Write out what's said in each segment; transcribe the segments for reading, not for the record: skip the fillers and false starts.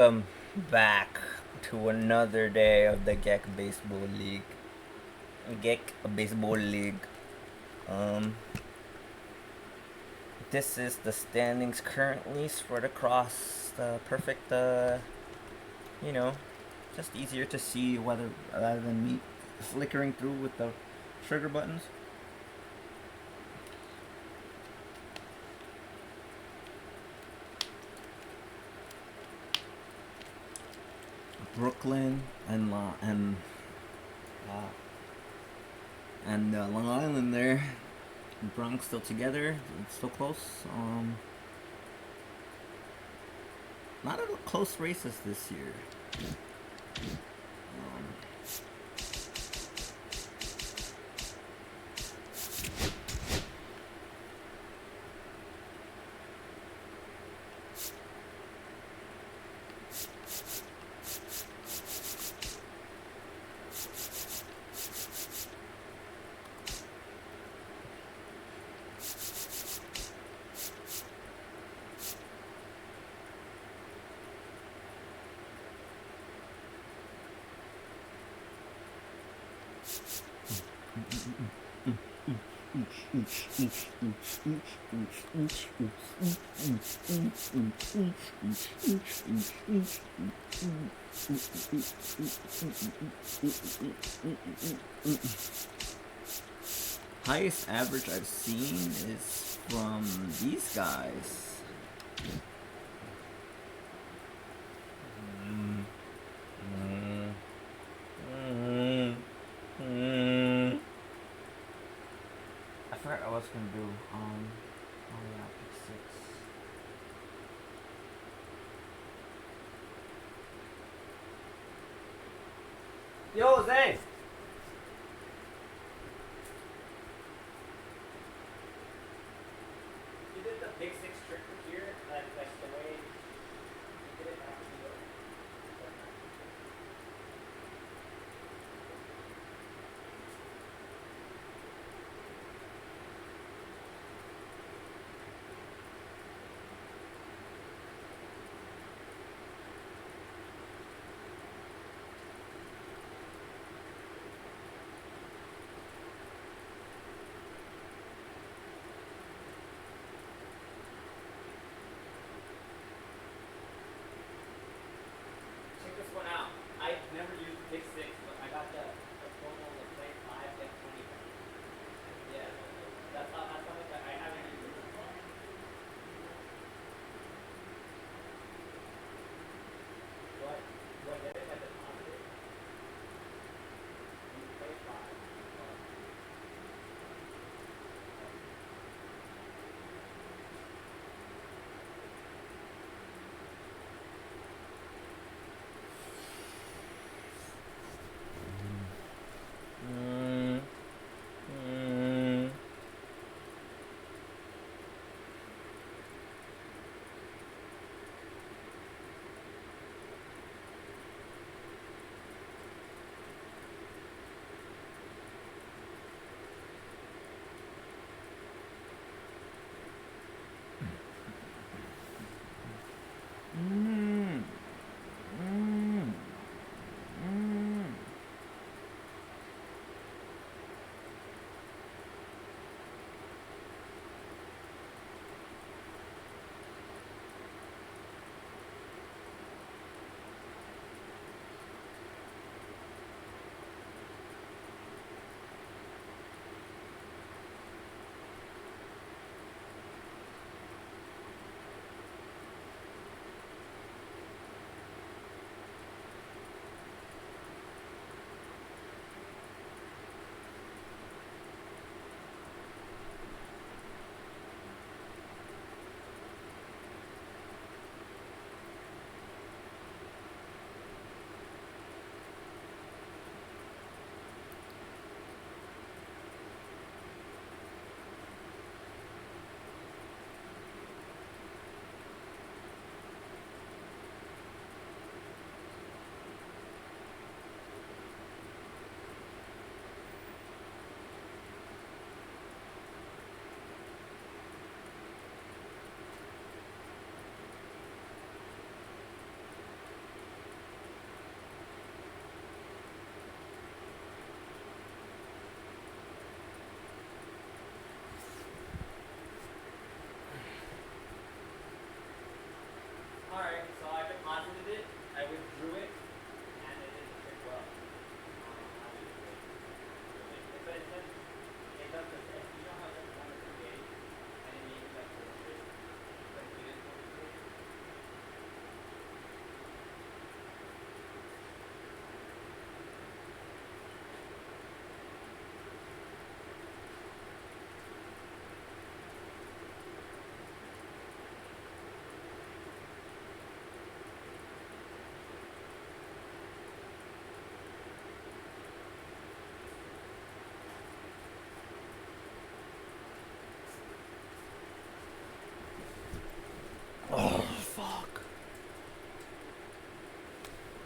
Welcome back to another day of the Gek Baseball League. Gek Baseball League. Um, this is the standings currently spread across the perfect. You know, just easier to see whether rather than me flickering through with the trigger buttons. Brooklyn and Long Island there. Bronx still together. It's still close. Not a close races this year. Um, Highest average I've seen is from these guys. I forgot what I was gonna do. Oh yeah, pick six. Yo, Zay. You did the big six trick here, that's the way you did it after the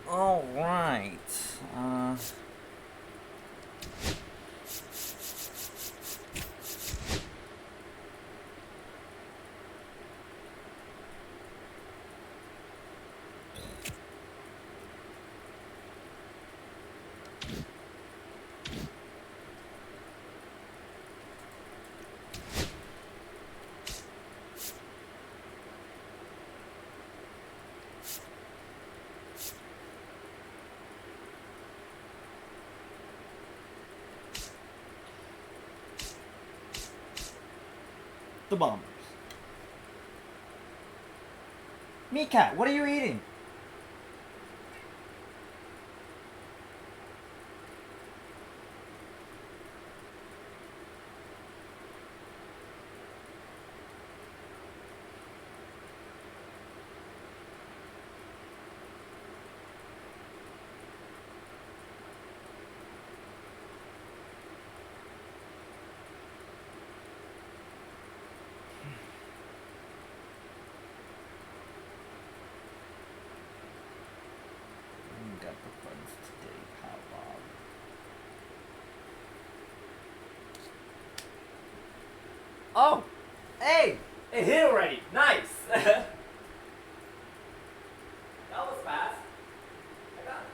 All right. The Bombers. Meat what are you eating? Got the funds today, how Bob. Oh! Hey! It hit already! Nice! That was fast. I got it.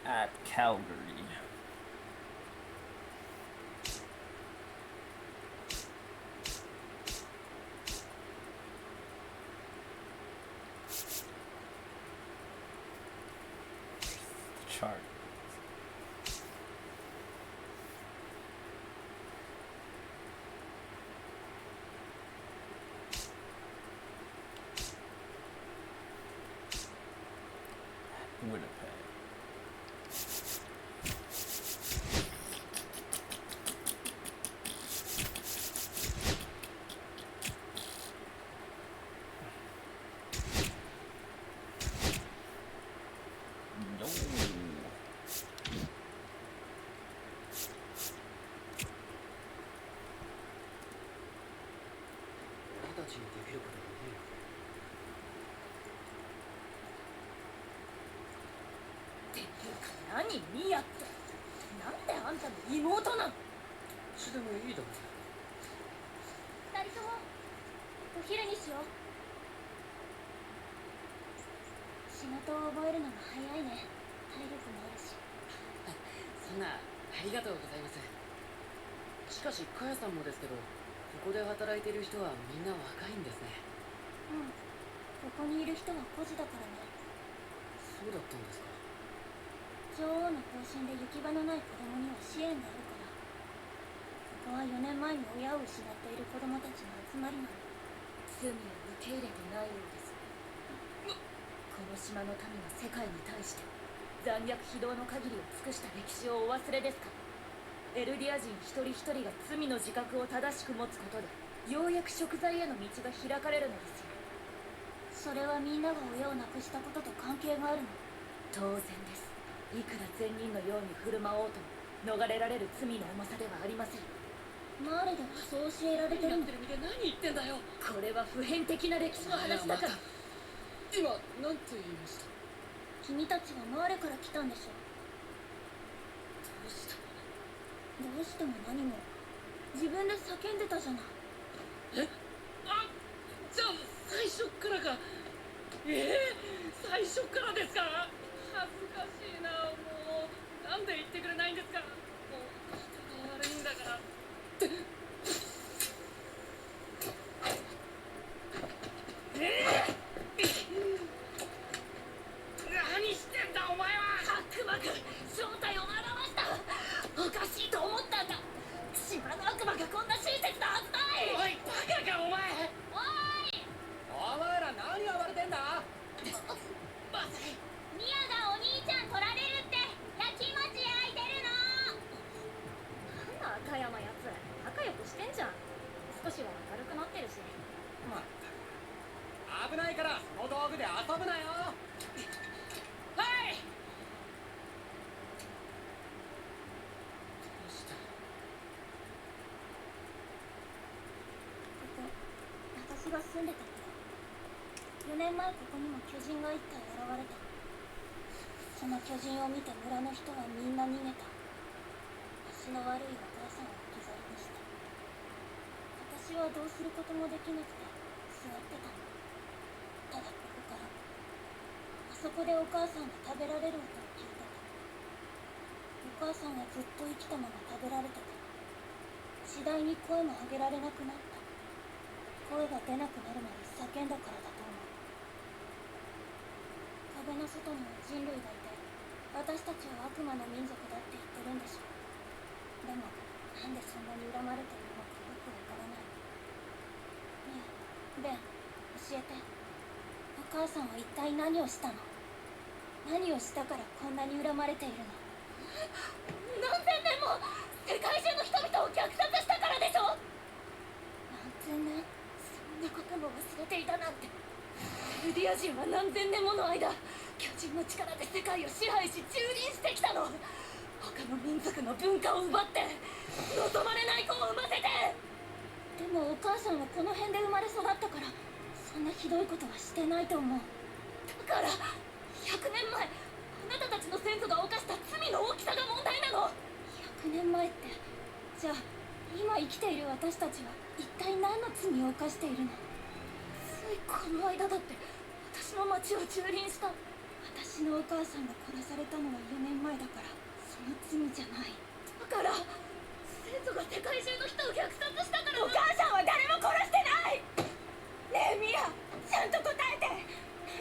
At Calgary. Chart. Winnipeg. No. 俺たちにできることはねえのか。っていうか何ミヤって、なんであんたの妹なの？どっちでもいいだろ。二人ともお昼にしよう。仕事を覚えるのが早いね。体力もあるし。そんな、ありがとうございます。しかしかやさんもですけど、ここで働いてる人はみんな若いんですね。うん、ここにいる人は孤児だからね。そうだったんですか。女王の方針で行き場のない子供には支援があるから。ここは4年前に親を失っている子供たちの集まりなの。罪を受け入れてないようです。この島の民が世界に対して残虐非道の限りを尽くした歴史をお忘れですか？エルディア人一人一人が罪の自覚を正しく持つことで、ようやく贖罪への道が開かれるのですよ。それはみんなが親を亡くしたことと関係があるの？当然です。いくら善人のように振る舞おうとも逃れられる罪の重さではありません。マーレではそう教えられてるんだ。何言ってんだよ。これは普遍的な歴史の話だから。今、なんて言いました？君たちはマーレから来たんでしょ。どうしたの？どうしても何も。自分で叫んでたじゃない。え？あ、じゃあ最初からか。最初からですか？恥ずかしいな。もうなんで言ってくれないんですか？もう人が悪いんだから。何してんだお前は！悪魔が正体を表した。おかしいと思ったんだ。島の悪魔がこんな親切なはずない。おいバカかお前！おい、お前ら何暴れてんだ？まずい。ミヤがお兄ちゃん取られるって焼き餅焼いてるの。なんだ赤山やつ、仲良くしてんじゃん。少しは明るくなってるし。まったく危ないからその道具で遊ぶなよ。はい。どうした？ここ、私が住んでたんだ。4年前ここにも巨人が一体現れた。その巨人を見て村の人はみんな逃げた。足の悪いお母さんを置き去りにした。私はどうすることもできなくて座ってたの。ただここからあそこでお母さんが食べられる音を聞いてた。お母さんはずっと生きたまま食べられてた。次第に声も上げられなくなった。声が出なくなるまで叫んだからだと思う。壁の外には人類がいて、私たちは悪魔の民族だって言ってるんでしょ。でもなんでそんなに恨まれてるのかよくわからない。ねえ、ベン、教えて。お母さんは一体何をしたの？何をしたからこんなに恨まれているの？何千年も世界中の人々を虐殺したからでしょ。何千年？そんなことも忘れていたなんて。エルディア人は何千年もの間巨人の力で世界を支配し蹂躙してきたの。他の民族の文化を奪って望まれない子を産ませて。でもお母さんはこの辺で生まれ育ったから、そそんなひどいことはしてないと思う。だから100年前あなたたちの先祖が犯した罪の大きさが問題なの。100年前って、じゃあ今生きている私たちは一体何の罪を犯しているの。ついこの間だって私の町を蹂躙した。私のお母さんが殺されたのは4年前だから、その罪じゃない。だから先祖が世界中の人を虐殺したから。お母さんは誰も殺してない。ねえミア、ちゃんと答えて。な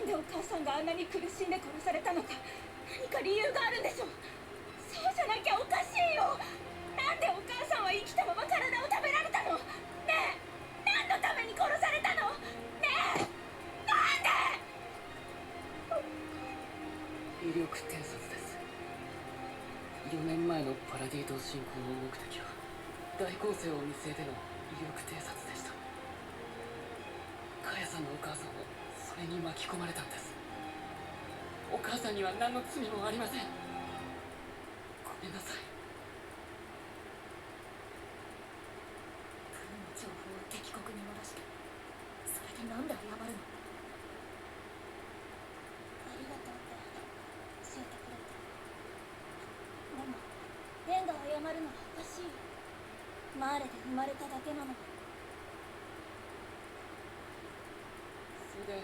んでお母さんがあんなに苦しんで殺されたのか、何か理由があるんでしょ。そうじゃなきゃおかしいよ。なんでお母さんは生きたまま体を食べられたの。ねえ、何のために殺されたの。ねえ、なんで。威力偵察です。4年前のパラディ島侵攻の目的は大攻勢を見据えての威力偵察でした。カヤさんのお母さんもそれに巻き込まれたんです。お母さんには何の罪もありません。ごめんなさい。軍の情報を敵国に戻して、それでなんで謝るの。ありがとうって教えてくれて。でもレンが謝るのはおかしいよ。マーレで生まれただけなの。それで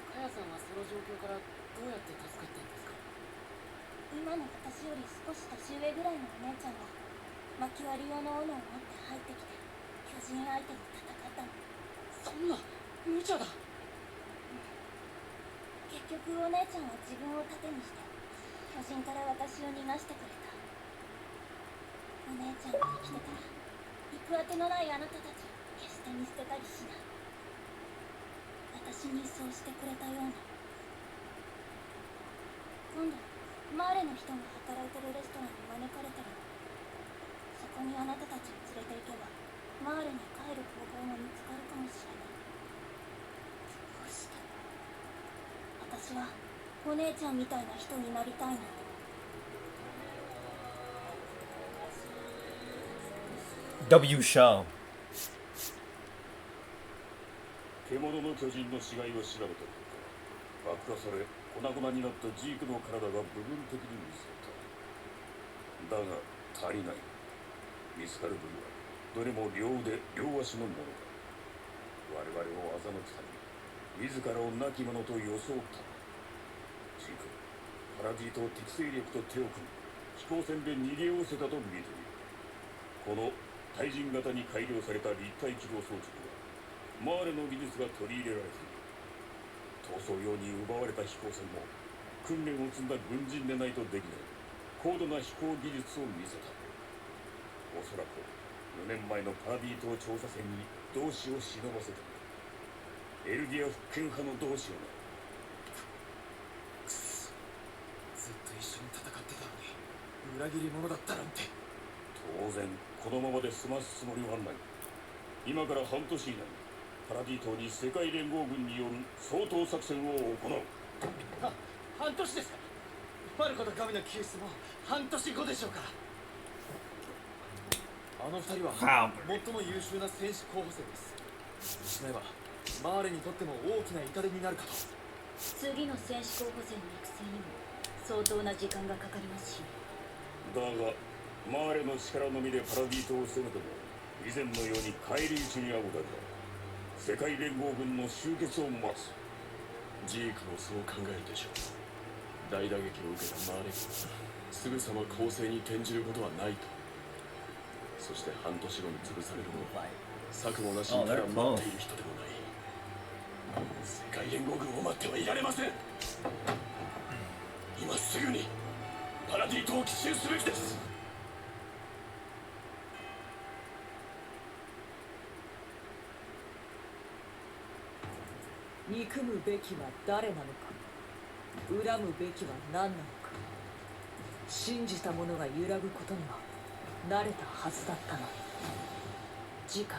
カヤさんはその状況からどうやって助かったんですか。今の私より少し年上ぐらいのお姉ちゃんが薪割り用の斧を持って入ってきて、巨人相手に戦ったの。そんな無茶だ。結局お姉ちゃんは自分を盾にして巨人から私を逃がしてくれた。お姉ちゃんが生きてたら行くあてのないあなたたちを決して見捨てたりしない。私にそうしてくれたように。今度マーレの人が働いてるレストランに招かれてるの。そこにあなたたちを連れて行けばマーレに帰る方法も見つかるかもしれない。どうして。私はお姉ちゃんみたいな人になりたいの。W show。獣の巨人の死骸を調べた結果、爆破され粉々になったジークの体が部分的に見つかった。だが足りない。見つかる部位はどれも両腕両足のものだ。我々を欺くために自らを亡き者と装った。ジーク、パラディ島適正力と手を組み飛行船で逃げおおせたと見ている。この対人型に改良された立体起動装置にはマーレの技術が取り入れられている。逃走用に奪われた飛行船も訓練を積んだ軍人でないとできない高度な飛行技術を見せた。おそらく4年前のパラディ島調査船に同志を忍ばせた。エルディア復権派の同志をな。くそ、ずっと一緒に戦ってたのに裏切り者だったなんて。当然このままで済ますつもりはない。今から半年以内にパラディ島に世界連合軍による掃討作戦を行う。半年ですか。マルコとガミの救出も半年後でしょうか。あの二人は最も優秀な戦士候補生です。失えばマーレにとっても大きな痛手になるかと。次の戦士候補生の育成にも相当な時間がかかりますし。だがマーレの力のみでパラディ島を攻めても以前のように返り討ちに遭うだけだ。世界連合軍の集結を待つ。ジークもそう考えるでしょう。大打撃を受けたマーレ軍、すぐさま攻勢に転じることはないと。そして半年後に潰されるのは策もなしにただ待っている人でもない。世界連合軍を待ってはいられません。今すぐにパラディ島を奇襲すべきです。憎むべきは誰なのか、恨むべきは何なのか。信じた者が揺らぐことには慣れたはずだったのに。次回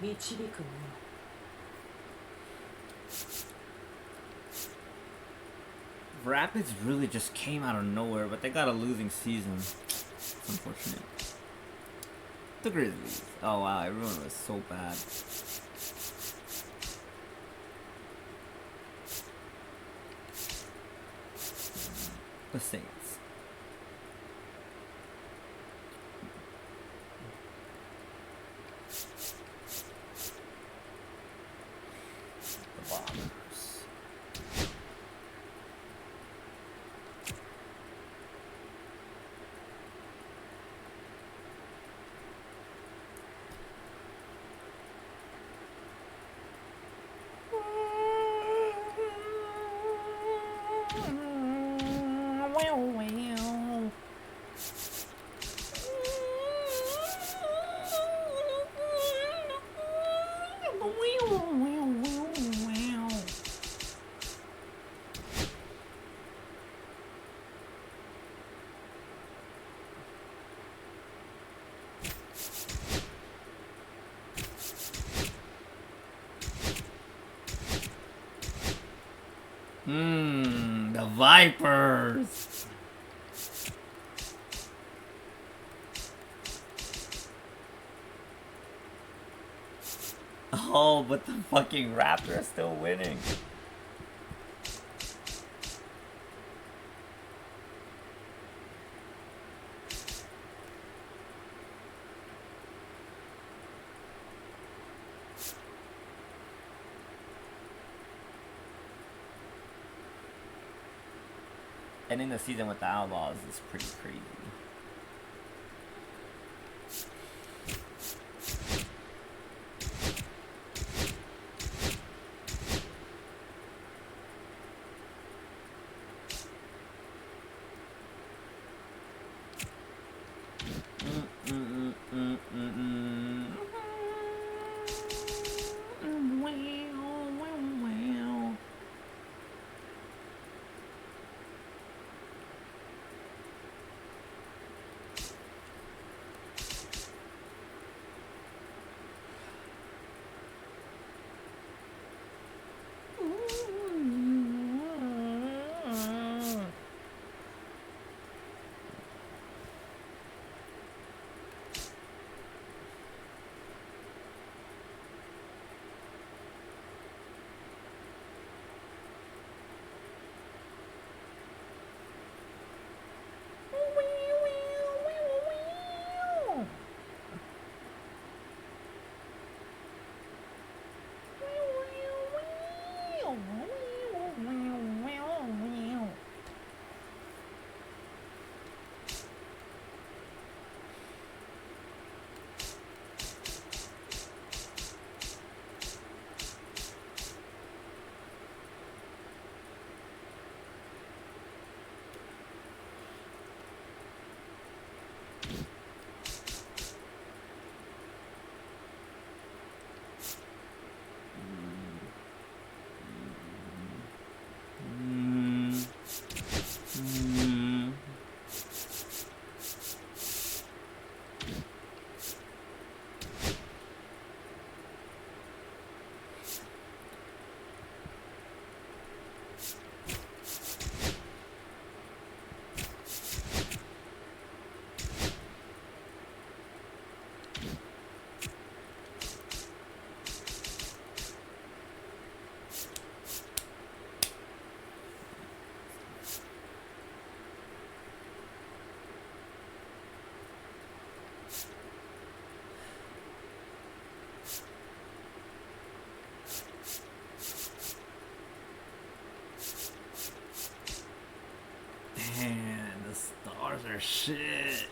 導く者。Rapids really just came out of nowhere, but they got a losing season. It's unfortunate. The Grizzlies. Oh wow, everyone was so bad. The Saints. The Bombers. The Vipers. Oh, but the fucking Raptors are still winning. Ending the season with the Outlaws is pretty crazy. Man, the Stars are shit.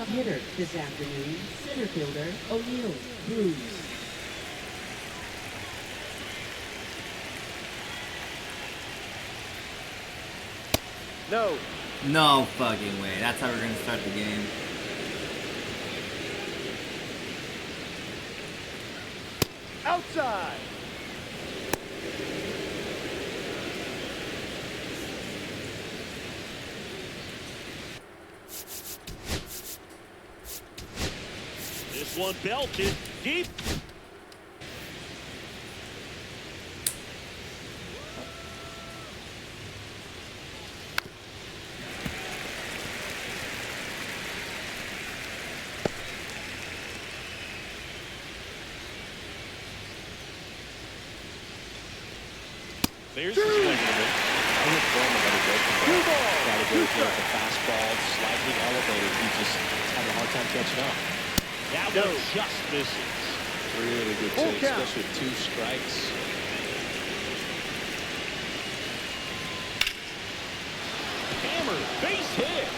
Hitter this afternoon, center fielder O'Neill, Blues. No. No fucking way. That's how we're gonna start the game. Outside. This one belted deep. There's the swing of it. I would throw him another breaking ball. Try to go here with the fastball, slightly elevated. He's just having a hard time catching up. That one just misses. Really good take, especially with 2 strikes. Hammer, base hit.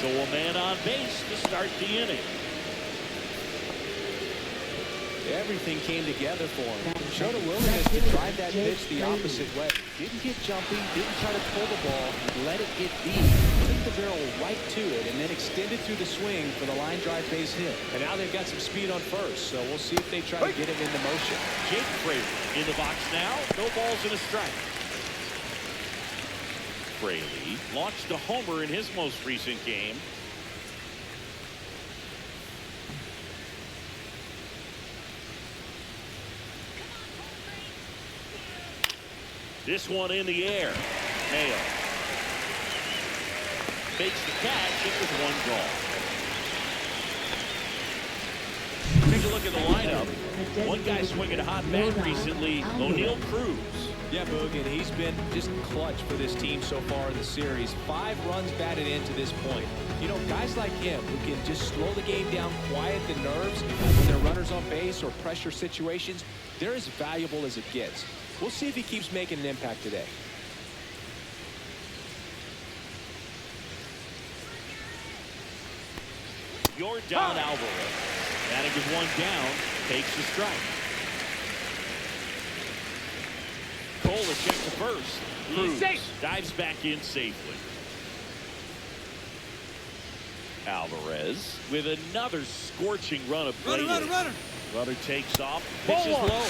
So a man on base to start the inning. Everything came together for him. Showed a willingness to drive that pitch the opposite way. Didn't get jumpy, didn't try to pull the ball, let it get deep. Took the barrel right to it and then extended through the swing for the line drive base hit. And now they've got some speed on first, so we'll see if they try to get him into motion. Jake Fraley in the box now. No balls and a strike. Fraley launched a homer in his most recent game. This one in the air. Nail. Fakes the catch. It was 1 gone. Take a look at the lineup. One guy swinging a hot bat recently, O'Neill Cruz. Yeah, Boog, and he's been just clutch for this team so far in the series. 5 runs batted in to this point. You know, guys like him who can just slow the game down, quiet the nerves when there are runners on base or pressure situations, they're as valuable as it gets. We'll see if he keeps making an impact today. You're down, Alvarez. That'll get 1 down. Takes the strike. Cole to check the first. Cruz dives back in safely. Alvarez with another scorching run of play. Runner takes off. Pitches low.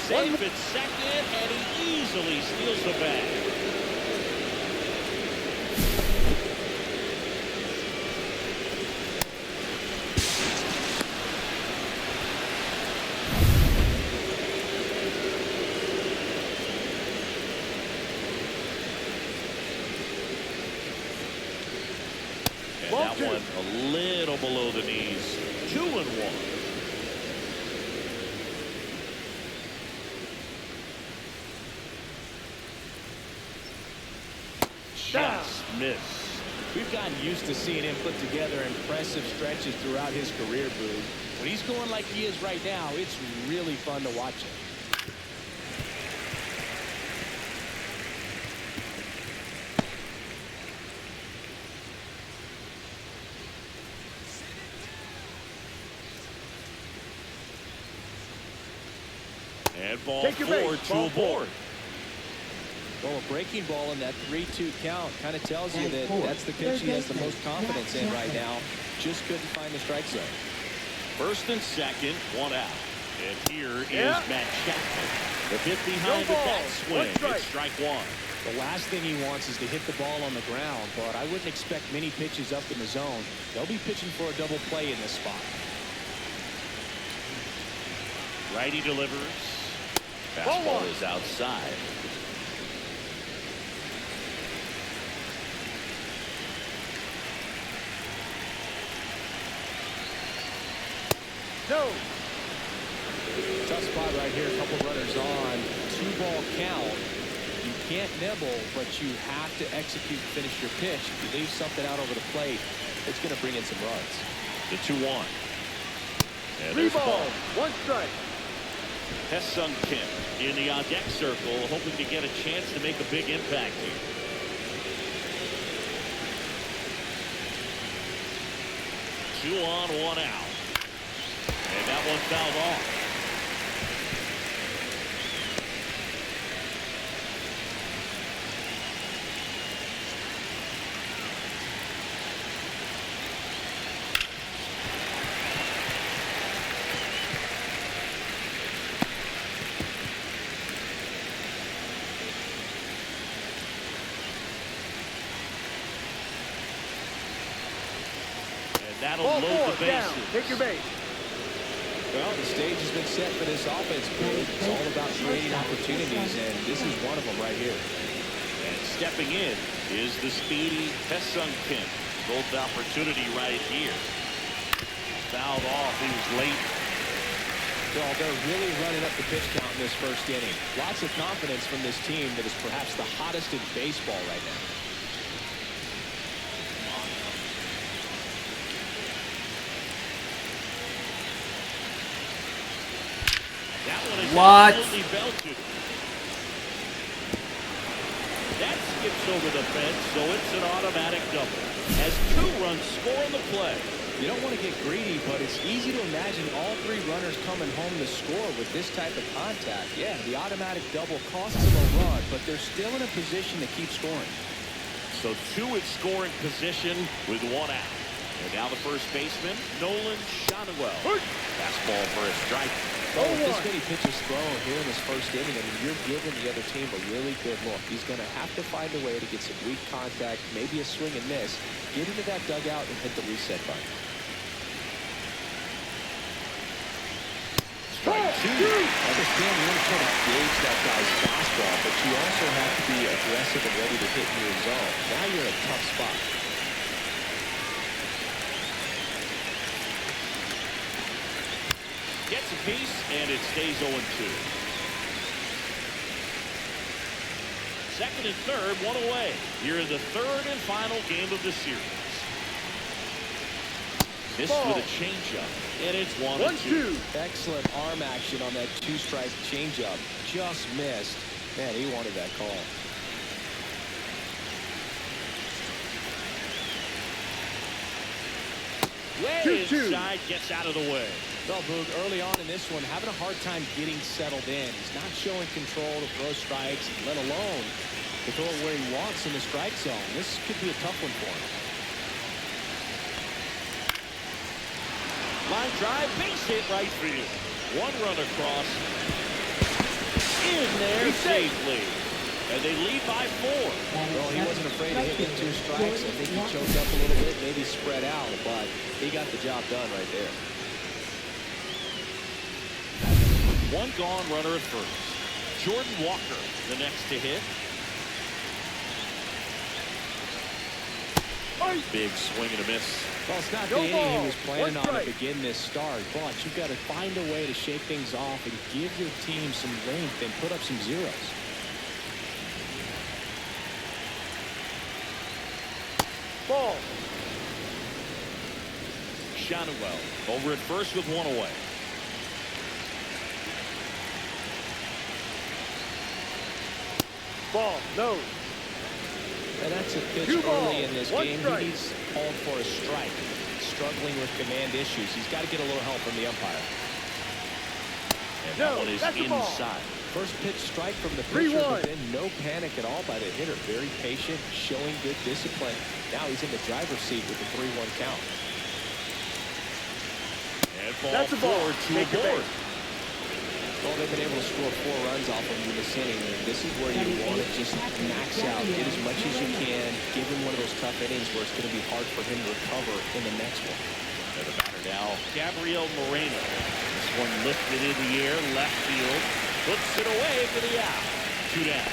Safe at second, and he easily steals the bag. And that one a little below the knees. 2-1. Just missed. We've gotten used to seeing him put together impressive stretches throughout his career, Boo. When he's going like he is right now, it's really fun to watch him. And ball 4, 2 aboard. Well, a breaking ball in that 3-2 count kind of tells you that that's the pitch he has the most confidence in right now. Just couldn't find the strike zone. First and second, 1 out. And here is Matt Chapman. The bit behind the backswing. It's strike one. The last thing he wants is to hit the ball on the ground, but I wouldn't expect many pitches up in the zone. They'll be pitching for a double play in this spot. Righty delivers. Fastball is outside. No. Tough spot right here. A couple runners on. 2-ball count. You can't nibble, but you have to execute, finish your pitch. If you leave something out over the plate, it's going to bring in some runs. The 2-1. And Three there's the ball, ball. 1 strike. Hesung Kim in the on-deck circle, hoping to get a chance to make a big impact here. Two on, 1 out. And that one fouled off. That'll Ball load 4 the down. bases. Take your base. Well, the stage has been set for this offense, Boog. It's all about creating opportunities, and this is one of them right here. And stepping in is the speedy Hesung Kim. Gold opportunity right here. Fouled off. He was late. Well, they're really running up the pitch count in this first inning. Lots of confidence from this team that is perhaps the hottest in baseball right now. That one is What? absolutely belted. That skips over the fence, so it's an automatic double. As 2 runs score on the play. You don't want to get greedy, but it's easy to imagine all 3 runners coming home to score with this type of contact. Yeah, the automatic double costs them a run, but they're still in a position to keep scoring. So 2 in scoring position with 1 out. And now the first baseman, Nolan Schanuel. Fastball for a strike. Well, with this many pitches thrown here in this first inning, I mean, you're giving the other team a really good look. He's going to have to find a way to get some weak contact, maybe a swing and miss, get into that dugout and hit the reset button. Strike 2. I understand you want to try to gauge that guy's fastball, but you also have to be aggressive and ready to hit in your zone. Now you're in a tough spot. Gets a piece, and it stays 0-2. Second and third, 1 away. Here in the third and final game of the series. Missed with a changeup, and it's 1-2. Excellent arm action on that 2-strike changeup. Just missed. Man, he wanted that call. Way inside, gets out of the way. Well, Boog, early on in this one, having a hard time getting settled in. He's not showing control to throw strikes, let alone to throw it where he wants in the strike zone. This could be a tough one for him. Line drive, base hit right field. 1 run across. In there safely. And they lead by 4. Well, he wasn't afraid to hit with 2 strikes. I think he choked up a little bit, maybe spread out, but he got the job done right there. 1 gone, runner at first. Jordan Walker, the next to hit. Big swing and a miss. Well, it's not the inning he was planning on to begin this start, but you've got to find a way to shake things off and give your team some length and put up some zeros. Ball. Schanuel over at first with 1 away. Ball. No. And that's a pitch early in this game. He's called for a strike. Struggling with command issues. He's got to get a little help from the umpire. And that one is inside. First pitch strike from the pitcher, but then no panic at all by the hitter. Very patient, showing good discipline. Now he's in the driver's seat with the 3-1 count. And ball 4 to aboard. Well, they've been able to score 4 runs off of him in this inning. And this is where you want to just max out, get as much as you can, give him one of those tough innings where it's going to be hard for him to recover in the next one. And the batter now, Gabriel Moreno. This one lifted in the air, left field, puts it away for the out. 2 down.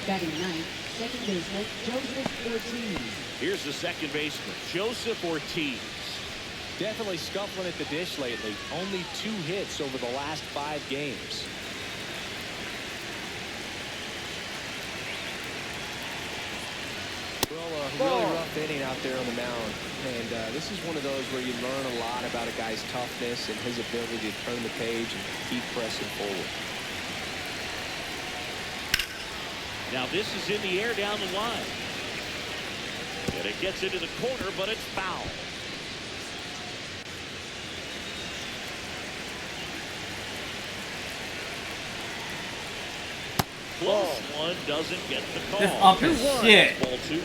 Batting ninth, second baseman Joseph Ortiz. Here's the second baseman, Joseph Ortiz. Definitely scuffling at the dish lately. Only 2 hits over the last 5 games. Well, a really rough inning out there on the mound. And this is one of those where you learn a lot about a guy's toughness and his ability to turn the page and keep pressing forward. Now this is in the air down the line. And it gets into the corner, but it's foul. Close one, doesn't get the call. This up is shit. Ball 2.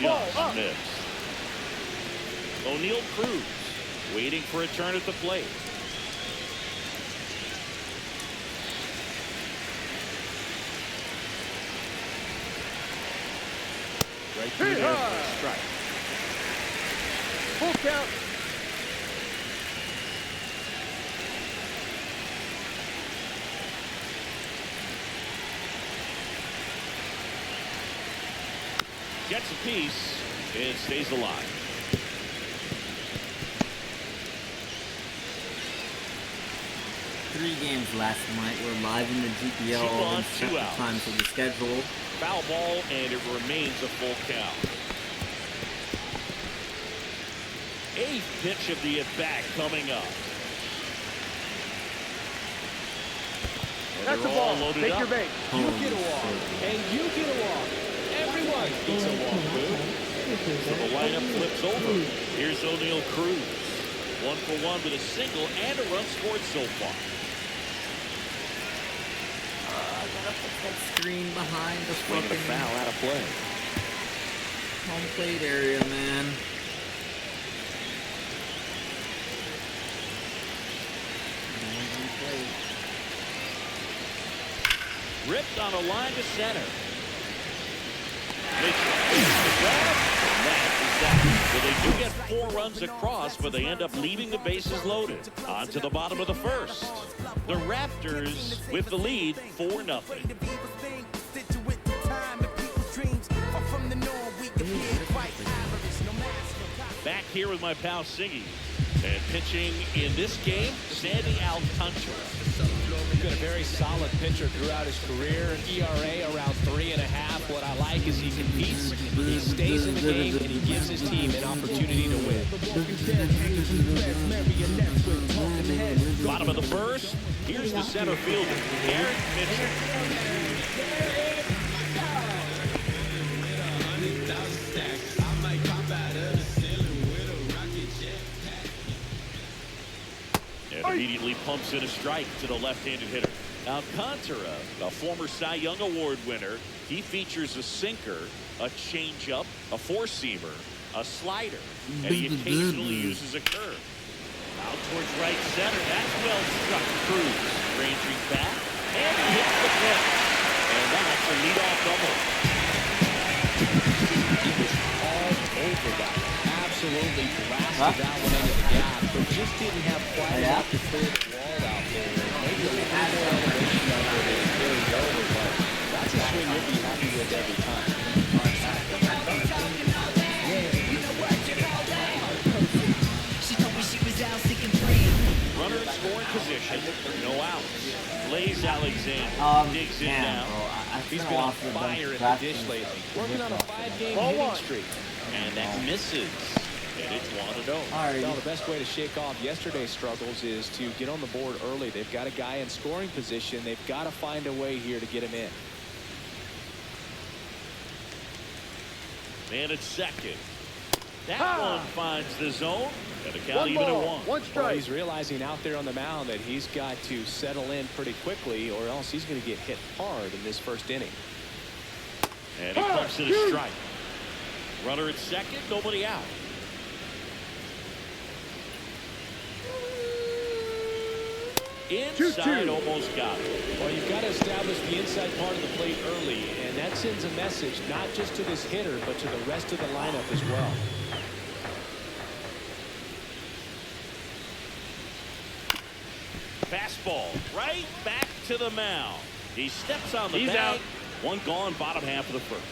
Just missed. O'Neal Cruz waiting for a turn at the plate. Right through there for a strike. Full count. Gets a piece and stays alive. Three games last night. We're live in the GBL. 2 on, 2 outs. Times of the schedule. Foul ball, and it remains a full count. 8th pitch of the at-bat coming up. That's the ball. Take your bait. You get a walk, and you get a walk. Everyone gets a walk, Boo. So the lineup flips over. Here's O'Neal Cruz. 1 for 1 with a single and a run scored so far. Gotta put that screen behind the Swinging a fucking foul out of play. home plate area, man. Ripped on a line to center. Makes the grab, and that is that. So they do get 4 runs across, but they end up leaving the bases loaded. On to the bottom of the first. The Raptors with the lead 4-0. Back here with my pal Siggy. And pitching in this game, Sandy Alcantara. He's been a very solid pitcher throughout his career. ERA around 3.5. What I like is he competes, he stays in the game, and he gives his team an opportunity to win. Bottom of the first. Here's the center fielder, Eric Mitchell. And immediately pumps in a strike to the left-handed hitter. Alcantara, a former Cy Young Award winner, he features a sinker, a changeup, a four-seamer, a slider, and he occasionally uses a curve. Out towards right center. That's well struck. Cruz ranging back, and he hits the pitch. And that's a leadoff double. He was all over that. Absolutely blasted that one into the gap, but just didn't have quite enough to clear the wall out there. Maybe a little elevation out there that is very over, but that's a swing you'll be happy with every time. Runner in scoring position, no outs. Blaze Alexander digs in now. He's been on fire at the dish lately, working on a 5-game hitting streak. And that misses. And it's 1-0. Well, the best way to shake off yesterday's struggles is to get on the board early. They've got a guy in scoring position. They've got to find a way here to get him in. Man at second. That one finds the zone. And the count One even at ball, 1. one Well, strike. he's realizing out there on the mound that he's got to settle in pretty quickly, or else he's going to get hit hard in this first inning. And he pumps it a strike. Runner at second, nobody out. Inside, almost got it. Well, you've got to establish the inside part of the plate early, and that sends a message not just to this hitter, but to the rest of the lineup as well. Fastball right back to the mound. He steps on the He's bag. out. One gone, bottom half of the first.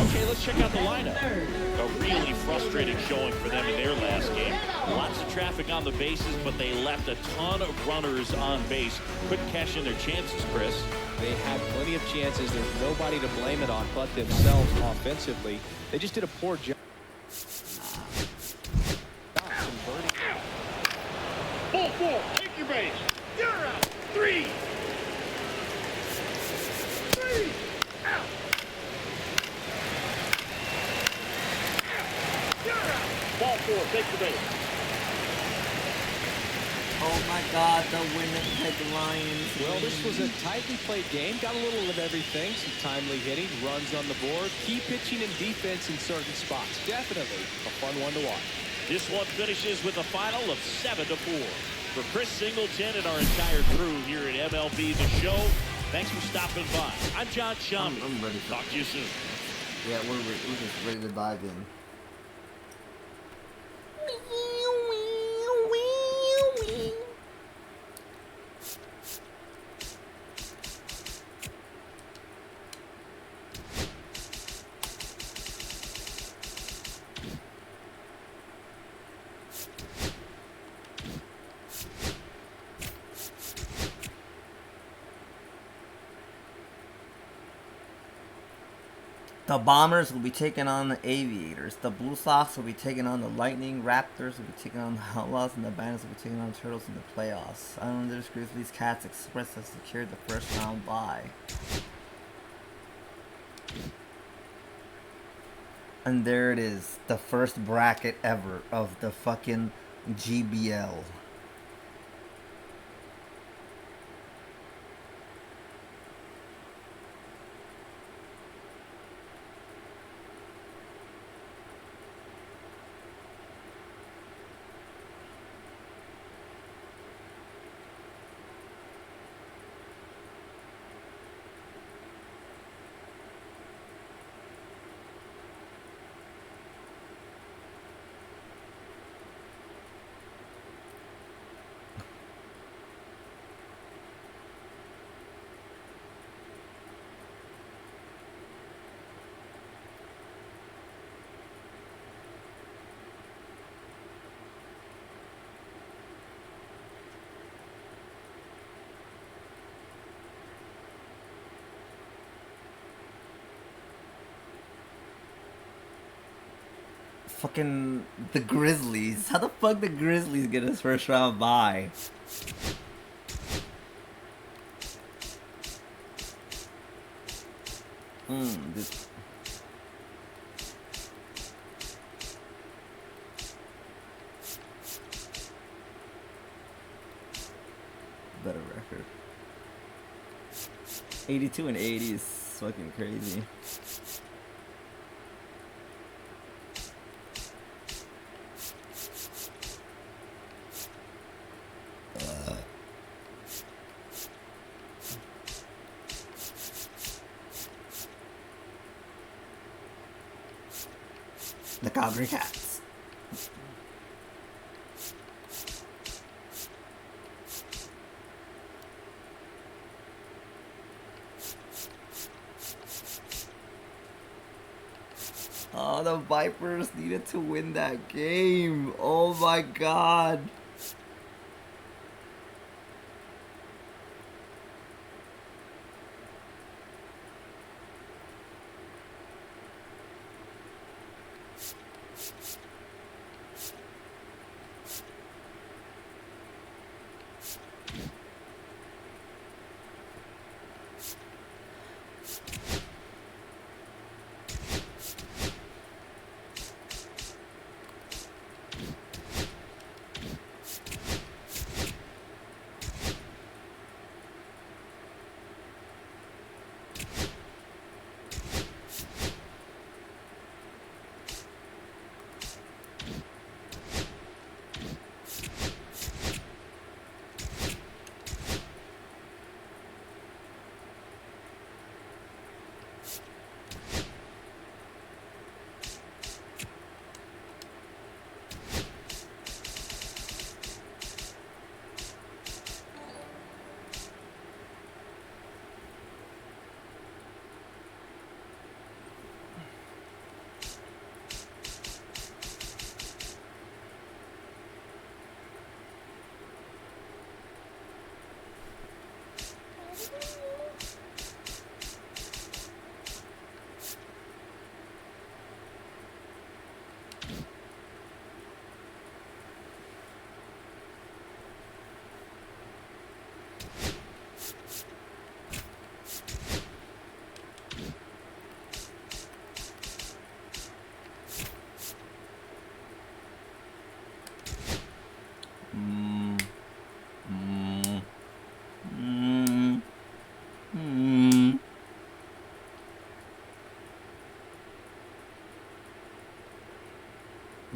Okay, let's check out the lineup. A really frustrating showing for them in their last game. Lots of traffic on the bases, but they left a ton of runners on base. Couldn't cash in their chances, Chris. They had plenty of chances. There's nobody to blame it on but themselves offensively. They just did a poor job. Ball 4. Take your base. You're out. 3. 3. Out. You're out. Ball 4. Take the base. Oh my God, the Winnipeg Lions. Well, this was a tightly played game. Got a little of everything. Some timely hitting, runs on the board, key pitching and defense in certain spots. Definitely a fun one to watch. This one finishes with a final of 7-4. For Chris Singleton and our entire crew here at MLB The Show, thanks for stopping by. I'm John Shambi. I'm ready. Talk to you soon. Yeah, we're just ready to dive in. The Bombers will be taking on the Aviators. The Blue Sox will be taking on the Lightning. Raptors will be taking on the Outlaws. And the Bandits will be taking on the Turtles in the playoffs. Islanders, Grizzlies, Cats, Express have secured the first round bye. And there it is. The first bracket ever of the fucking GBL. Fucking the Grizzlies. How the fuck the Grizzlies get us first round bye? This. Better record. 82 and 80 is fucking crazy. The Calgary Cats. Oh, the Vipers needed to win that game. Oh my God.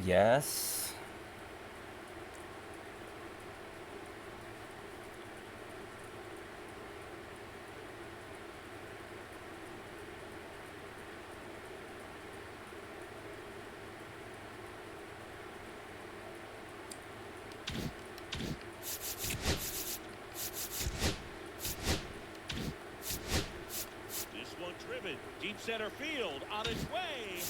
Yes. This one driven deep center field on its way.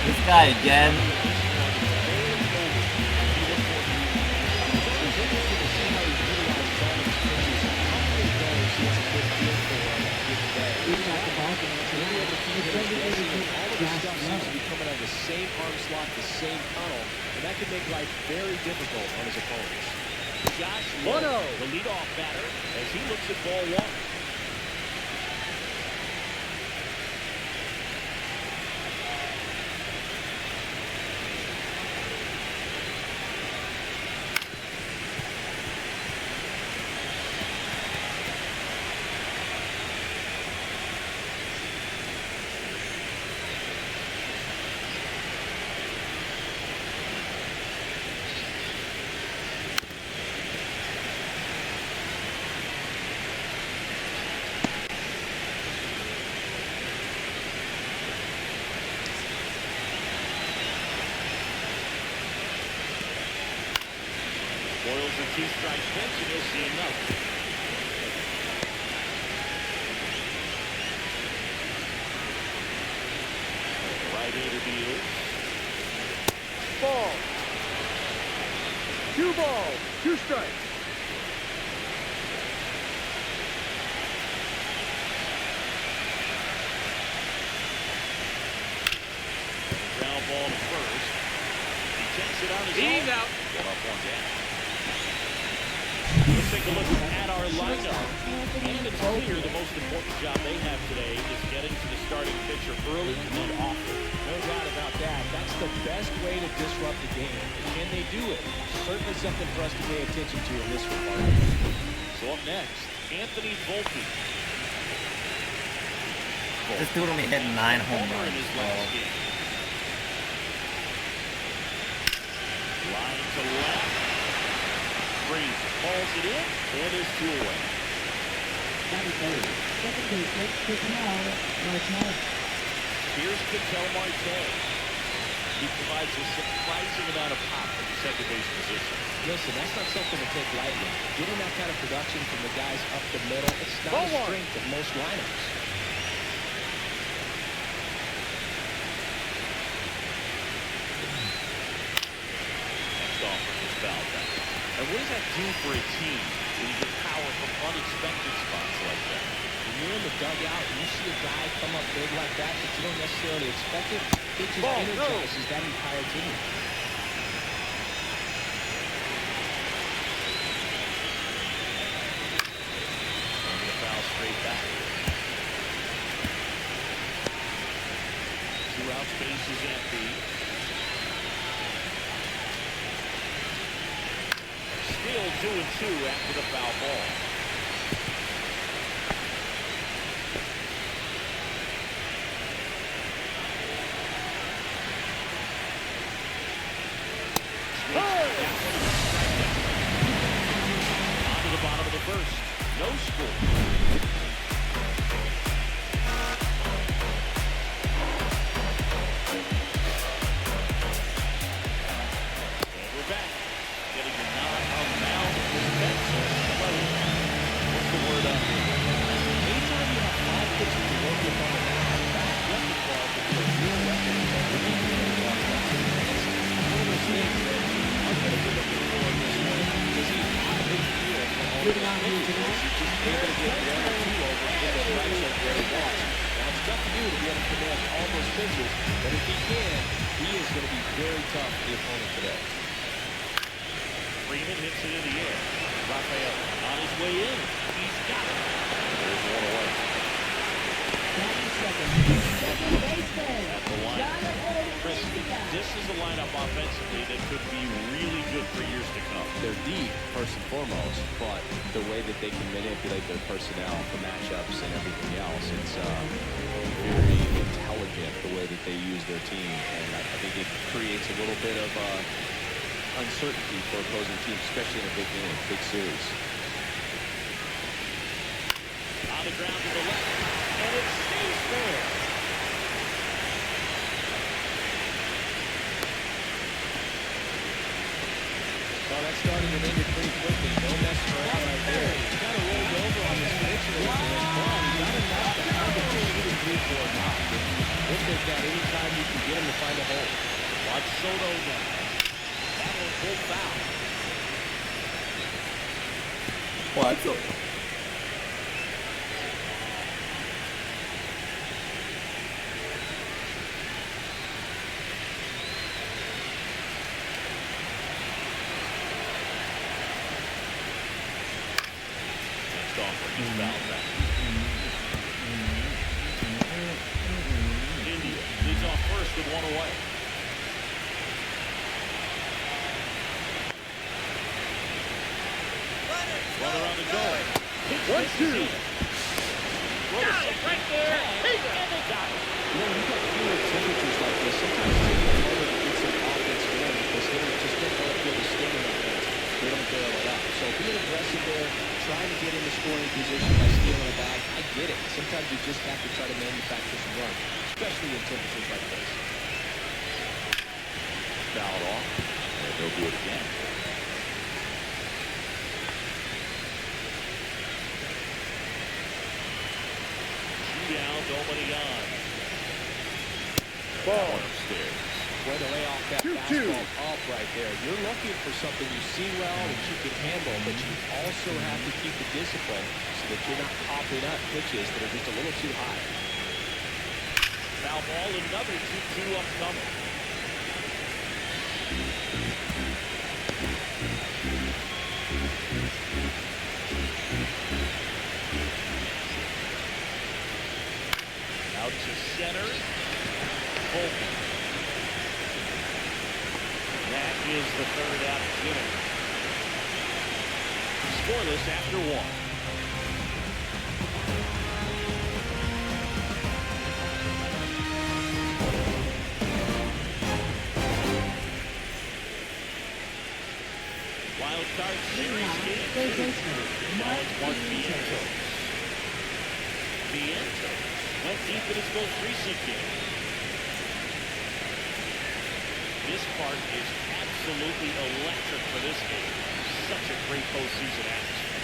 This guy again. The same arm slot, the same tunnel, and that could make life very difficult on his opponents. Josh Lowe, the leadoff batter, as he looks at ball one. Boils a two-strike pitch, and you'll see another. Right-hander deals. Ball. 2 balls, 2 strikes. Ground ball to first. He takes it on his He's own. out. One up, one down. Let's take a look at our lineup. And it's clear the most important job they have today is getting to the starting pitcher early and often. No doubt about that. That's the best way to disrupt the game. And can they do it? Certainly something for us to pay attention to in this regard. So up next, Anthony Volpe. This dude only hit 9 home Homer in runs. his last game. Line to left. Green calls it in and is 2 away. Batting third, second baseman, Ketel Marte. Here's Ketel Marte. He provides a surprising amount of pop at the second base position. Listen, that's not something to take lightly. Getting that kind of production from the guys up the middle, it's not a strength of most lineups. Next offer is fouled back. And what does that do for a team when you get power from unexpected spots like that? When you're in the dugout and you see a guy come up big like that you don't necessarily expect it, it just energizes that entire team. Straight back. 2 outs, base is empty. Still 2-2 after the foul ball. On to the bottom of the first. No score. Moving on here tonight. Able to get 1 or 2 over and get the strike zone where he wants. Now it's tough to do to be able to command all those pitches, but if he can, he is going to be very tough for the opponent today. Freeman hits it in the air. Rafael on his way in. He's got it. There's 1 away. Second baseman, At the line. Chris, this is a lineup offensively that could be really good for years to come. They're deep, first and foremost, but the way that they can manipulate their personnel for matchups and everything else, it's very intelligent the way that they use their team, and I think it creates a little bit of uncertainty for opposing teams, especially in a big game, big series. On the ground to the left, and it stays there. Well, that started and ended pretty quickly. No messing around right there. He kind of rolled over on his pitch and went ball. He got him knocked out of the 2-3-4 knock. We'll take that anytime you can get him to find a hole. Watch Soto now. That one full foul. What's up? India leads off first with 1 away. Runner on the go. 1-2. Got it right there. And they got it. You know, when you got fewer temperatures like this, sometimes it's a little harder to get some offense going because they just don't want to feel the sting in their hands. They don't barrel it out. So being aggressive there, trying to get in the scoring position by stealing a bag, I get it. Sometimes you just have to try to manufacture some runs, especially in temperatures like this. Fouled off. And they'll do it again. Down, nobody on. Ball upstairs. Way to lay off that fastball up right there. You're looking for something you see well that you can handle, but you also have to keep the discipline so that you're not popping up pitches that are just a little too high. Foul ball, another 2-2 upcoming. Out to center. Bolton. That is the 3rd out inning. Scoreless after 1. Now it's Mark Vientos. Vientos went deep in his most recent game. This part is absolutely electric for this game. Such a great postseason atmosphere.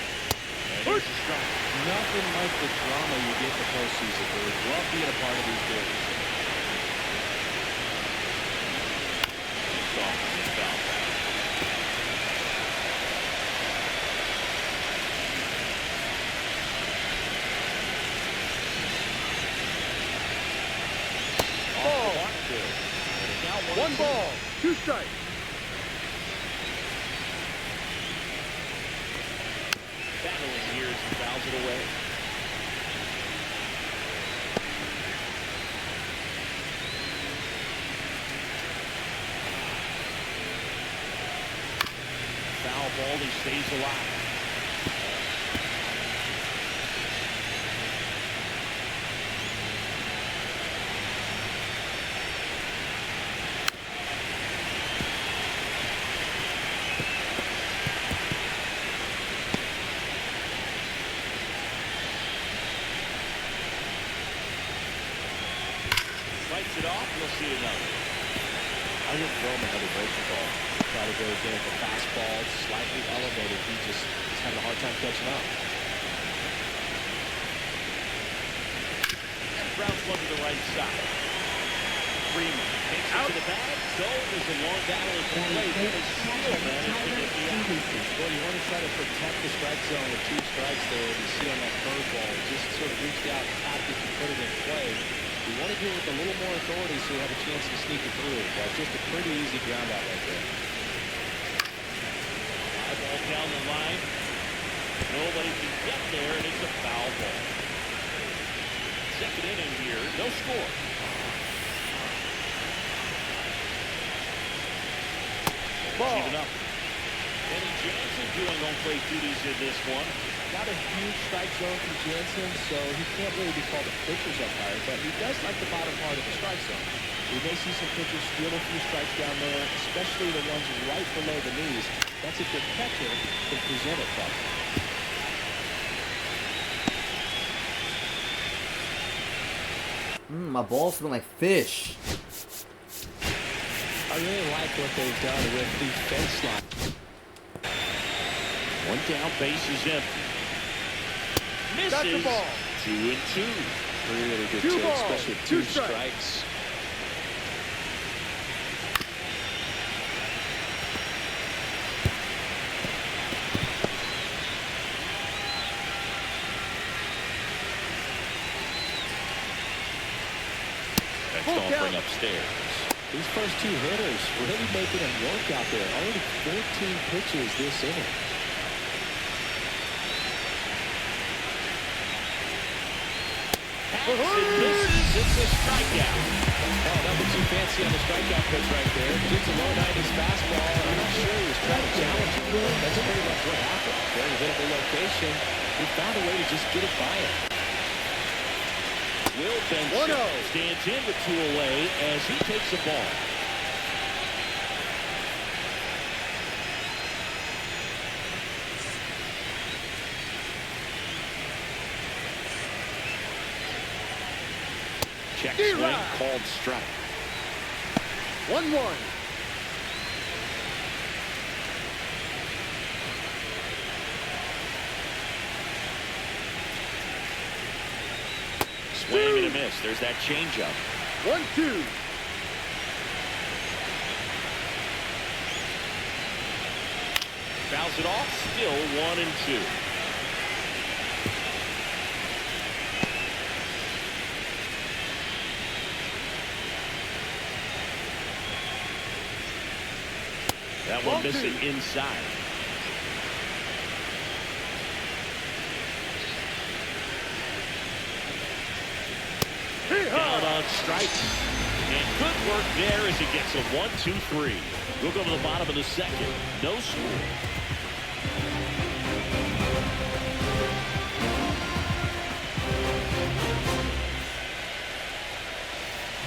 And here's the strike. Nothing like the drama you get in the postseason. We love being a part of these games. It's off the foul back. One ball, 2 strikes. Battling here as he fouls it away. Foul ball, he stays alive. It off, we'll see another. I wouldn't throw him another breaking ball. Try to go again with the fastball, slightly elevated. He's having a hard time catching up. And grounds one to the right side. Freeman takes it to the bag. So there's a long battle at the plate. They still manage to get the out. Well, you want to try to protect the strike zone with 2 strikes there. You see on that curveball, just sort of reached out, tapped it, and put it in play. You want to do it with a little more authority so you have a chance to sneak it through. But just a pretty easy ground out right there. High ball down the line. Nobody can get there, and it's a foul ball. Second inning here, no score. Ball. Even up. Benny Jansen doing home plate duties in this one. Not a huge strike zone from Jansen, so he can't really be called a pitcher's umpire, but he does like the bottom part of the strike zone. We may see some pitchers steal a few strikes down there, especially the ones right below the knees. That's if the catcher can present it properly. My balls smell like fish. I really like what they've done with the fence line. One down, base is empty. Misses. Got the ball. 2-2. Really good 2 take, balls, especially with 2 2 strikes. That's going to bring upstairs. These first 2 hitters really making him work out there. Already 14 pitches this inning. It misses. It's a strikeout. Oh, nothing too fancy on the strikeout pitch right there. Gets a low 90s fastball. I'm not sure he was trying to challenge him. That's pretty much what happened. Very hittable location. He found a way to just get it by him. Will Benson stands in with 2 away as he takes a ball. Check swing, called strike. 1-1. Swing and a miss. There's that changeup. 1-2. Fouls it off. Still 1-2. That one missing inside. Down on strike. And good work there as he gets a 1-2-3. We'll go to the bottom of the second. No score.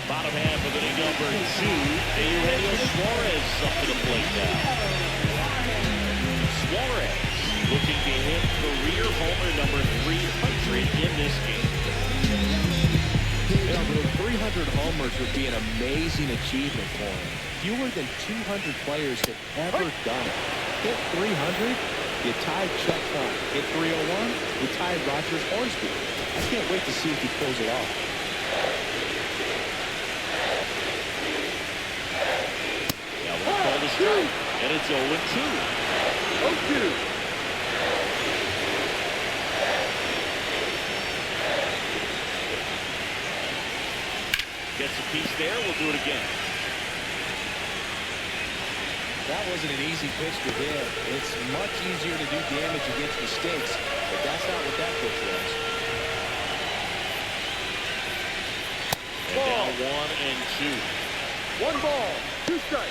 Bottom half of inning number 2. Eugenio Suarez up to the plate now. Suarez looking to hit career homer number 300 in this game. You know, the 300 homers would be an amazing achievement for him. Fewer than 200 players have ever done it. Hit 300, you tied Chuck Hunt. Hit 301, you tied Rogers Hornsby. I can't wait to see if he pulls it off. Now one call to strike, and it's 0-2. 0-2. Gets a piece there. We'll do it again. That wasn't an easy pitch to hit. It's much easier to do damage against mistakes, but that's not what that pitch was. And now 1-2. 1 ball, 2 strikes.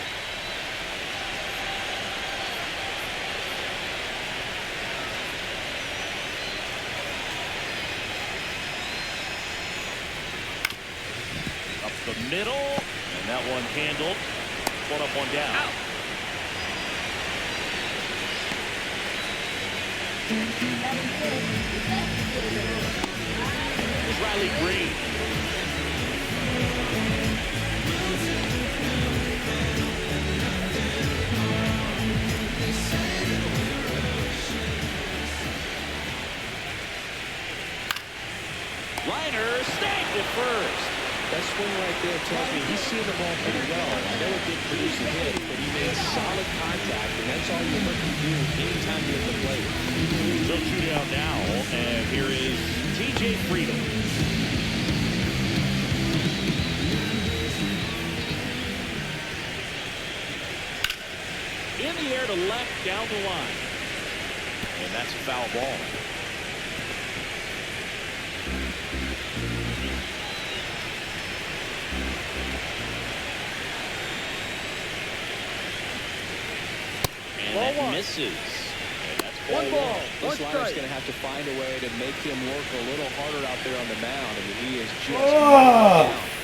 Up the middle, and that one handled. 1 up, 1 down. Out. Here's Riley Green. Liner snagged at first. That swing right there tells me he's seeing the ball pretty well. I know it didn't produce a hit, but he made solid contact, and that's all you're looking to do anytime you're at the plate. So 2 down now, and here is TJ Freedom. In the air to left, down the line. And that's a foul ball. And that misses. And that's One ball, This 1 liner's strike. going to have to find a way to make him work a little harder out there on the mound. I mean, he is just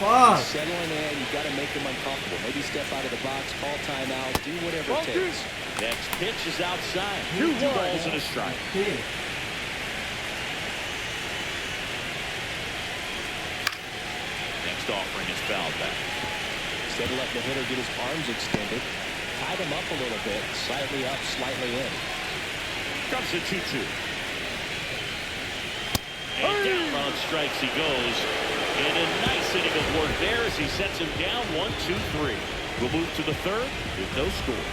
fuck. settling in. You've got to make him uncomfortable. Maybe step out of the box, call timeout, do whatever it takes. Next pitch is outside. 2 2 balls and a strike. Next offering is fouled back. Instead of letting the hitter get his arms extended, tied him up a little bit, slightly up, slightly in. Comes to 2-2. And down on strikes he goes. And a nice inning of work there as he sets him down 1-2-3. We'll move to the third with no score.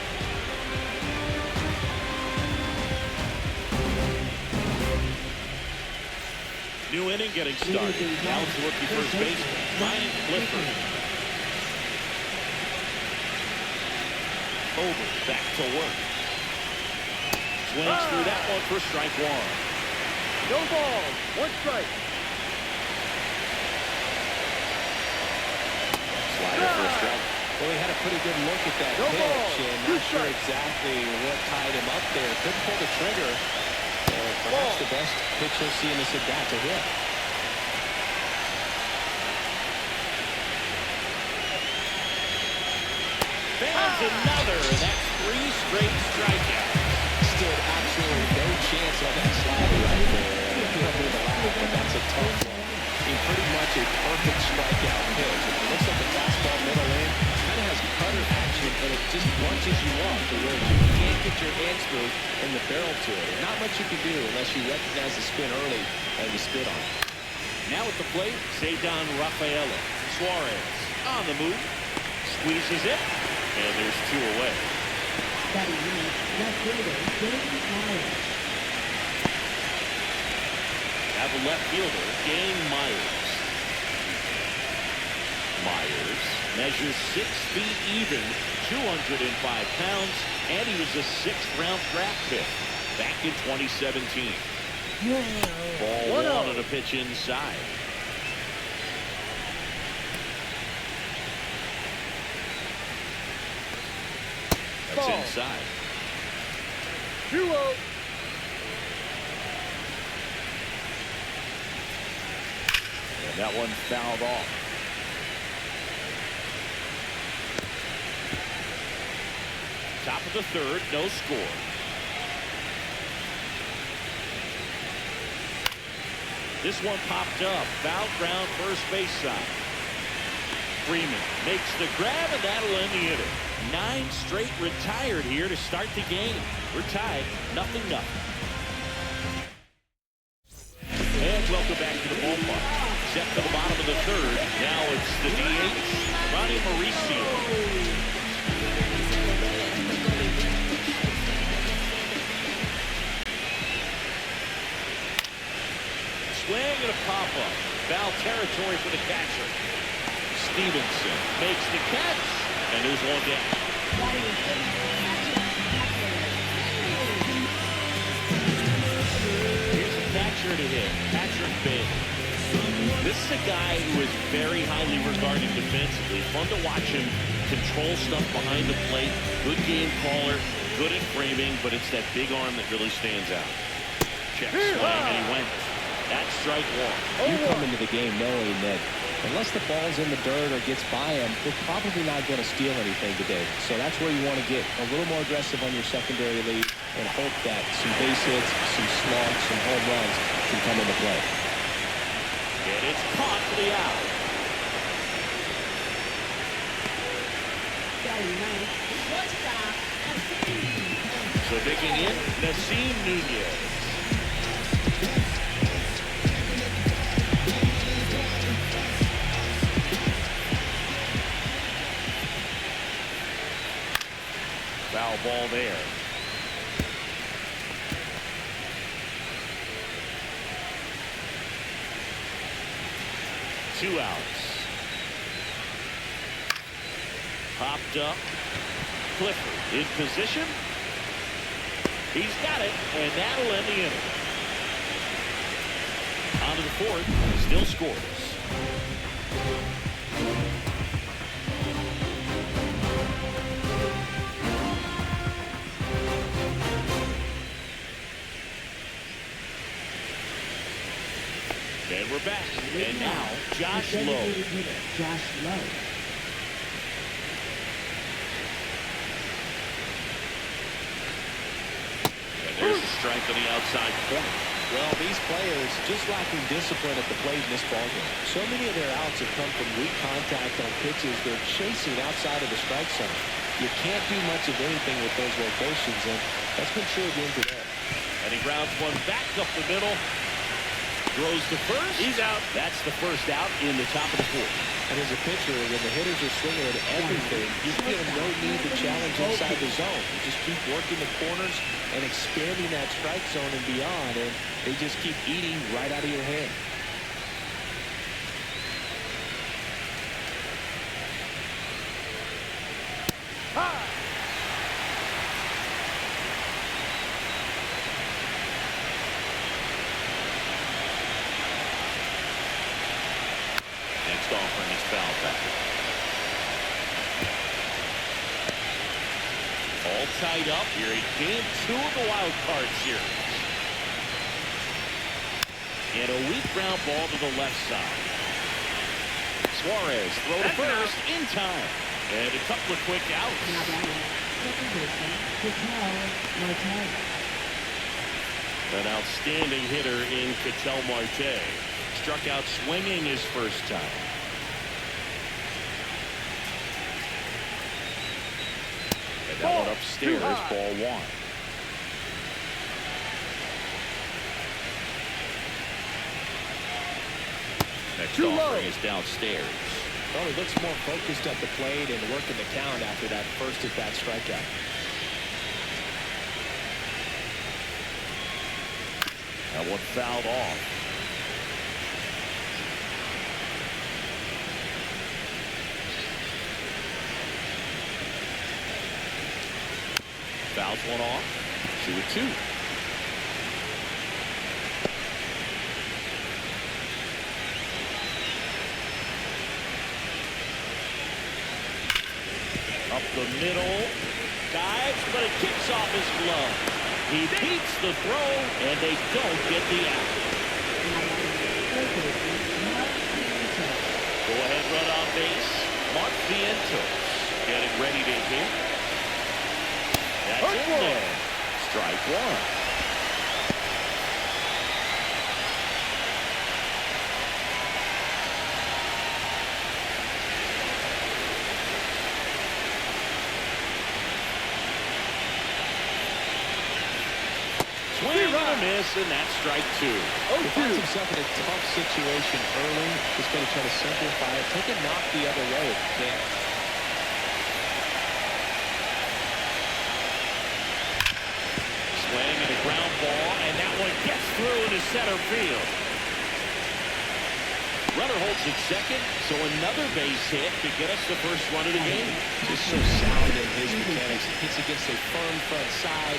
New inning getting started. Now it's rookie first baseman, Ryan Clifford. Over, back to work. Swings through that one for strike 1. No ball, 1 strike. Slider for a strike. Well, he had a pretty good look at that pitch, and not sure exactly what tied him up there. Couldn't pull the trigger. Perhaps the best pitch he'll see in this at-bat to hit. There's another, and that's 3 straight strikeouts. Stood absolutely no chance on that slider right there. Probably the laugh, but that's a tough one. I mean, pretty much a perfect strikeout pitch. It looks like the fastball middle in. Kind of has cutter action, and it just bunches you up to where you can't get your hands through and the barrel to it. Not much you can do unless you recognize the spin early and you spit on it. Now at the plate, Cedar Rafaela. Suarez on the move. Squeezes it, and there's 2 away. Have a left fielder, Dane Myers. Myers measures 6 feet even, 205 pounds, and he was a 6th-round draft pick back in 2017. Ball 1 on a pitch inside. That's inside. 2-0. And that one fouled off. Top of the third, no score. This one popped up. Foul ground, first base side. Freeman makes the grab, and that'll end the inning. 9 straight retired here to start the game. We're tied, 0-0. And welcome back to the ballpark. Set to the bottom of the third. Now it's the DH, Ronnie Mauricio. Swing and a pop-up. Foul territory for the catcher. Stevenson makes the catch, and there's one down. Here's the catcher to hit, Patrick Bailey. This is a guy who is very highly regarded defensively. Fun to watch him control stuff behind the plate. Good game caller, good at framing, but it's that big arm that really stands out. Check swing, and he went. That's strike one. You come into the game knowing that unless the ball's in the dirt or gets by him, they're probably not going to steal anything today. So that's where you want to get a little more aggressive on your secondary lead and hope that some base hits, some slugs, some home runs can come into play. And it's caught for the out. So digging in, Nasim Nunez. Foul ball there. Two outs. Popped up. Clifford in position. He's got it, and that'll end the inning. On to the fourth, still scoreless. And we're back. And now, Josh Lowe. Josh Lowe. And there's the strike on the outside corner. Well, these players just lacking discipline at the plate in this ballgame. So many of their outs have come from weak contact on pitches they're chasing outside of the strike zone. You can't do much of anything with those rotations, and that's been true again today. And he grounds one back up the middle. Throws to first. He's out. That's the first out in the top of the fourth. And as a pitcher, when the hitters are swinging at everything, you feel no need to challenge inside the zone. You just keep working the corners and expanding that strike zone and beyond, and they just keep eating right out of your hand. Offering his foul back. All tied up here in game 2 of the wild card series. And a weak ground ball to the left side. Suarez throw to first in time. And a couple of quick outs. An outstanding hitter in Ketel Marte. Struck out swinging his first time. And that one upstairs, ball one. Next offering is downstairs. Well, he looks more focused at the plate and working the count after that first at-bat strikeout. That one fouled off. Fouls one off. 2-2. Up the middle. Dives, but it kicks off his glove. He beats the throw, and they don't get the out. Go ahead, run on base. Mark Vientos getting ready to hit. That's in there. Strike one. and a miss, and that's strike 2. He finds himself in a tough situation early. He's going to try to simplify it. Take a knock the other way if he can. Swing and a ground ball, and that one gets through into center field. Runner holds at second, so another base hit to get us the first run of the game. Just so sound in his mechanics. He hits against a firm front side,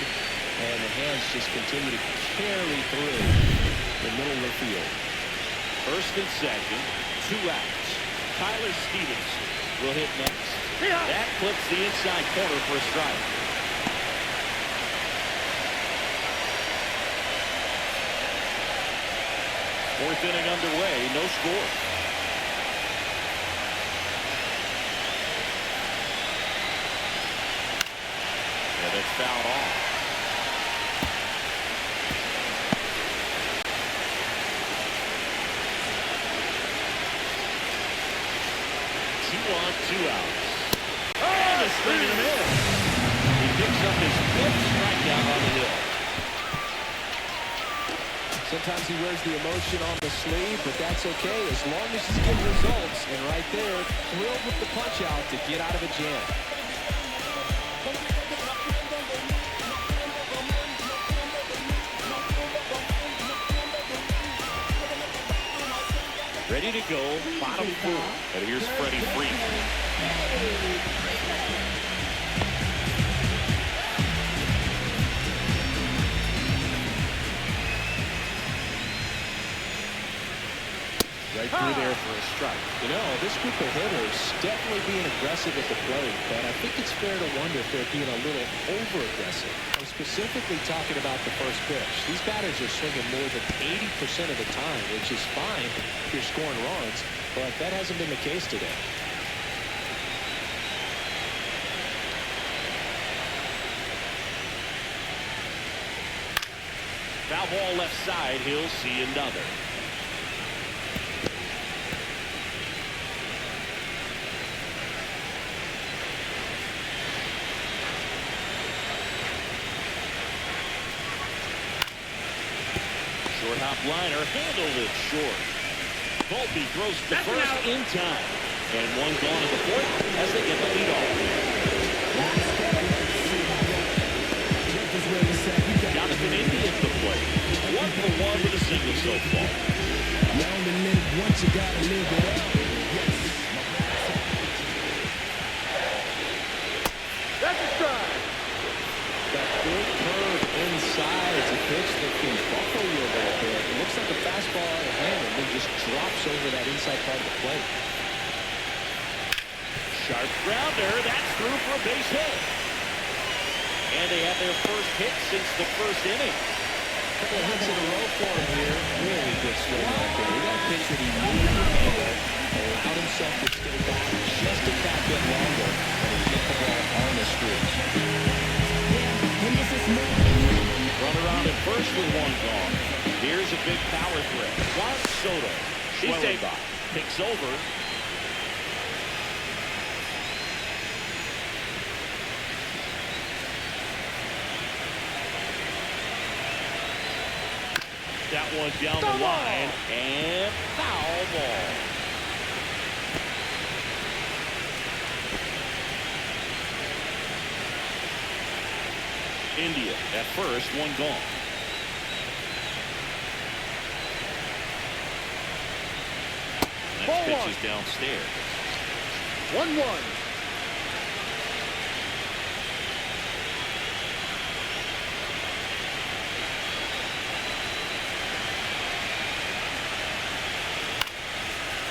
and the hands just continue to carry through the middle of the field. First and second, 2 outs. Tyler Stevenson will hit next. That clips the inside corner for a strike. Fourth inning underway, no score. Yeah, that's fouled off. Two outs. And a swing and a miss. He picks up his 5th strikeout on the hill. Sometimes he wears the emotion on the sleeve, but that's okay as long as he's getting results. And right there, thrilled with the punch out to get out of a jam. Ready to go, bottom 4. And here's Freddie Freeman. Right through there for a strike. You know, this group of hitters definitely being aggressive at the plate, but I think it's fair to wonder if they're being a little over-aggressive. I'm specifically talking about the first pitch. These batters are swinging more than 80% of the time, which is fine if you're scoring runs, but that hasn't been the case today. Foul ball left side, he'll see another. Short hop liner, handled it short. Volpe throws to first in time. And one gone to the fourth as they get the lead off. Jonathan India at the plate. 1 for 1 with a single so far. You only live once, you gotta live it up. That's a strike. That big curve inside. It's a pitch that can buckle you a little bit. It looks like a fastball out of hand and then just drops over that inside part of the plate. Sharp grounder. That's through for a base hit. And they have their first hit since the first inning. Couple of hits in a row for him here. Really good swing right there. He got a pitch that he knew he could handle. Allowed himself to stay back just a tad bit longer. And he hit the ball on the street. Runner on at first with 1 gone. Here's a big power threat. Juan Soto. Schwellenbach picks over. That one down the line. And foul ball. India at first, 1 gone. Next pitch is downstairs. 1-1.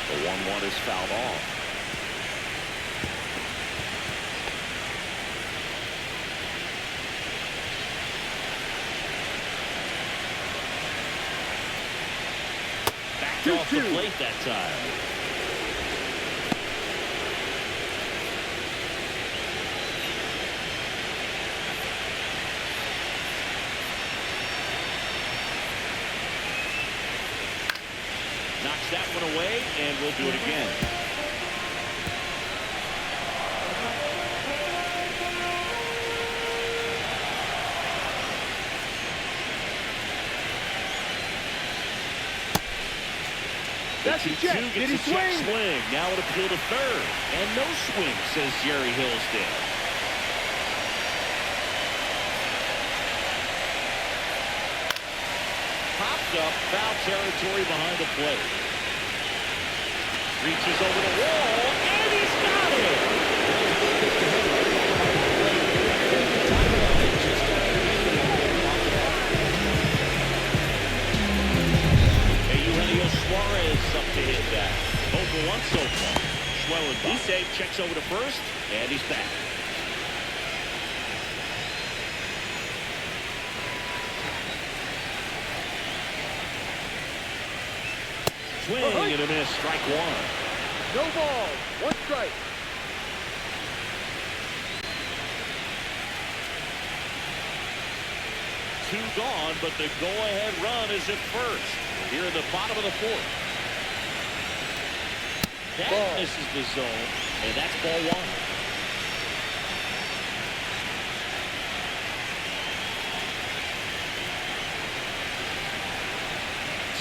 The 1-1 is fouled off. Off the plate that time. Knocks that one away, and we'll do it again. That's a 2-2 check. gets Did he a check swing? swing. Now an appeal to third. And no swing, says Jerry Hillsdale. Popped up, foul territory behind the plate. Reaches over the wall, and he's got it! Eugenio Suarez up to hit that. 0-1 so far. Schwellenbach. He's safe, checks over to first, and he's back. Swing and a miss, strike one. No ball. One strike. Two gone, but the go-ahead run is at first. Here in the bottom of the fourth. That misses the zone, and that's ball one.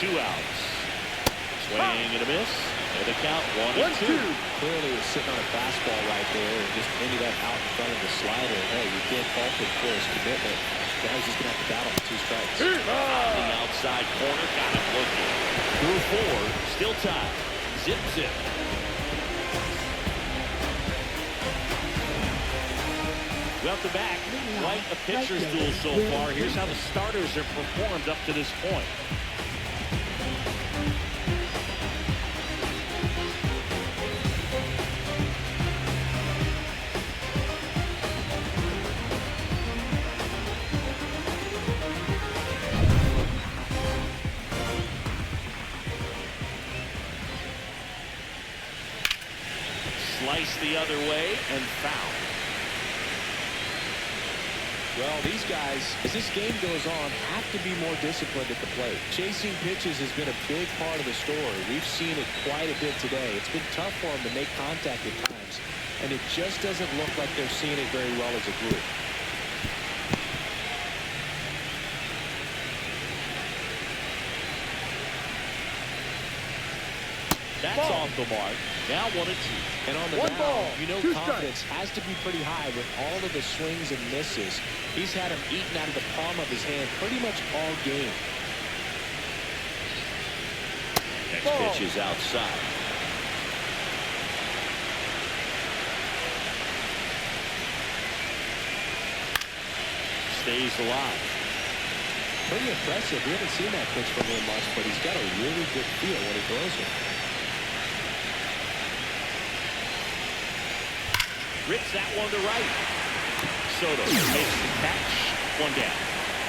Two outs. Swing and a miss. And the count 1-2. Clearly was sitting on a fastball right there and just pointed that out in front of the slider. Hey, you can't fault him for his commitment. Now he's just going to have to battle for 2 strikes. On the outside corner, got him looking. Through 4, still tied. Zip, zip. Welcome back. Quite a pitcher's duel so far. Here's how the starters have performed up to this point. Slice the other way and foul. Well, these guys, as this game goes on, have to be more disciplined at the plate. Chasing pitches has been a big part of the story. We've seen it quite a bit today. It's been tough for them to make contact at times, and it just doesn't look like they're seeing it very well as a group. That's off the mark. Now 1-2. And on the mound, you know confidence has to be pretty high with all of the swings and misses. He's had them eaten out of the palm of his hand pretty much all game. Next pitch is outside. Stays alive. Pretty impressive. We haven't seen that pitch from him much, but he's got a really good feel when he throws it. Rips that one to right. Soto makes the catch. One down.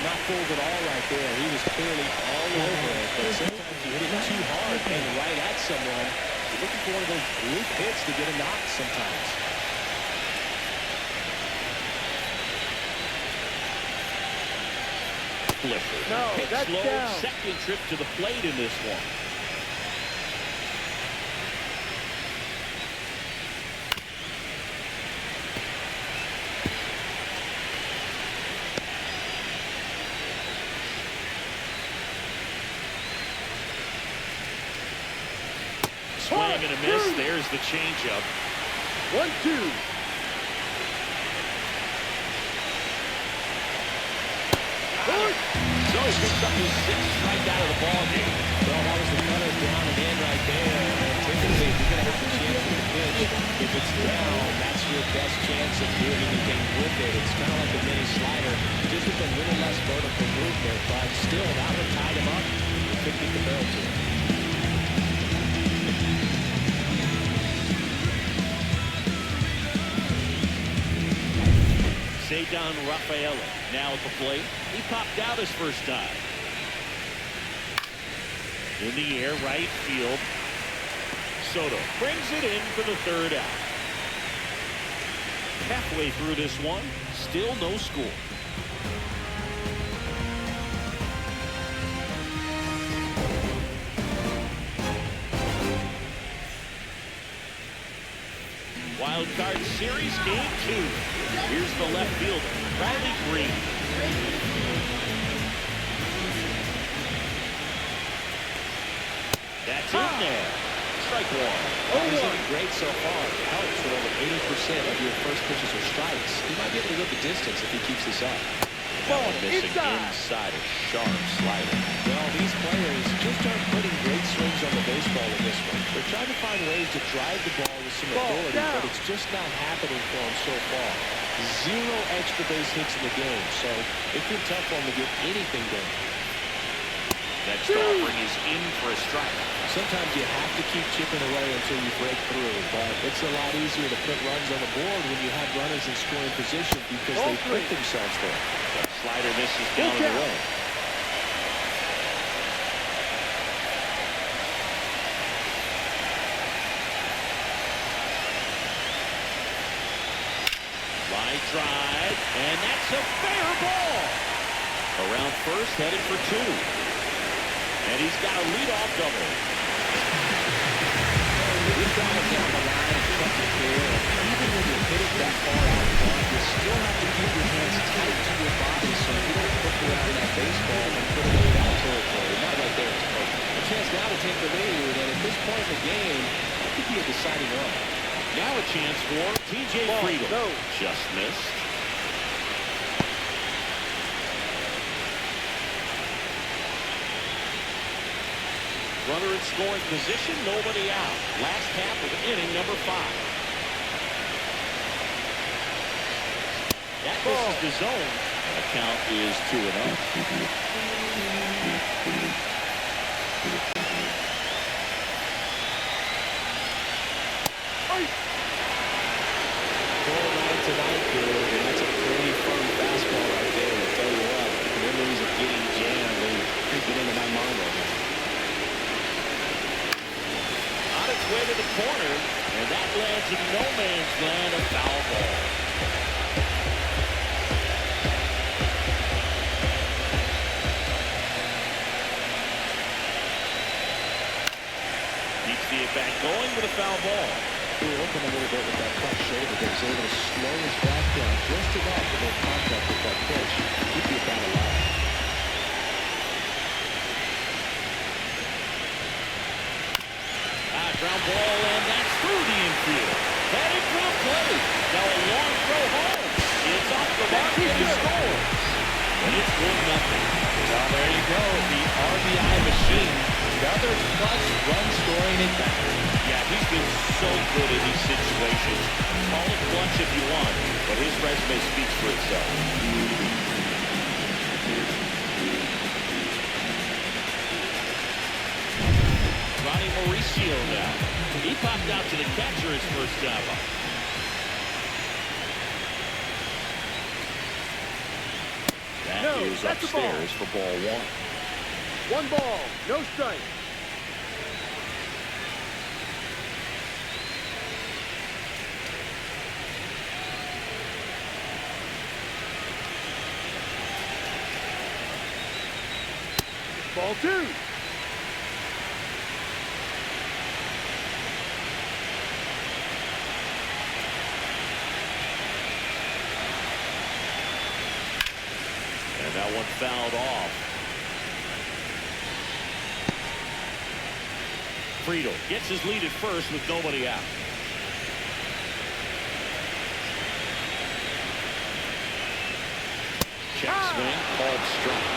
Not fooled at all right there. He was clearly all over it, but sometimes you hit it too hard and right at someone. You're looking for one of those loop hits to get a knock sometimes. Flipper. No, that's slow. down. Second trip to the plate in this one. Swing and a miss. There's the changeup. 1-2. So he picks up his 6th strikeout of the ball game. Well, that was the cutter down and in right there. And typically, if you're going to have a chance with the pitch, if it's down, that's your best chance of doing anything with it. It's kind of like a mini slider, just with a little less vertical movement, but still, that one tied him up. He couldn't get the barrel to it. Cedar Rafaela now at the plate. He popped out his first time. In the air, right field. Soto brings it in for the 3rd out. Halfway through this one, still no score. Wild Card Series Game 2. Here's the left fielder, Riley Green. That's It's in there. Strike one. He's looking great so far. It helps with over 80% of your first pitches are strikes. He might be able to go the distance if he keeps this up. That one missing inside a sharp slider. Well, these players just aren't putting great swings on the baseball in this one. They're trying to find ways to drive the ball with some authority, but it's just not happening for them so far. 0 extra base hits in the game, so it's been tough for them to get anything going. Next offering is in for a strike. Sometimes you have to keep chipping away until you break through, but it's a lot easier to put runs on the board when you have runners in scoring position because they put themselves there. That slider misses down and away. Line drive, and that's a fair ball. Around first, headed for 2. And he's got a leadoff double. This guy is down the line and kept it clear. Even when you hit it that far out front, you still have to keep your hands tight to your body so you don't hook around that baseball and put it in foul territory. Not right there. A chance now to take the lead, and at this point in the game, that could be a deciding run. Now a chance for T.J. Friedel. No. Just missed. Runner in scoring position, nobody out. Last half of inning number 5. That misses the zone. The count is 2-0. Going right tonight, dude, and that's a pretty firm fastball right there. I'll tell you what, memories of getting jammed, they creeping into my mind right now. On its way to the corner, and that lands in no man's land, a foul ball. Keeps the at-bat going with a foul ball. He was open a little bit with that front shoulder, but he's able to slow his back down just enough to make contact with that pitch. Keep the at-bat alive. Ground ball, and that's through the infield. Headed for the plate. Now a long throw home. It's off the mark, and he scores. And it's 1-0. Well, there you go. The RBI machine. Another clutch run scoring at bat. Yeah, he's been so good in these situations. Call it clutch if you want, but his resume speaks for itself. Mauricio now. He popped out to the catcher his first time up. That is upstairs for ball 1. 1 ball, no strike. Ball 2. That one fouled off. Friedel gets his lead at first with nobody out. Check swing, called strike.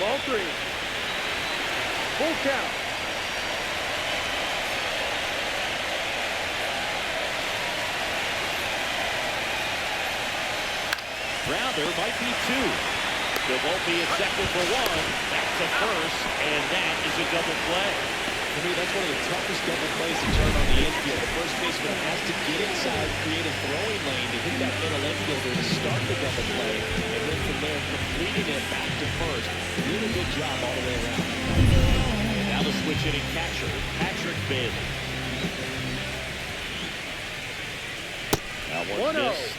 Ball 3. Full count. Grounder might be 2. There won't be a second for 1. Back to first, and that is a double play. For me, that's one of the toughest double plays to turn on the infield. The first baseman has to get inside, create a throwing lane to hit that middle infielder to start the double play, and then from there, completing it back to first. Really good job all the way around. And now the switch hitting catcher, Patrick Bailey. That one missed.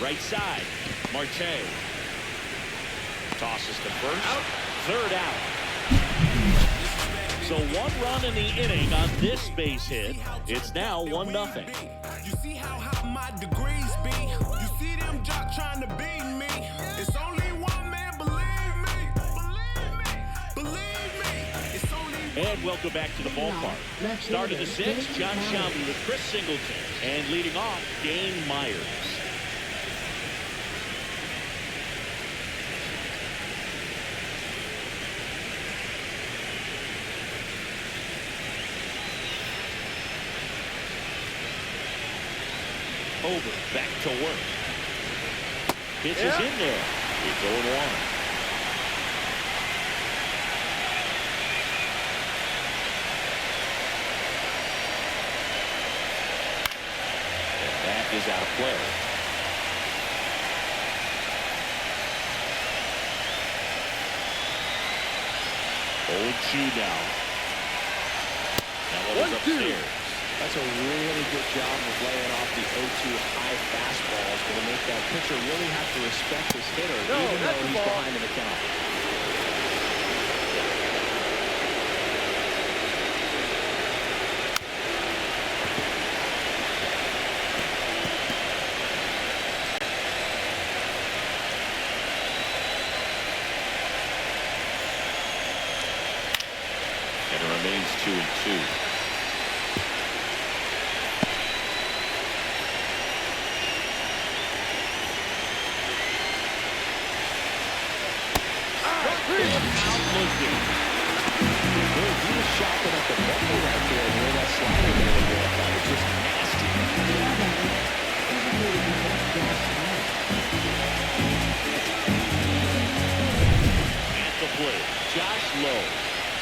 Right side. Marte. Tosses to first. Out. Third out. So 1 run in the inning on this base hit. It's now 1-0. You see how high my degrees be? You see them jock trying to beat me? It's only one man, believe me. Believe me. It's only And welcome back to the ballpark. Start of the 6th, John Shelby with Chris Singleton. And leading off, Dane Myers. Over, back to work. Pitch is in there. It's 0-1. And that is out of play. 0-2 now. That one is upstairs. That's a really good job of laying off the 0-2 high fastball. It's going to make that pitcher really have to respect his hitter, even though he's behind in the count. And it remains 2-2. He was shopping at the bubble right there where that slider made it work. That was just nasty. At the plate, Josh Lowe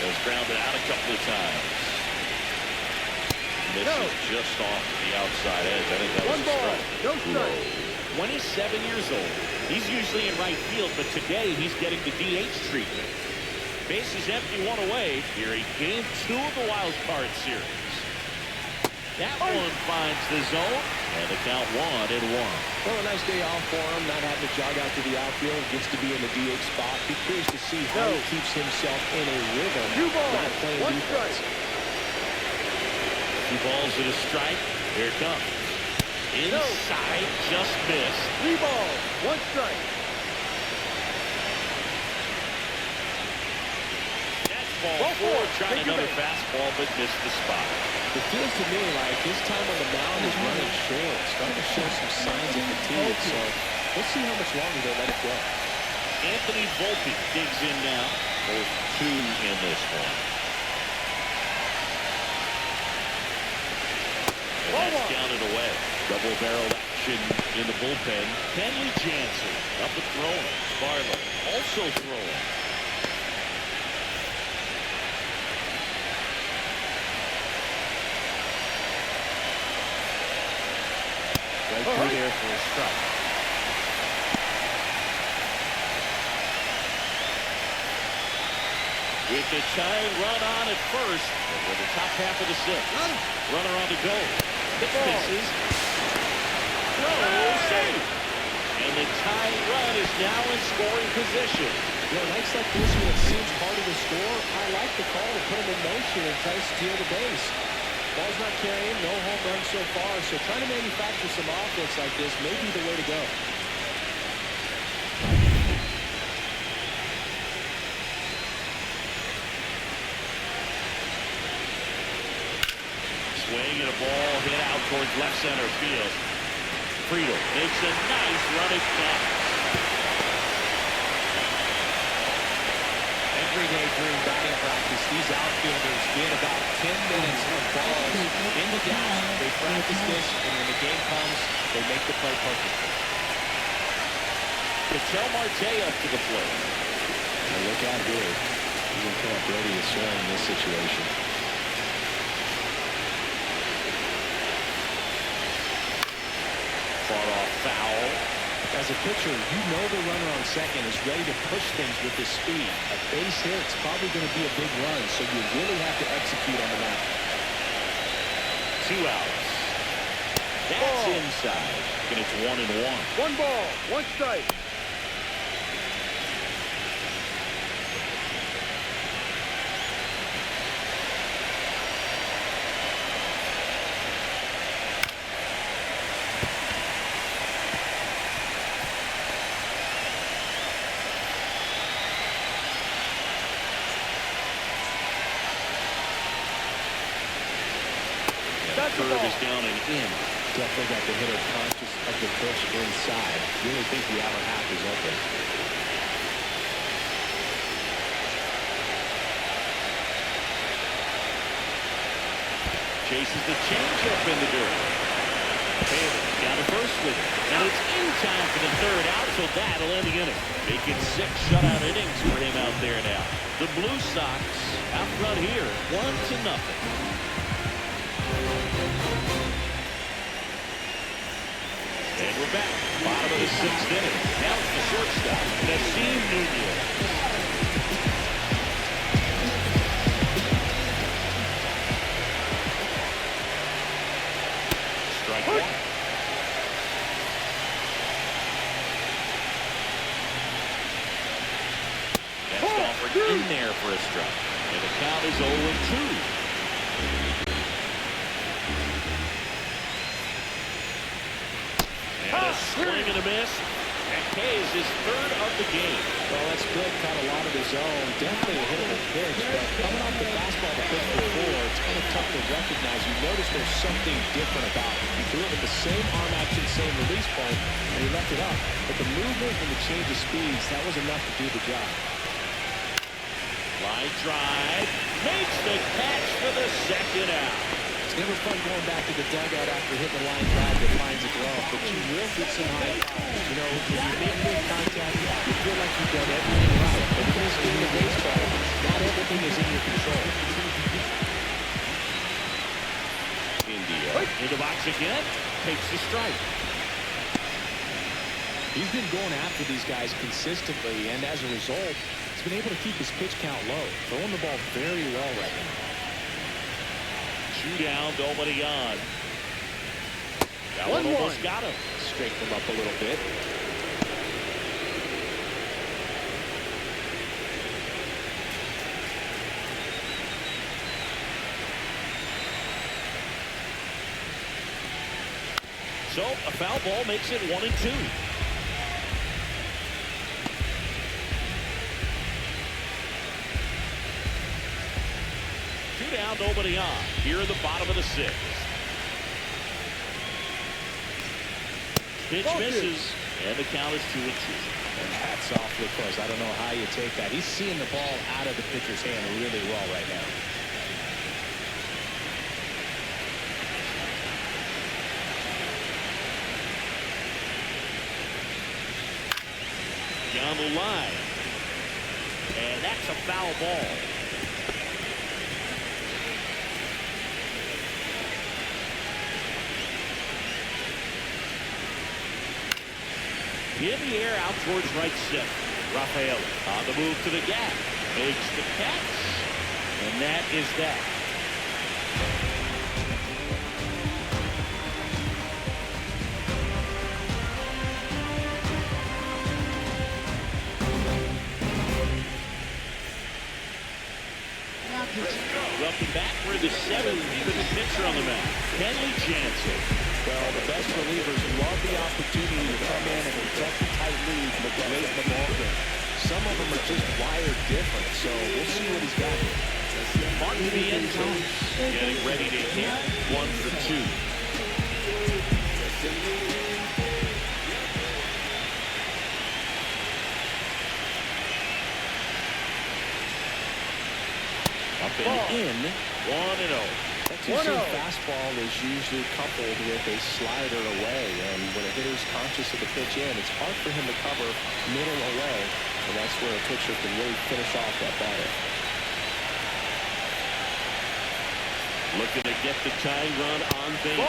has grounded out a couple of times. Misses just off the outside edge. I think that was a strike. No strike. 27 years old. He's usually in right field, but today he's getting the DH treatment. Base is empty, 1 away. Here in game 2 of the wild card series. That one finds the zone, and the count 1-1. Well, a nice day off for him, not having to jog out to the outfield. Gets to be in the DH spot. Be curious to see how he keeps himself in a rhythm. 2 balls, not playing 1 defense. strike. 2 balls and a strike. Here it comes. Inside, just missed. 3 balls, 1 strike. Ball 4, trying another fastball, but missed the spot. It feels to me like his time on the mound is running short, starting to show some signs of fatigue. So we'll see how much longer they let it go. Anthony Volpe digs in now. Both 2 in this one. And that's down and away. Double-barreled action in the bullpen. Kenley Jansen up and throwing. Barlow also throwing. Right through there for a strike. With the tying run on at first, and with the top half of the 6th. Runner on the go. Pitch misses. No save. And the tying run is now in scoring position. Yeah, nights like this when it seems harder to score, I like the call to put him in motion and try to steal the base. Ball's not carrying, no home runs so far, so trying to manufacture some offense like this may be the way to go. Swing and a ball hit out towards left center field. Friedel makes a nice running catch. Every day during batting practice, these outfielders get about 10 minutes of balls in the gap. They practice this, and when the game comes, they make the play perfectly. Ketel Marte up to the plate. Now look out here. He's going to come up ready to swing in this situation. Fought off foul. As a pitcher, you know the runner on second is ready to push things with his speed. A base hit's probably going to be a big run, so you really have to execute on the mound. 2 outs. That's inside. And it's 1-1. 1 ball, 1 strike. Curve is down and in. Definitely got the hitter conscious of the pitch inside. Really think the outer half is open. Chases the changeup in the dirt. Taylor down to first with it. And it's in time for the third out, so that'll end the inning. Making 6 shutout innings for him out there now. The Blue Sox out front here, 1-0. And we're back. Bottom of the 6th inning. Now it's the shortstop, Nasim Nunez. Strike 1. That's offered in there for a strike. And the count is 0-2. And a swing and a miss. And Hayes is 3rd of the game. Well, that split caught a lot of his own. Definitely a hittable pitch, but coming off the fastball the pitch before, it's kind of tough to recognize. You notice there's something different about it. He threw it with the same arm action, same release point, and he left it up. But the movement and the change of speeds, that was enough to do the job. Line drive. Makes the catch for the 2nd out. It's never fun going back to the dugout after hitting the line drive that finds a glove, but you will get some high fives. You know, when you make good contact, you feel like you've done everything right. But in this game of baseball, not everything is in your control. India in the box again. Takes the strike. He's been going after these guys consistently, and as a result, he's been able to keep his pitch count low, throwing the ball very well right now. 2 down, nobody on. That one almost got him. Straighten him up a little bit. So a foul ball makes it 1-2. Down, nobody on. Here in the bottom of the 6th. Pitch misses, and the count is 2-2. And that's awfully close. I don't know how you take that. He's seeing the ball out of the pitcher's hand really well right now. Down the line. And that's a foul ball. In the air out towards right center. Rafael on the move to the gap. Makes the catch. And that is that. Welcome back. We're the 7th even pitcher on the mound. Kenley Jansen. Well, the best relievers love the opportunity to come in and protect the tight lead, but late in the ball game. Some of them are just wired different, so we'll see what he's got here. Martin to the end zone. Getting ready to hit. 1 for 2. Up and in. 1-0. That 2-seam fastball is usually coupled with a slider away, and when a hitter's conscious of the pitch in, it's hard for him to cover middle away, and that's where a pitcher can really finish off that batter. Looking to get the tying run on base.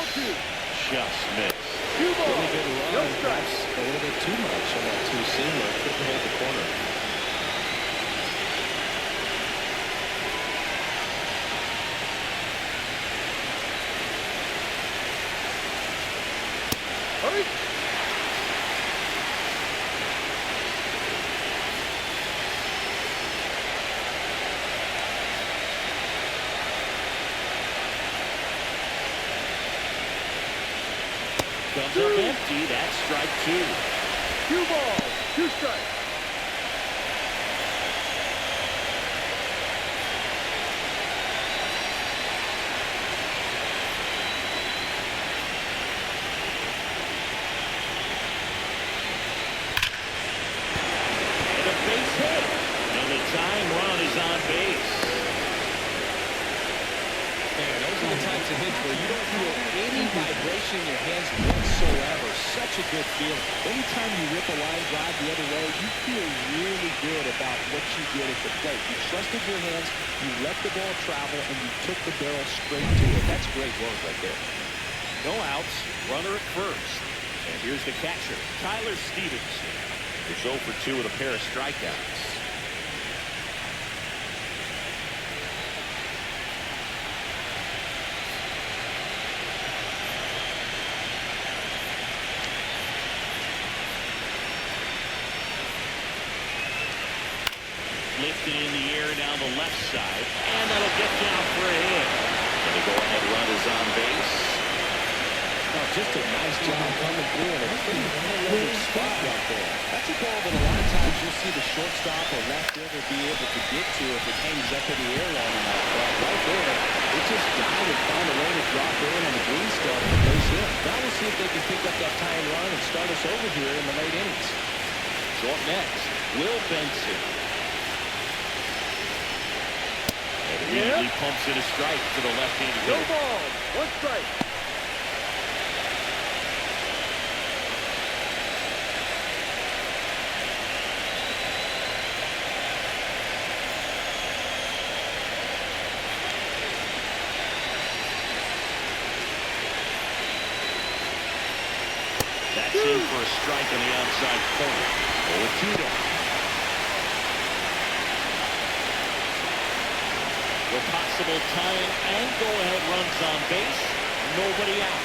Just missed. Really good run, perhaps a little bit too much on that 2-seamer. Couldn't hold the corner. Hurry! Comes up empty. That's strike 2. 2 balls, 2 strikes. And a base hit. And the tying run is on base. Man, those are the types of hits where you don't feel any vibration in your hands whatsoever. Such a good feeling. Anytime you rip a line drive the other way, you feel really good about what you did at the plate. You trusted your hands, you let the ball travel, and you took the barrel straight to it. That's great work right there. No outs, runner at first. And here's the catcher, Tyler Stevenson. It's 0 for 2 with a pair of strikeouts. Lifted in the air down the left side, and that'll get down for a hit. And the go-ahead run is on base. Oh, just a nice job coming through in a pretty low spot right there. That's a ball that a lot of times you'll see the shortstop or left fielder be able to get to if it hangs up in the air long enough. But right there, it just died and found a way to drop in on the green stuff and base hit. Now we'll see if they can pick up that tying run and start us over here in the late innings. So up next, Will Benson. And immediately pumps in a strike to the left-handed No hitter. balls, 1 strike. That's in for a strike on the outside corner. 0-2 down. The possible tying and go-ahead runs on base. Nobody out.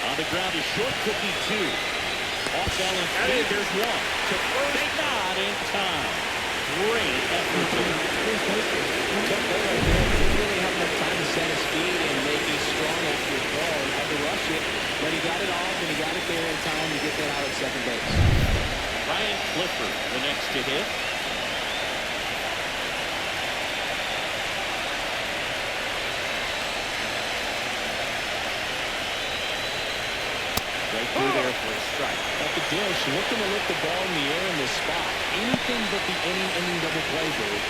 On the ground is short cookie 2. Off balance 3. There's 1. To first, not in time. Great effort. Tough play right there. Didn't really have enough time to set his feet and make a strong extra ball. He had to rush it, but he got it off and he got it there in time to get that out at second base. Ryan Clifford, the next to hit. Right through there for a strike. At the dish, looking to lift the ball in the air in this spot. Anything but the inning double play, dude.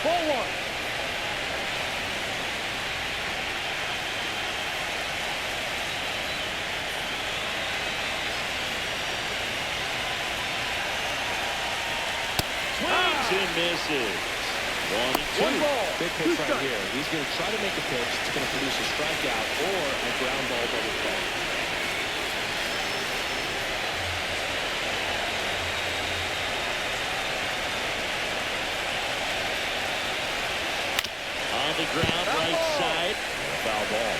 Ball 1. Swings and misses. 1-2. 1 ball, Big 2 pitch right strikes. here. He's going to try to make a pitch. It's going to produce a strikeout or a ground ball double play. On the ground, right side. Foul ball.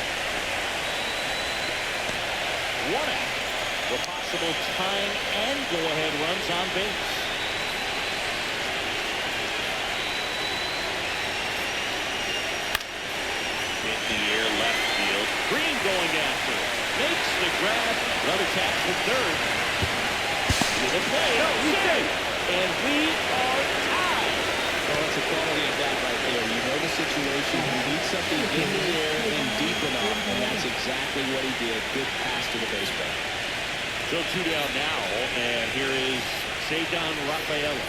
1 out. The possible tying and go-ahead runs on base. Hit the air left field. Green going after it. Makes the grab. Another catch for third. With a play. Save. And we are tied. Well, that's the quality of that right there. You know the situation. You need something in the air and deep enough, and that's exactly what he did. Good pass to the baseball. So 2 down now, and here is Cedar Rafaela.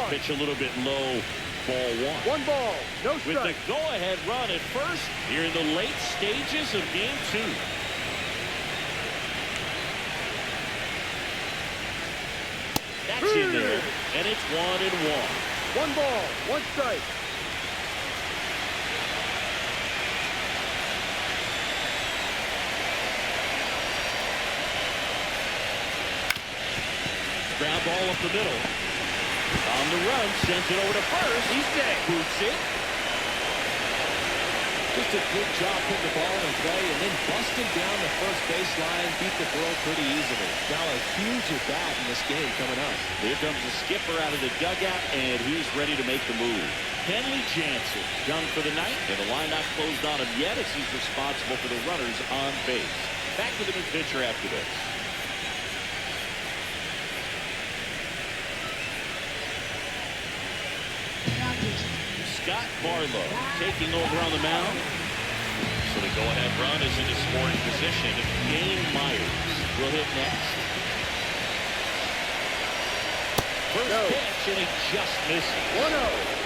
Pitch a little bit low. Ball 1. 1 ball, no With the go-ahead run at first here in the late stages of game 2. That's in there, and it's 1-1. 1 ball, 1 strike. Ground ball up the middle. On the run, sends it over to first. He's dead. Boots it. Just a good job putting the ball in play and then busting down the first baseline. Beat the throw pretty easily. Now a huge at bat in this game coming up. Here comes the skipper out of the dugout, and he's ready to make the move. Kenley Jansen done for the night, and the line not closed on him yet as he's responsible for the runners on base. Back to the new pitcher after this. Scott Barlow taking over on the mound. So the go-ahead run is into scoring position. Game Myers will hit next. First pitch, and he just misses. 1-0.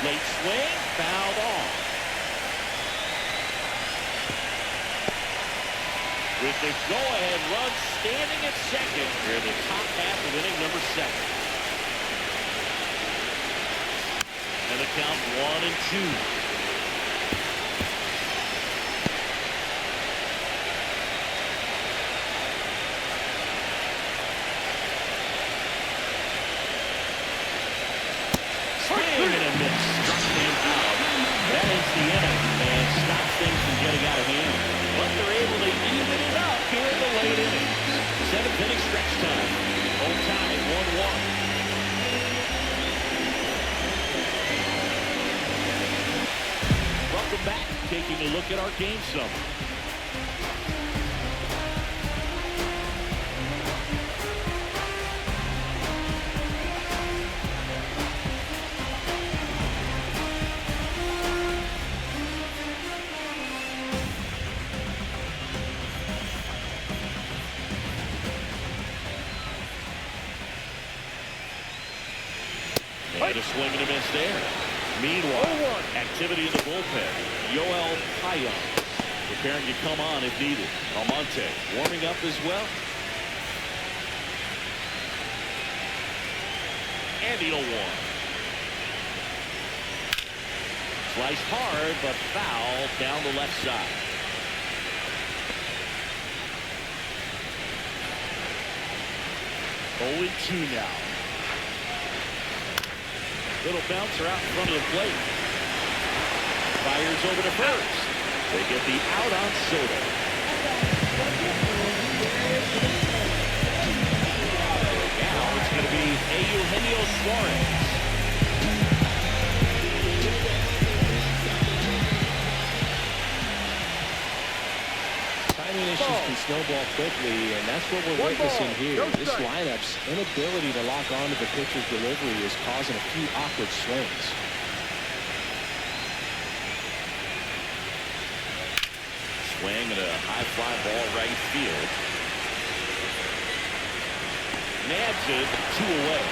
Late swing, fouled off. With the go-ahead run standing at second here in the top half of inning number 7. And the count 1-2. Swing and a miss. Struck him out. That is the inning and stops things from getting out of hand. But they're able to even it up here in the late innings. 7th inning stretch time. Home tie 1-1. Welcome back. Taking a look at our game summary. And a swing and a miss there. Meanwhile, activity in the bullpen. Yoel Payan preparing to come on if needed. Almonte warming up as well. And the 0-1. Sliced hard, but foul down the left side. Oh, 0-2 now. Little bouncer out in front of the plate. Fires over to first. They get the out on Soto. Now it's going to be Eugenio Suarez. Timing issues can snowball quickly, and that's what we're witnessing here. This lineup's inability to lock onto the pitcher's delivery is causing a few awkward swings. Swing and a high fly ball right field. Nabs it 2 away.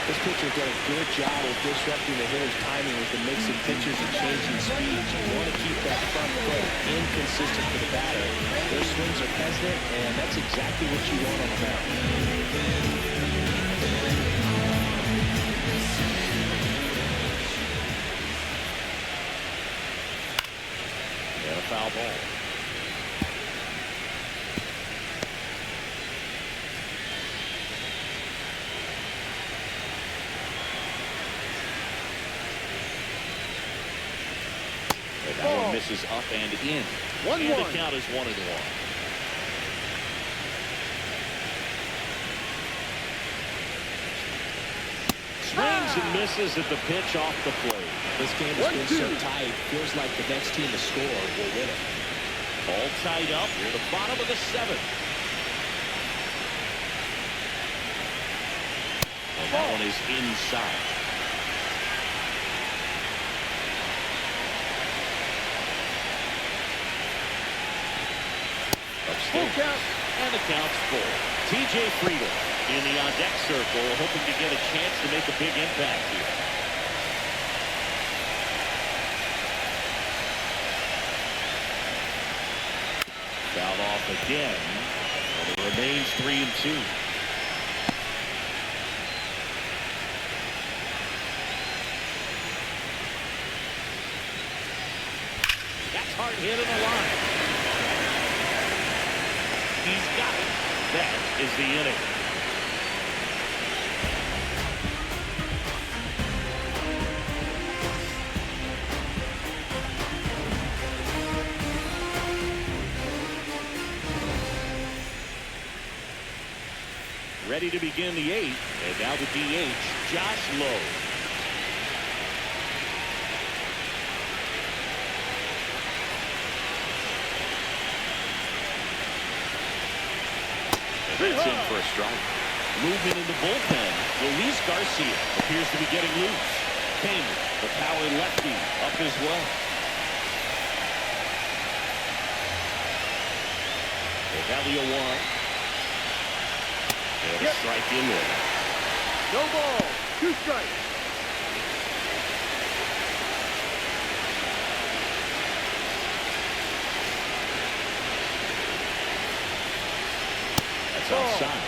This pitcher's done a good job of disrupting the hitter's timing with the mix of pitches and changing speeds. You want to keep that front foot inconsistent for the batter. Their swings are hesitant, and that's exactly what you want on the mound. And a foul ball. That one misses up and in. 1-1. And the count is 1-1. Swings and misses at the pitch off the plate. This game has been so tight, feels like the next team to score will win it. All tied up near the bottom of the 7th. And That one is inside. Upstairs. And the count's full. TJ Friedel in the on-deck circle, hoping to get a chance to make a big impact here. Fouled off again. And it remains 3-2. That's hard hit in the line. He's got it. That is the inning. Ready to begin the 8th, and now the DH, Josh Lowe. That's in for a strike. Movement in the bullpen. Luis Garcia appears to be getting loose. Kane, the power lefty, up as well. Evalia 1. And a strike in there. No ball. 2 strikes. That's outside.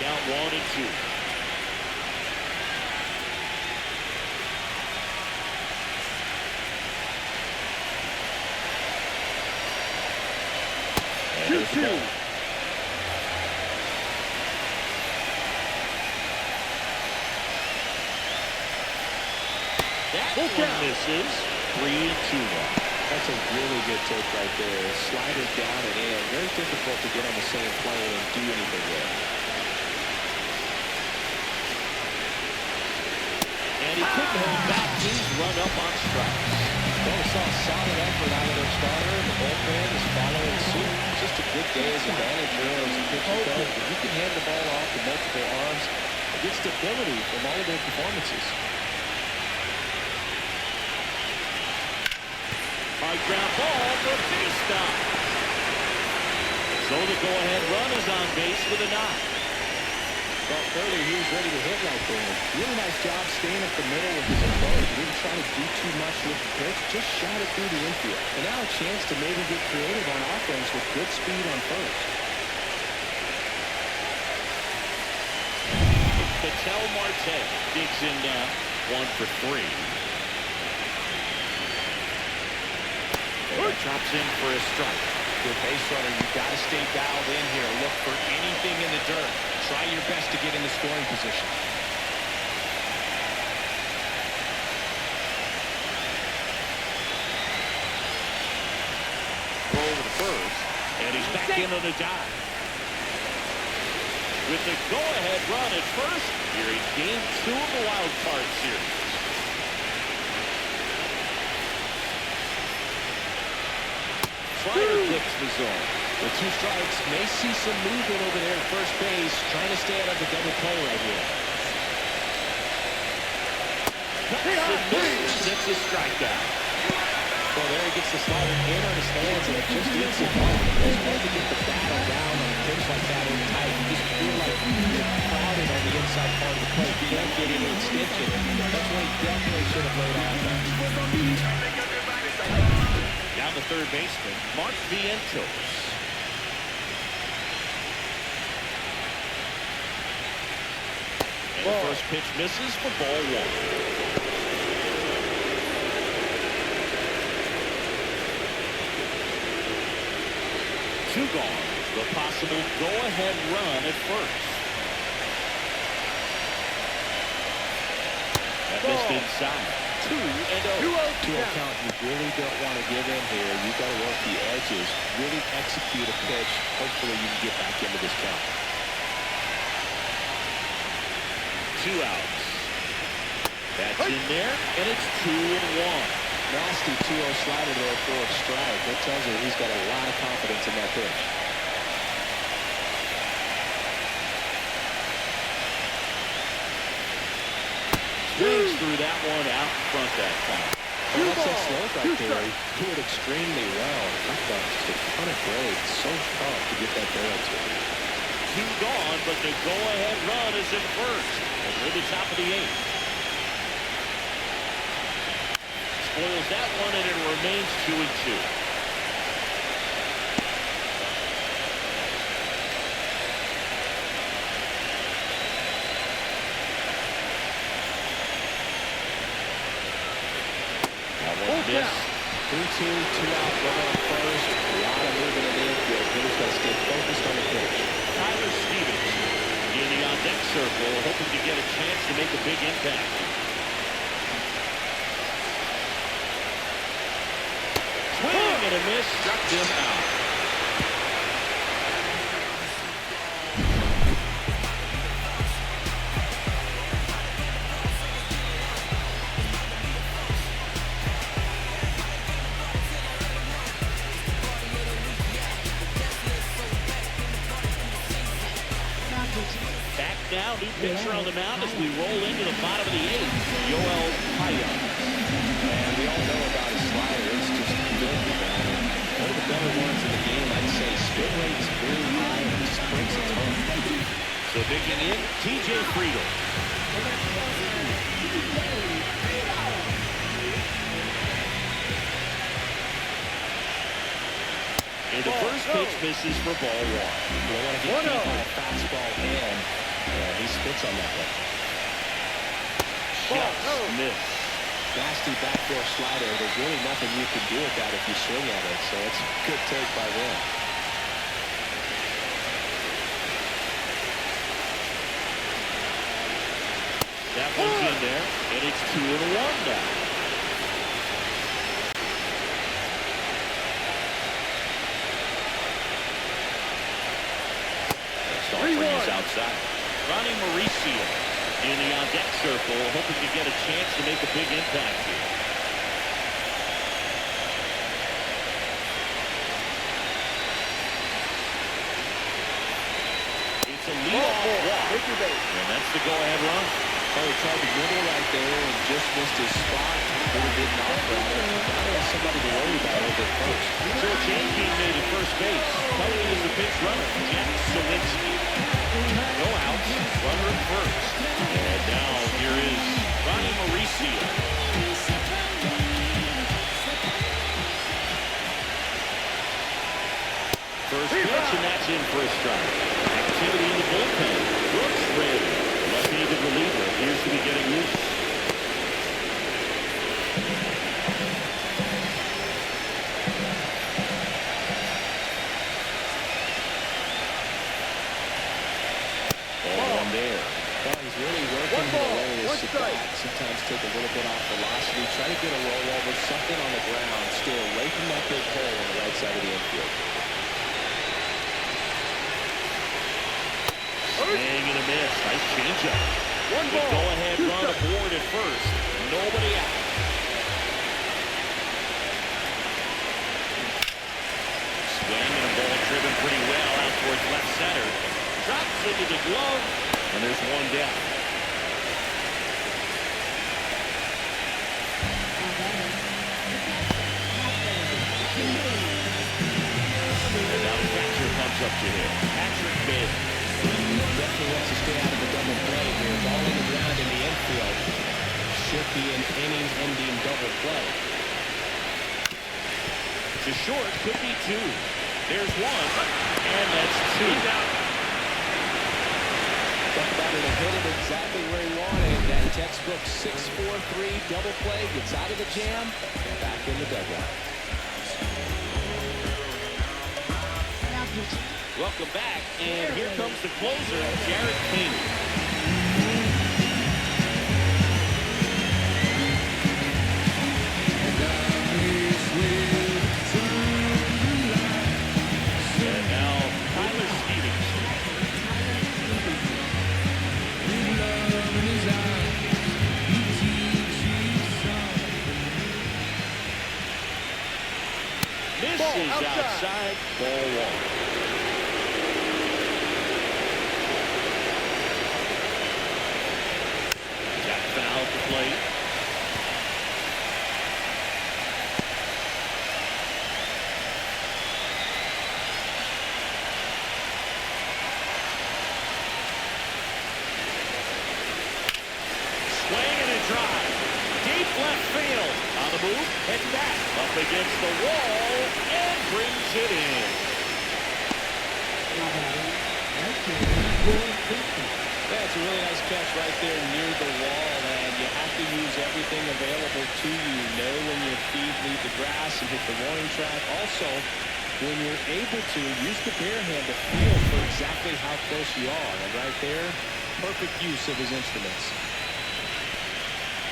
Count 1-2. And there's the ball. That one misses. 3-2 now. That's a really good take right there. Slider down and in. Very difficult to get on the same plane and do anything there. And he couldn't hold back his run up on strikes. Well, we saw a solid effort out of their starter. The bullpen is following suit. Just a good day as a manager, as a pitcher does. If you can hand the ball off to multiple arms, you get stability from all of their performances. High ground ball for a base stop. So the go-ahead run is on base with a knock. Well, earlier he was ready to hit right there. Really nice job staying up the middle with his approach. Didn't try to do too much with the pitch. Just shot it through the infield. And now a chance to maybe get creative on offense with good speed on first. Ketel Marte digs in now. 1 for 3. Drops in for a strike. Good base runner, you've got to stay dialed in here. Look for anything in the dirt. Try your best to get in the scoring position. Throw over to first, and he's back in on the dive. With the go-ahead run at first, here in Game 2 of the Wild Card Series. Slider clips the zone. With 2 strikes, may see some movement over there at first base, trying to stay out of the double play right here. Gets a strikeout. Well, there he gets the slider in on his hands, and it just needs some help. It's hard to get the battle down on a pitch like that in tight. You just feel like you're crowded on the inside part of the plate. You can't get any extension. That's why he definitely should have laid off that. Down the third baseman, Mark Vientos. And the first pitch misses for ball 1. 2 gone. The possible go-ahead run at first. That missed inside. 2-0. 2-0 count. You really don't want to give in here. You've got to work the edges. Really execute a pitch. Hopefully you can get back into this count. 2 outs. That's in there, and it's 2-1. Nasty 2-0 slider there for a strike. That tells you he's got a lot of confidence in that pitch. threw that one out in front that time. Well, that's that slope right there. He threw it extremely well. Just a ton of grade. So tough to get that barrel to. 2 gone, but the go-ahead run is in first. And we're at the top of the 8th. Spoils that one, and it remains 2-2. Miss. 2-2, 2 out, 1 on first. A lot of movement in the infield. Hitters got to stay focused on the pitch. Tyler Stevens in the on-deck circle, hoping to get a chance to make a big impact. Swing and a miss, struck him out. Back now, new pitcher on the mound as we roll into the bottom of the 8th. Yoel Paya. And we all know about his slider. It's just filthy, man. One of the better ones in the game, I'd say. Spin rate's very high and just brings a ton. So digging in, TJ Friedel. And the first pitch misses for ball 1. You don't want to get beat by a fastball and he spits on that one. Just missed. Nasty backdoor slider. There's really nothing you can do with that if you swing at it. So it's a good take by Wynn. That one's in there, and it's 2-1 now. Freeze outside. Ronnie Mauricio in the on-deck circle, hoping to get a chance to make a big impact here. It's a leadoff walk, and that's the go-ahead run. Oh, he tried to middle right there and just missed his spot. Really didn't offer it. I don't have somebody to worry about over at first. So a change being made at first base. Coming is the pitch runner, Jack Sawinski. No outs, runner at first. And now here is Ronnie Mauricio. First pitch, and that's in for a strike. Activity in the bullpen. Brooks ready. Left-handed reliever appears to be getting loose. Ball there. Well, he's really working to lay his bat. Sometimes take a little bit off velocity. Try to get a rollover, something on the ground. Stay away from that big hole on the right side of the infield. Swing and a miss. Nice changeup. The go-ahead run aboard at first. Nobody out. Swing and a ball driven pretty well out towards left center. Drops into the glove, and there's one down. And now the catcher comes up to him. Patrick Bailey. Definitely wants to stay out of the double play here. Ball in the ground in the infield. Should be an inning-ending double play. To short, could be 2. There's 1, and that's 2. Talk about it, hit it exactly where he wanted. That textbook 6-4-3 double play. Gets out of the jam, back in the dugout. Welcome back, and here comes the closer, Jared King. And now Tyler Stevens. Misses outside, ball 1. Foul at the plate. field. On the move, and back. Up against the wall, and brings it in. Yeah, it's a really nice catch right there near the wall, and you have to use everything available to you. Know when your feet leave the grass and hit the warning track. Also, when you're able to, use the bare hand to feel for exactly how close you are. And right there, perfect use of his instruments.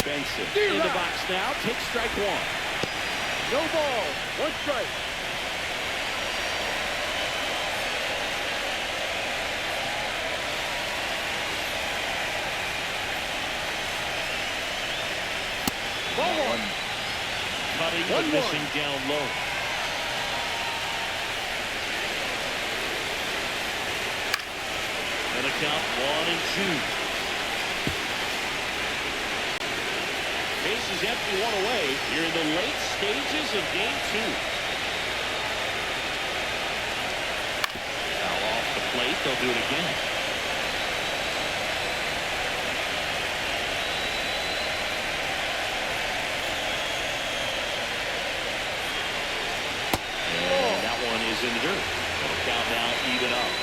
Benson in the box now, takes strike one. No ball, one strike. Cutting but missing down low. And a count 1-2. Base is empty, one away. You're in the late stages of game 2. Foul off the plate. They'll do it again. In the dirt. It'll count now, even up.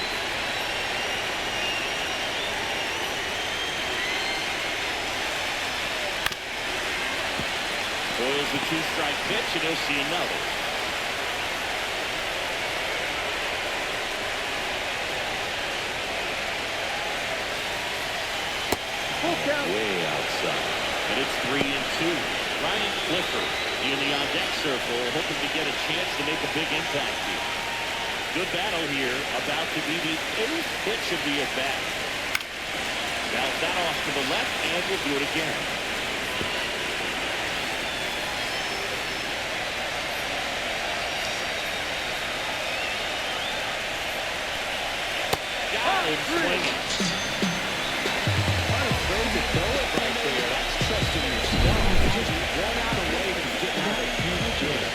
Boyle's the 2-strike pitch, and he'll see another. Way outside. And it's 3-2. Ryan Clifford in the on-deck circle, hoping to get a chance to make a big impact here. Good battle here, about to be the 8th pitch of the at-bat. Now that off to the left, and we'll do it again. Got him swinging. What a way to throw it right there. That's trusting your stuff. Just one out away from getting out of a huge jam.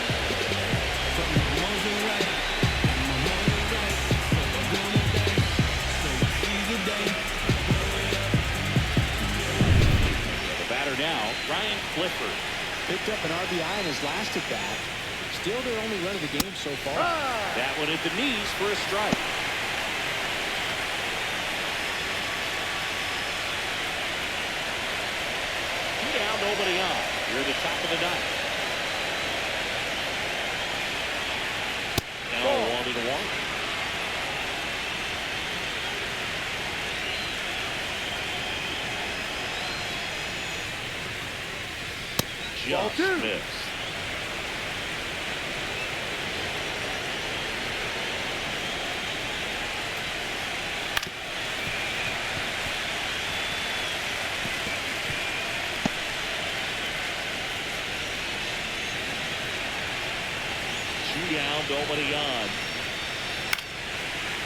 Now, Ryan Clifford picked up an RBI in his last at bat. Still their only run of the game so far. That one at the knees for a strike. Two down, nobody on. You're at the top of the ninth. Now 1-1. Just missed. Two down, nobody on.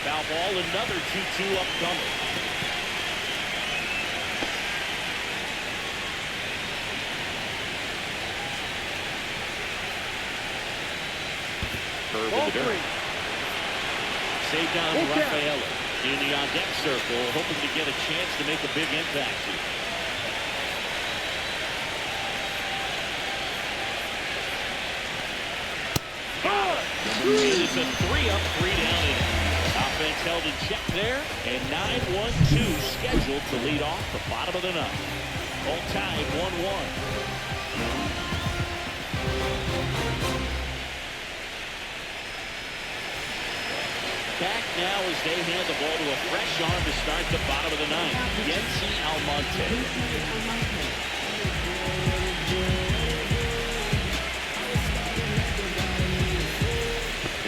Foul ball, another 2-2 upcoming. Curve in the dirt. Saved down Rafaela in the on-deck circle, hoping to get a chance to make a big impact here. It is a 3-up, 3-down inning. Offense held in check there, and 9-1-2 scheduled to lead off the bottom of the ninth. All tied 1-1. Back now as they hand the ball to a fresh arm to start the bottom of the ninth. Yency Almonte.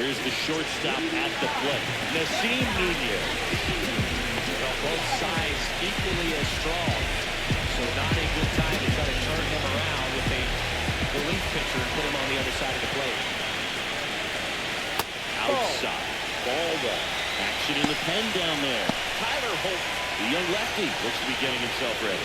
Here's the shortstop at the plate, Nasim Nunez. Both sides equally as strong, so not a good time to try to turn him around with a relief pitcher and put him on the other side of the plate. Outside. Ball up. Action in the pen down there. Tyler Holt, the young lefty, looks to be getting himself ready.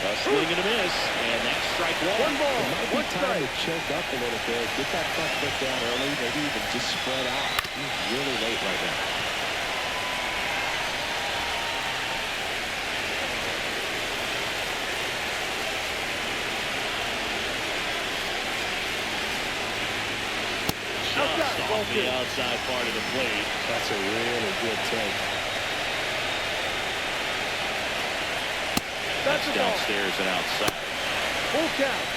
A swing and a miss, and that's strike one. It might be time to choke up a little bit, get that front foot down early, maybe even just spread out. He's really late right now. Just off the outside part of the plate. That's a really good take. That's downstairs and outside. Full count.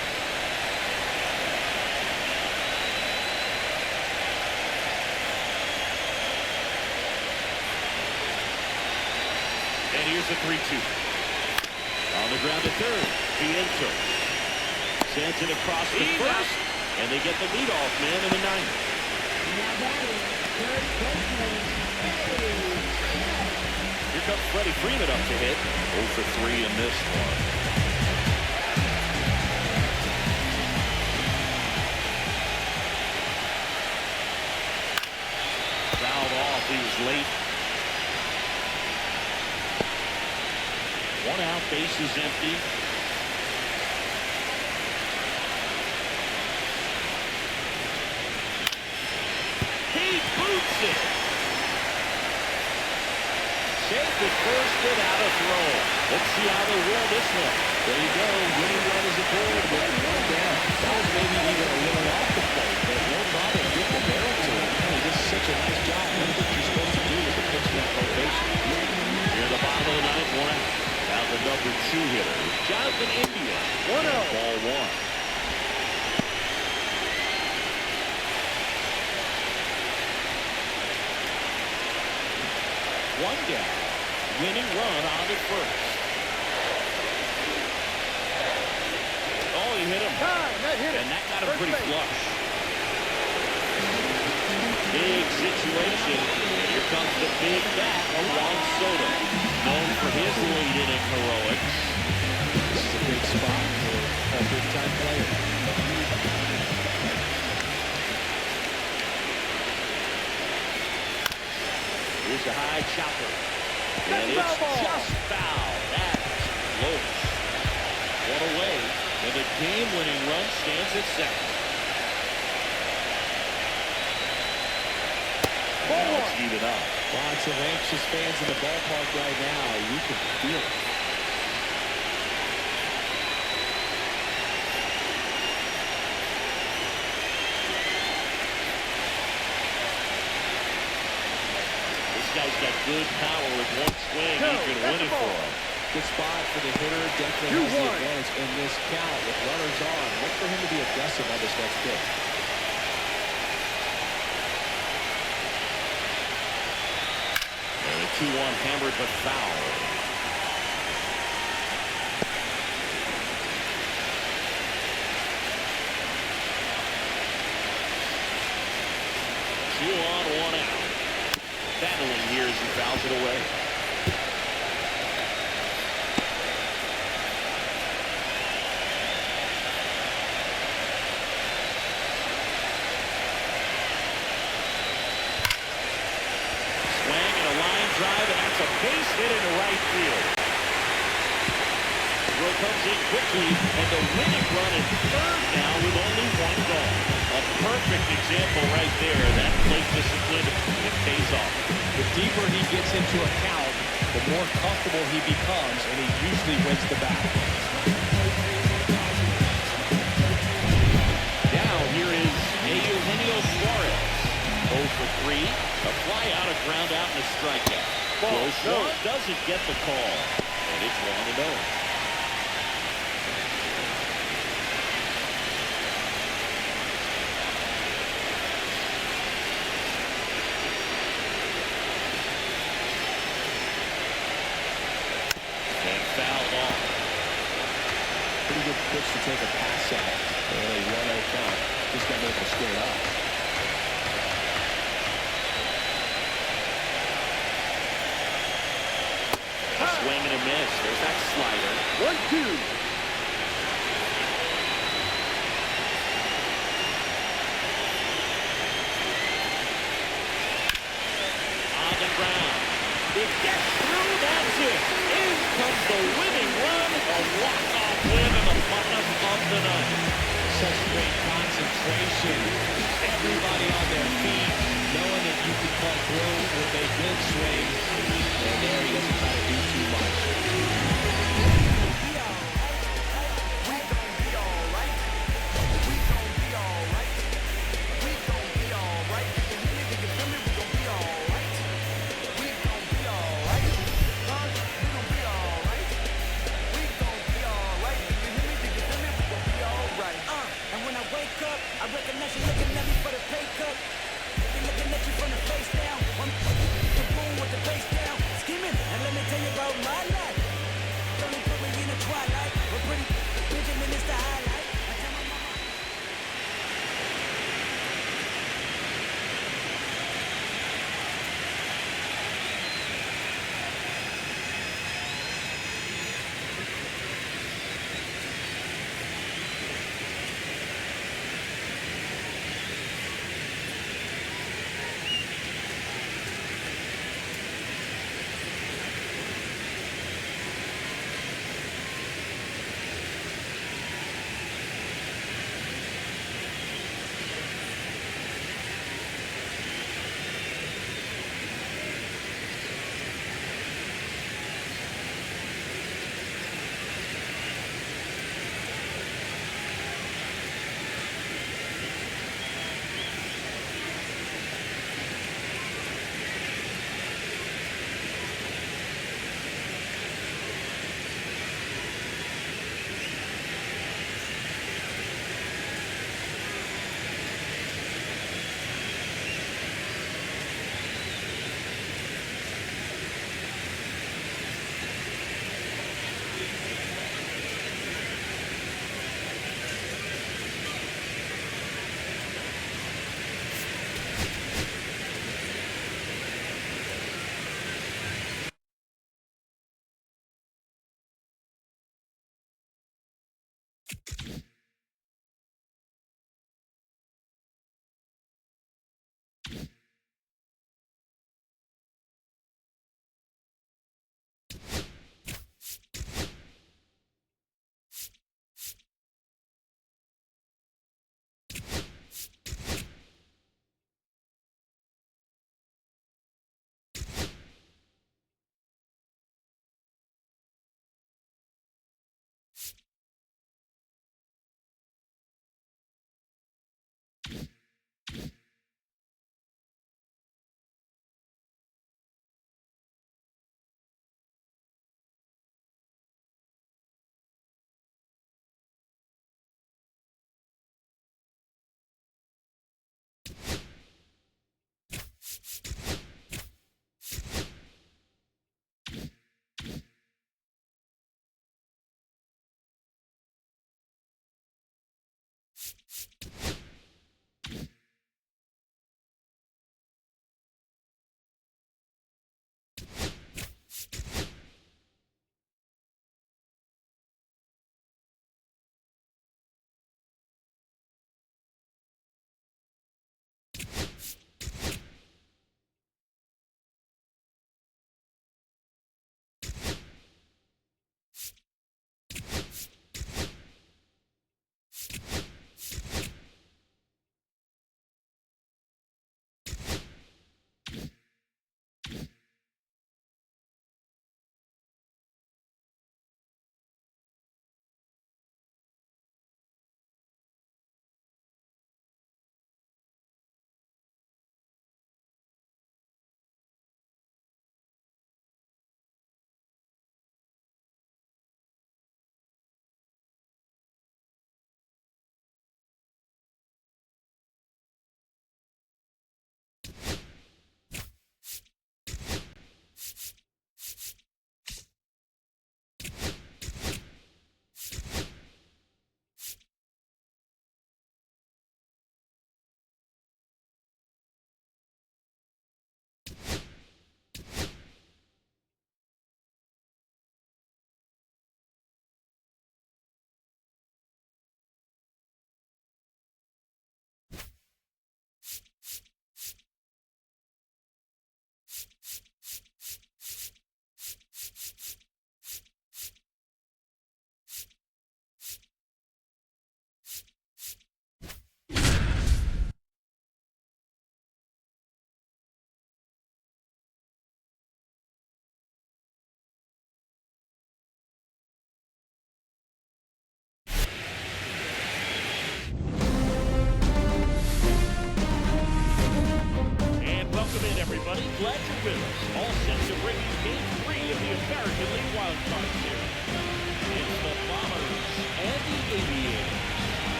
And here's the 3-2. On the ground to third. Viento sends it across the first, and they get the leadoff man in the ninth. Here comes Freddie Freeman up to hit. 0 for 3 in this one. Fouled off. He was late. 1 out. Base is empty. He boots it. Safe at first without a throw. Let's see how they will this one. There you go. Winning run is aboard with 1 down. That was maybe even a little off the plate, but no problem getting the barrel to him. He did such a nice job. That's what you're supposed to do with the pitch that rotation. Near the bottom of the ninth, 1 out. Now the number 2 hitter, Jonathan India. 1-0. Ball 1. One down. Winning run on the first. Oh, he hit him. And that got him pretty flush. Big situation. Here comes the big bat of Juan Soto. Known for his late inning heroics. This is a big spot for a big-time player. Here's a high chopper. And it's just foul. That's close. One away. And the game-winning run stands at second. Now it's even up. Lots of anxious fans in the ballpark right now. You can feel it. Guy's got good power with 1 swing. He can win it for him. Good spot for the hitter. Definitely has the advantage in this count with runners on. Look for him to be aggressive on this next pitch. And a 2-1 hammered but foul. Two on, 1 out. Battling here as he fouls it away. Swing and a line drive, and that's a base hit into right field. Throw comes in quickly, and the winning run at third now with only 1 gone. A perfect example right there. That plate discipline, it pays off. The deeper he gets into a count, the more comfortable he becomes, and he usually wins the battle. Now here is Eugenio Suarez. 0 for 3. A fly out, a ground out, and a strikeout. Close one doesn't get the call. And it's 1-0. Pitch to take a pass at. Early 1-0 count. Just got to make it straight up. A swing and a miss. There's that slider. 1-2. On the ground. It gets through. That's it. In comes the winning run. A walk-off 6-0. Such great concentration. Everybody on their feet, knowing that you can come through with a good swing. And there he doesn't try to do too much. And when I wake up, I recognize you looking at me for the pay cut. They looking at you from the face down. I'm the room with the face down. Scheming, and let me tell you about my life. Don't put me in the twilight. We're pretty Benjamin is the highlight. I tell my mama.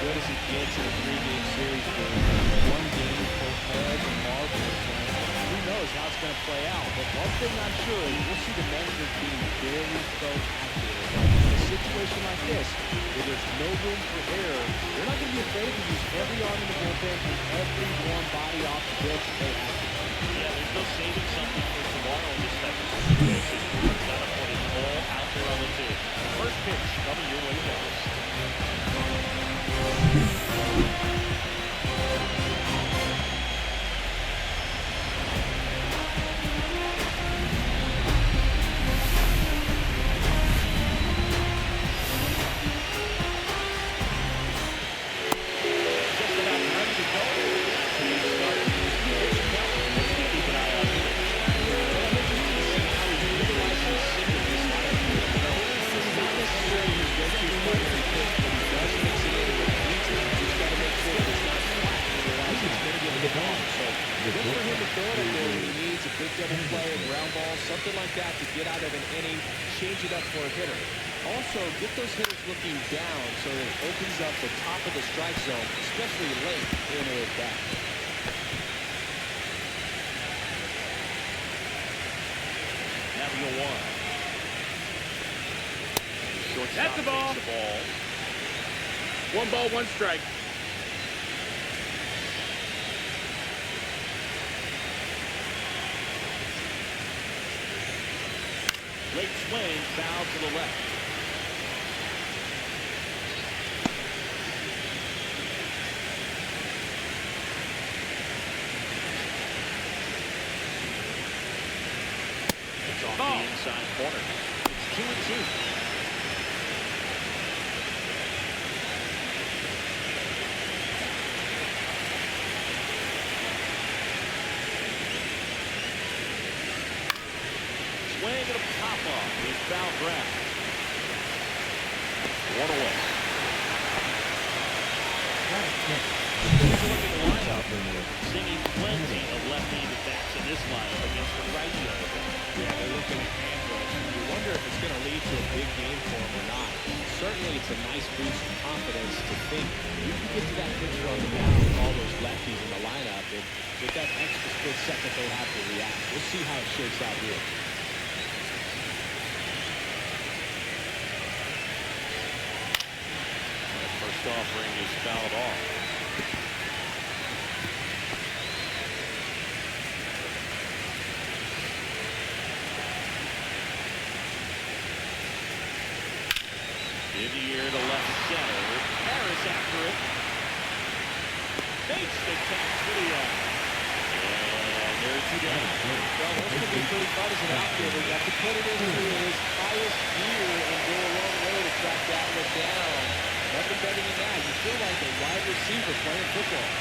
good as it gets in a 3-game series for one game for Perez and Marble. Who knows how it's going to play out? But one thing I'm sure is we'll see the managers being very proactive. In a situation like this, where there's no room for error, they're not going to be afraid to use every arm in the bullpen and every warm body off the bench if they have to. Yeah, there's no saving something for tomorrow in this type of situation. You've got to put it all out there on the table. First pitch coming your way next. Something like that to get out of an inning, change it up for a hitter. Also, get those hitters looking down so that it opens up the top of the strike zone, especially late in or at bat. Having a one. Shortstop That's the ball. takes the ball. 1 ball, 1 strike. Late swing, foul to the left. It's off the inside corner. It's 2-2. Swing and a pop off. It's foul ground. 1 away. Looking lineup. Singing plenty of left-handed bats in this lineup against the right-handed. Yeah, they're looking at hand rush. You wonder if it's going to lead to a big game for them or not. Certainly, it's a nice boost of confidence to think you can get to that pitcher on the mound with all those lefties in the lineup, and with that extra split second they have to react. We'll see how it shakes out here. First offering is fouled off. In the air to left center. Harris after it. Makes the catch for the out. And there's 2 down. Well, those could be pretty fun as an outfielder. You have to put it into his highest gear and go a long way to track that one down. Nothing better than that. You feel like a wide receiver playing football.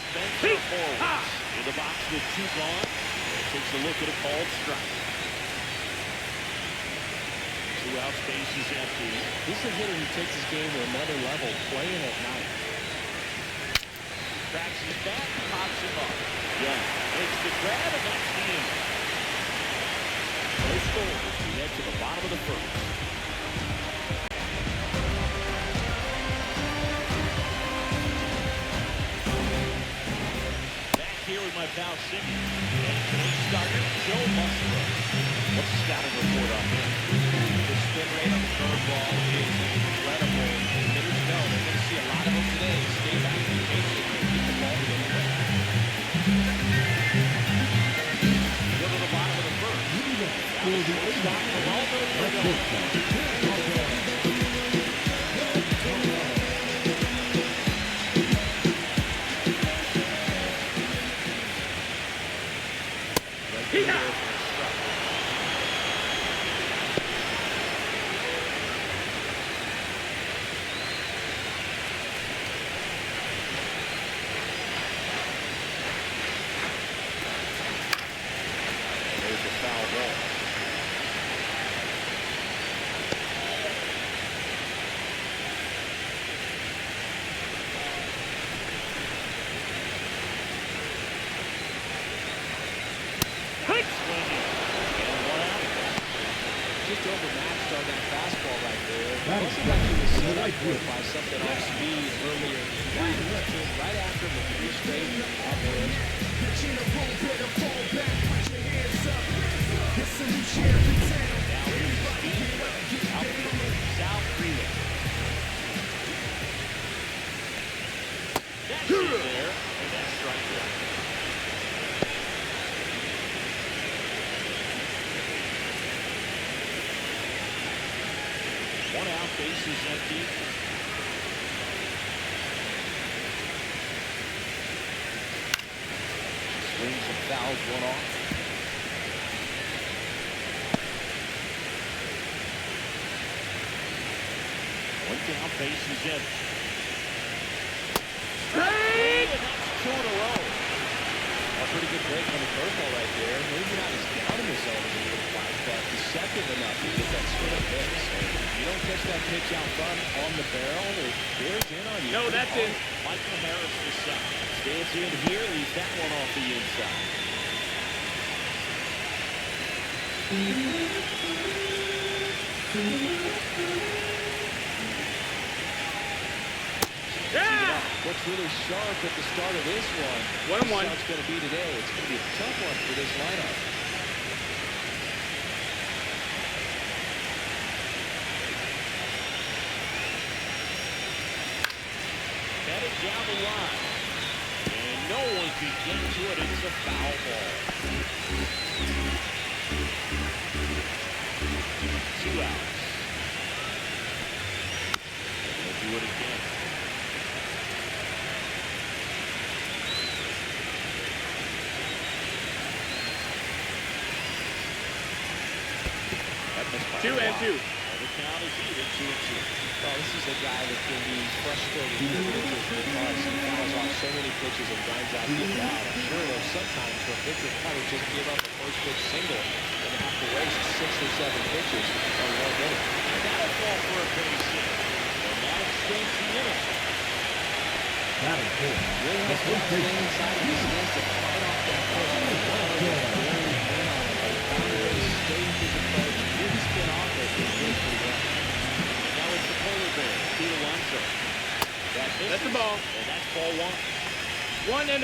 Spencer forwards in the box with 2 gone. Takes a look at a called strike. 2 outs, base is empty. This is a hitter who takes his game to another level, playing at night. Cracks his bat, pops him up. Young makes the grab, and that's the inning. No score as we head to the bottom of the first. Back here with my pal Simeon. And today's starter, Joe Musgrove. What's the scouting report on him? The spin rate on the curveball is incredible. Hitters know they're going to see a lot of them today. Stay back and patient and get the ball to the plate. Go to the bottom of the first. Shortstop It wasn't like he was set up for it by something off speed earlier in the game. Right after him with 3 straight at no answer. Now here's Steve out from South Freeland. That's in there, and that's strike one. One out, base is empty. Swings and fouls one off. One down, base is empty. And that's 2 in a row. A pretty good break on the curveball right there. Maybe not as down in the zone as he would have liked, but deceptive enough to get that straight pitch. So you don't catch that pitch out front on the barrel, it bears in on you. No, that's in. Michael Harris the second. Stands in here, leaves that one off the inside. Yeah! What's really sharp at the start of this one, 1-1. It's going to be today. It's going to be a tough one for this lineup. Headed down the line. And no one can get to it. It's a foul ball. 2 outs. And they'll do it again. Two and two. The count is even, 2-2. Well, this is a guy that can be frustrating to pitchers because he fouls off so many pitches and grinds out the bat. I'm sure there's sometimes where pitchers probably just give up a first pitch single and have to waste 6 or 7 pitches on one inning. And that'll fall for a base hit. And that extends the inning. That is good. Really has got to stay inside of his hands to fight off that pitch. Found a way to stage his approach, didn't spin off it, and did pretty well. Now it's the polar bear, 2-1. That's the ball. And that's ball 1. 1-0.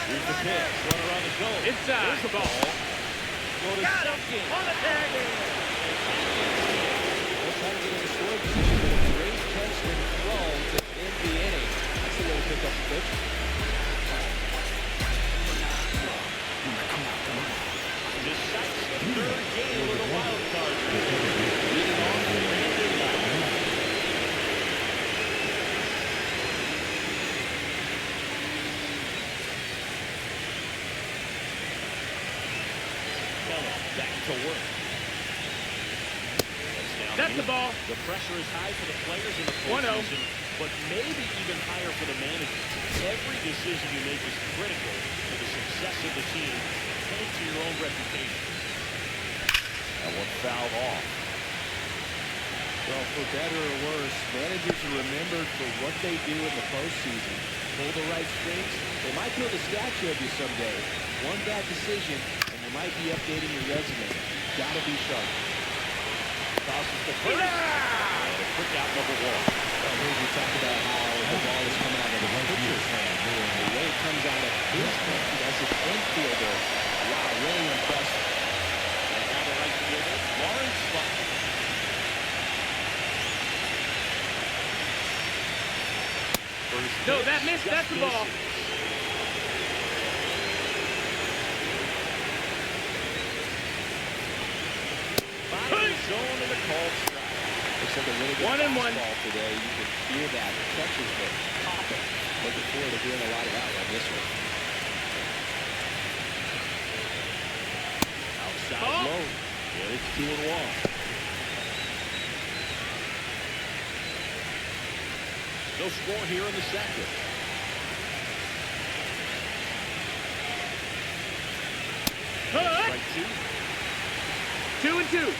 Here's the pitch. Runner on the go. Inside. Here's the ball. Go to Got him. second. On the tag. They'll try to get in the scoring position, but a great catch and throw to end the inning. That's the way to pick up the pitch. Decisive third game with a wild card. Leading off the Brandon Line. Back to work. That's the ball. The pressure is high for the players in the 1-0. postseason, but maybe even higher for the managers. Every decision you make is critical to the success of the team and to your own reputation. That one fouled off. Well, for better or worse, managers are remembered for what they do in the postseason. Pull the right strings, they might build a statue of you someday. One bad decision, and you might be updating your resume. Gotta be sharp. Crosses the first. And a quick out number 1. Well, here we talk about how the ball is coming out of the pitcher's hand. The way it comes out of his hand as an infielder. Wow, really impressive. And now the right fielder, Lawrence Buck. No, that missed. That's the ball. Zone and a called strike. Looks like a really good 1-1 fastball today. You can hear that. Catcher's been popping. Looking forward to doing a lot of that on this one. Outside low. And it's 2-1. No score here in the second. Strike 2. 2-2.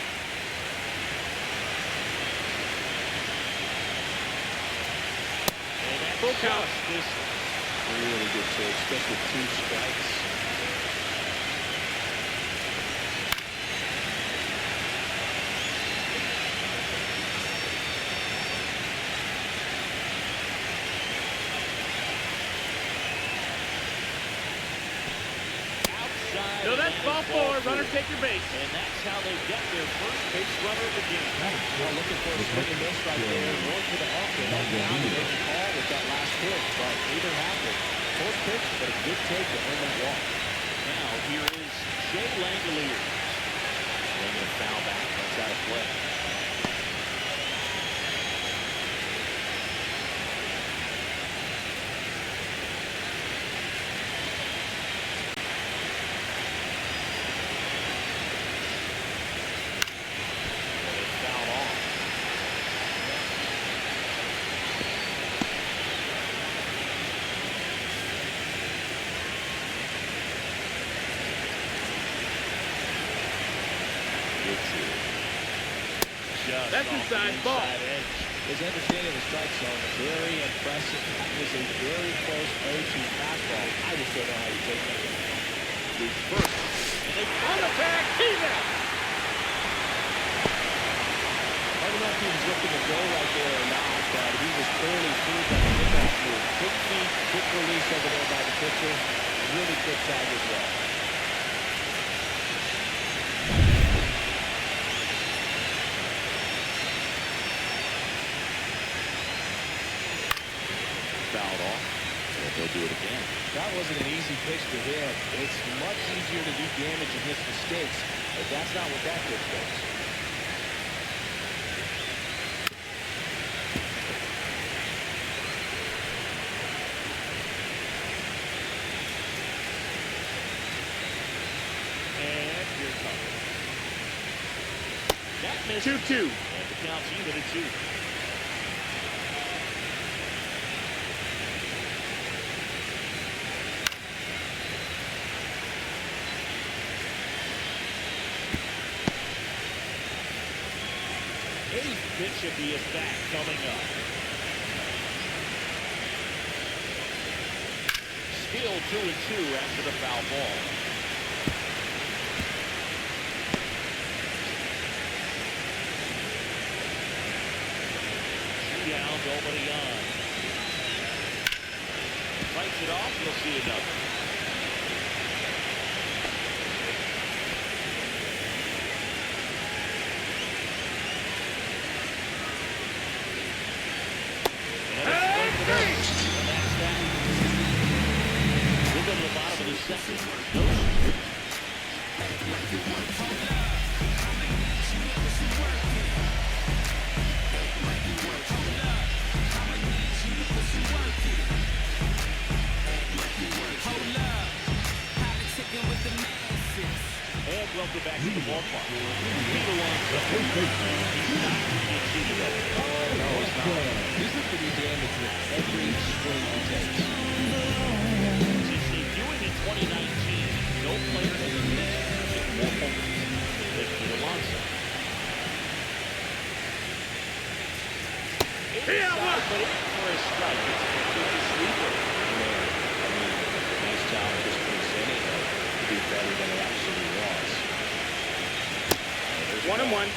Full count. This Really good pitch, just with 2 strikes. So that's ball 4. Runner take your base. And that's how they get their first base runner of the game. Well, looking for a swing and miss right there. Going for the up and up down to make a call with that last pitch. But neither happened. First pitch, but a good take to earn that walk. Now here is Jay Langoliers. Swinging a foul back. That's out of play. That's inside ball. His understanding of the strike zone, very impressive. That was a very close 0-2 fastball. I just don't know how you take that. The first. And they on the tag. He's out. I don't know if he was looking to go right there or not, but he was clearly fooled by the kickoff move. Quick feet, quick release over there by the pitcher. Really quick tag as well. Fouled off. And they'll do it again. That wasn't an easy pitch to hit. It's much easier to do damage and miss mistakes, but that's not what that pitch does. And here it comes. That missed. 2-2. And the count's even at 2. Pitch of the at-bat coming up. Still 2-2 after the foul ball. Two down, nobody on. Fights it off, you'll see another. And welcome back to the ballpark. He's looking to do damage with every swing he takes. Since debuting in 2019, no player in the league has hit more home runs than Pete Alonso. Inside, but in for a strike. It's a sweeper. I mean, nice job just presenting it to be better than it actually was. 1-1.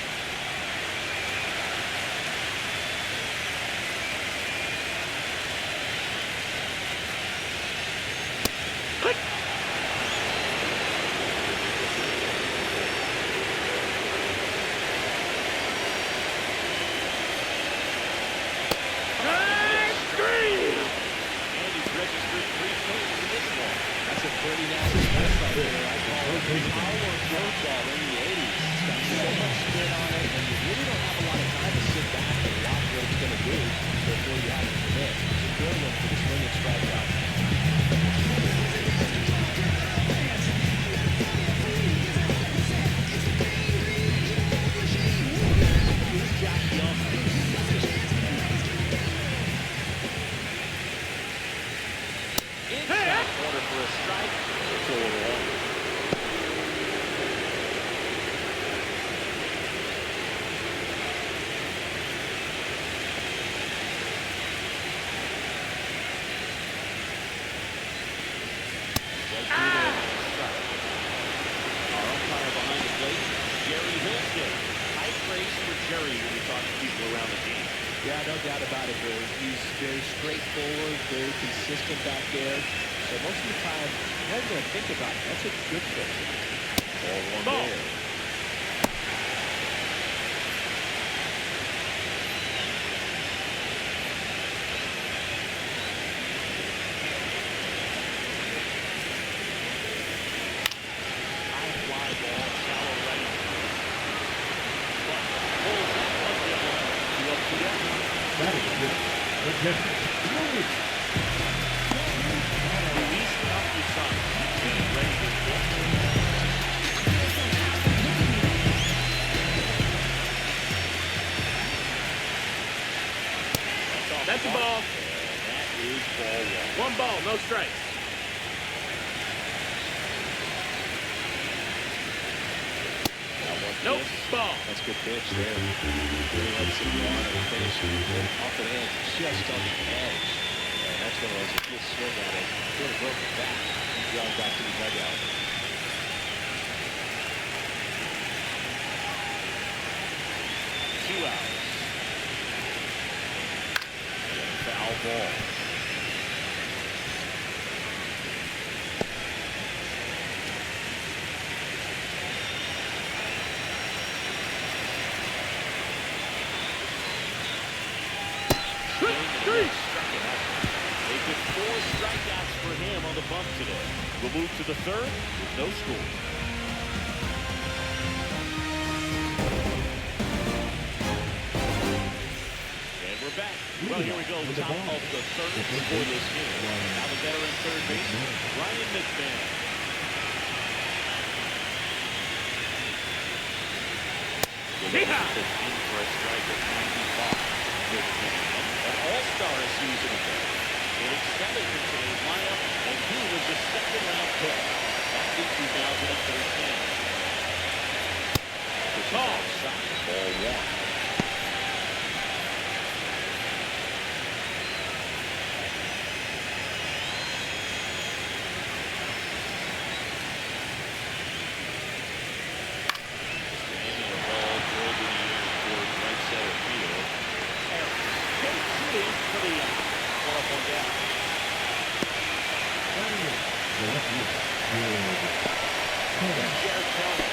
That's a pretty nasty pitch right there. I call it a power curveball in the 80s. It's got so much spin on it, and you really don't have a lot of time to sit back and watch what it's going to do before you have it commit. It's a good one for the swing and strikeout. Josh Young. Inside corner for a strike. It's all on. plate, Jerry Hilton. High praise for Jerry when you talk to people around the team. Yeah, no doubt about it, Billy. He's very straightforward, very consistent back there. So most of the time, you're not going to think about it. That's a good pitch. Ball one there. High fly ball, shallow right. But pulls that one down. 2 up, 2 down. That is good. Good pitch. Release out the sun. Getting ready to hit. That's a ball. And that is ball one. 1 ball, no strikes. Nope, ball. That's a good pitch there. Really lets it go on and finish off the end, just on the edge. And that's one of those, if you swing at it, sort of broke it back. He's going back to the dugout. 2 outs. And foul ball. They've been 4 strikeouts for him on the bump today. We'll move to the 3rd with no score. And we're back. Well, here we go. Top of the 3rd for this game. Now the veteran third baseman, Ryan McMahon. Yeehaw! 15 for a strike at 95. McMahon, an all-star a season ago. Hitting 7th in today's lineup, and he was a second-round pick back in 2013. Ball. Ball one. Standing a ball drilled in the air towards right center field. Harris shooting for the out. 1 up, 1 down. Jared Kelly.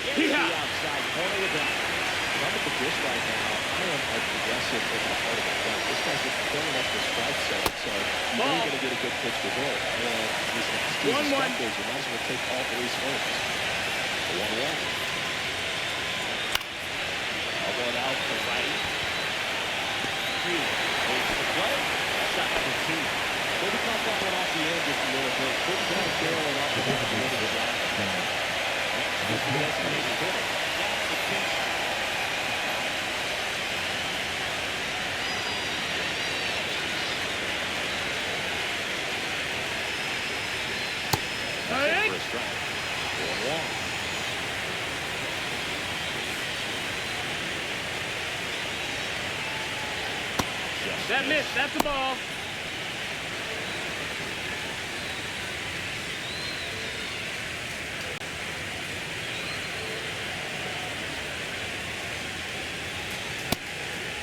Gets the outside corner with that. I'm at the dish right now. I am aggressive in the heart of the plate. This guy's just filling up the strike zone, so you know you're going to get a good pitch to hit. And he's not squeezing strikeouts. You might as well take all 3 swings. 1-1. One out to right. Freeland holds the play. Shot number 2. Maybe caught that one off the edge just a little bit. Couldn't get it barreling off the back of the end of the line. Next is the designated hitter. That's the pitch. For a strike. 1-1. That missed. That's a ball.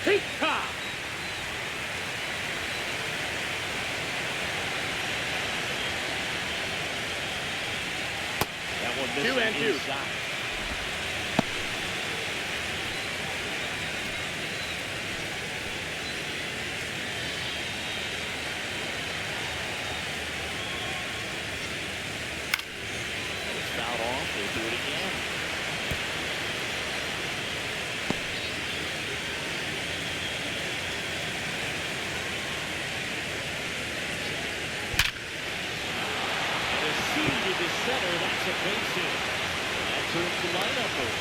Hee-ha! That one missed 2 and 2. inside. Fouled off. They'll do it again. And a seed to the center. That's a base hit. And that turns the lineup over.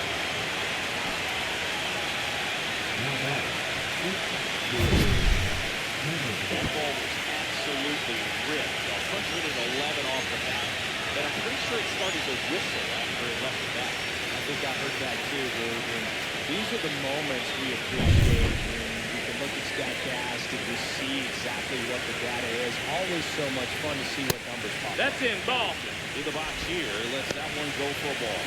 That ball was absolutely ripped. 111 off the bat. But I'm pretty sure it started to whistle after it left the bat. I think I heard that too, Dave. And these are the moments we appreciate when we can look at StatCast and just see exactly what the data is. Always so much fun to see what numbers pop. That's in, ball. In the box here, lets that one go for a ball.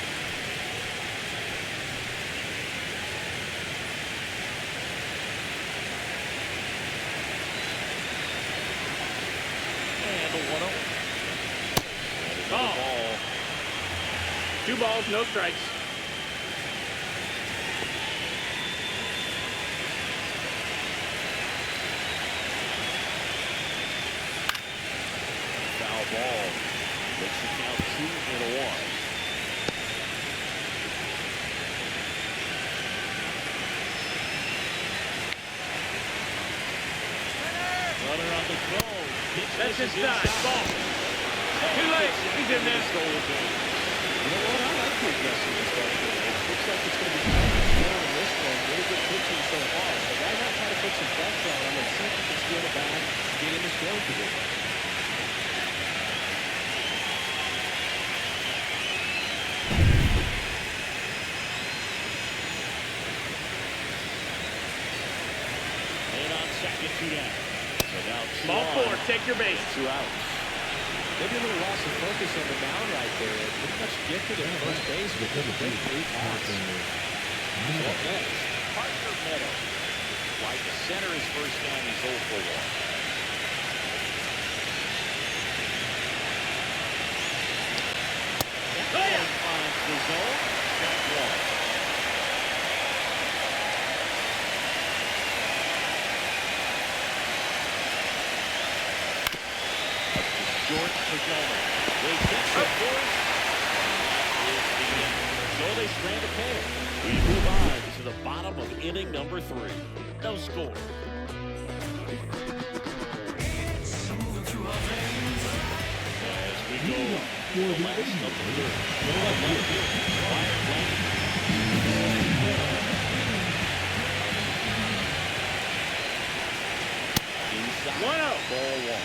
And the 1-0. Ball. 2 balls, no strikes. Foul ball. Makes the count 2-1. Runner on the go. That's his side. Ball. Too late. He's in there. You know what? I like the aggressiveness right there. It looks like it's going to be kind of slow in this one. Really good pitching so far. So why not try to put some pressure on him and see if he can steal the bag, get in the scoring position. And on second, 2 down. So now 2 Ball on. 4, take your base. 2 outs. Maybe a little loss of focus on the mound right there. Pretty much gifted at first base with a big 8 pass. What next? Parker Meadows. Right to center his first time. He's 0 for 1. That one finds the zone. Strike 1. Short for Gilmer. They catch the force. So they strand a pair. We move on to the bottom of inning number 3. No score. As we go the last of the third. Inside. 1-0. Ball 1.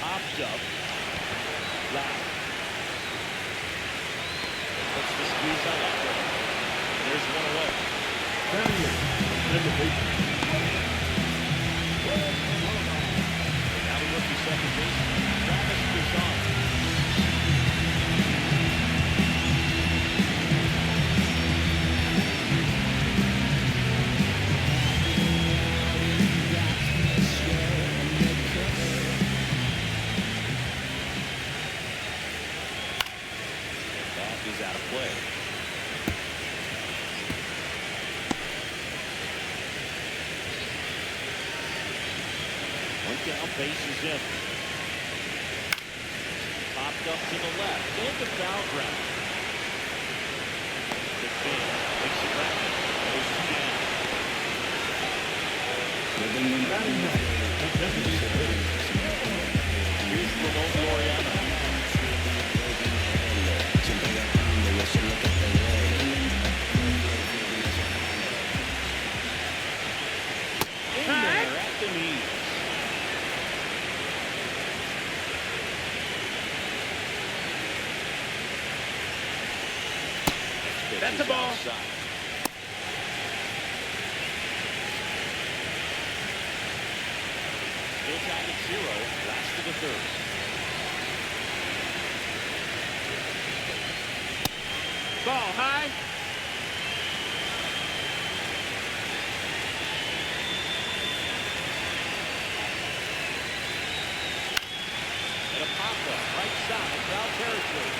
Popped up. Loud. Puts the squeeze on that one. There's one away. Now the rookie second baseman, Travis Pizarro. Out of play. One down, base is in. Popped up to the left, into foul ground. McMahon makes it right. Goes down. Here's Ramon Laureano. That's a ball. Outside. Still tied at 0. Last of the third. Ball high. And a pop-up, right side, foul territory.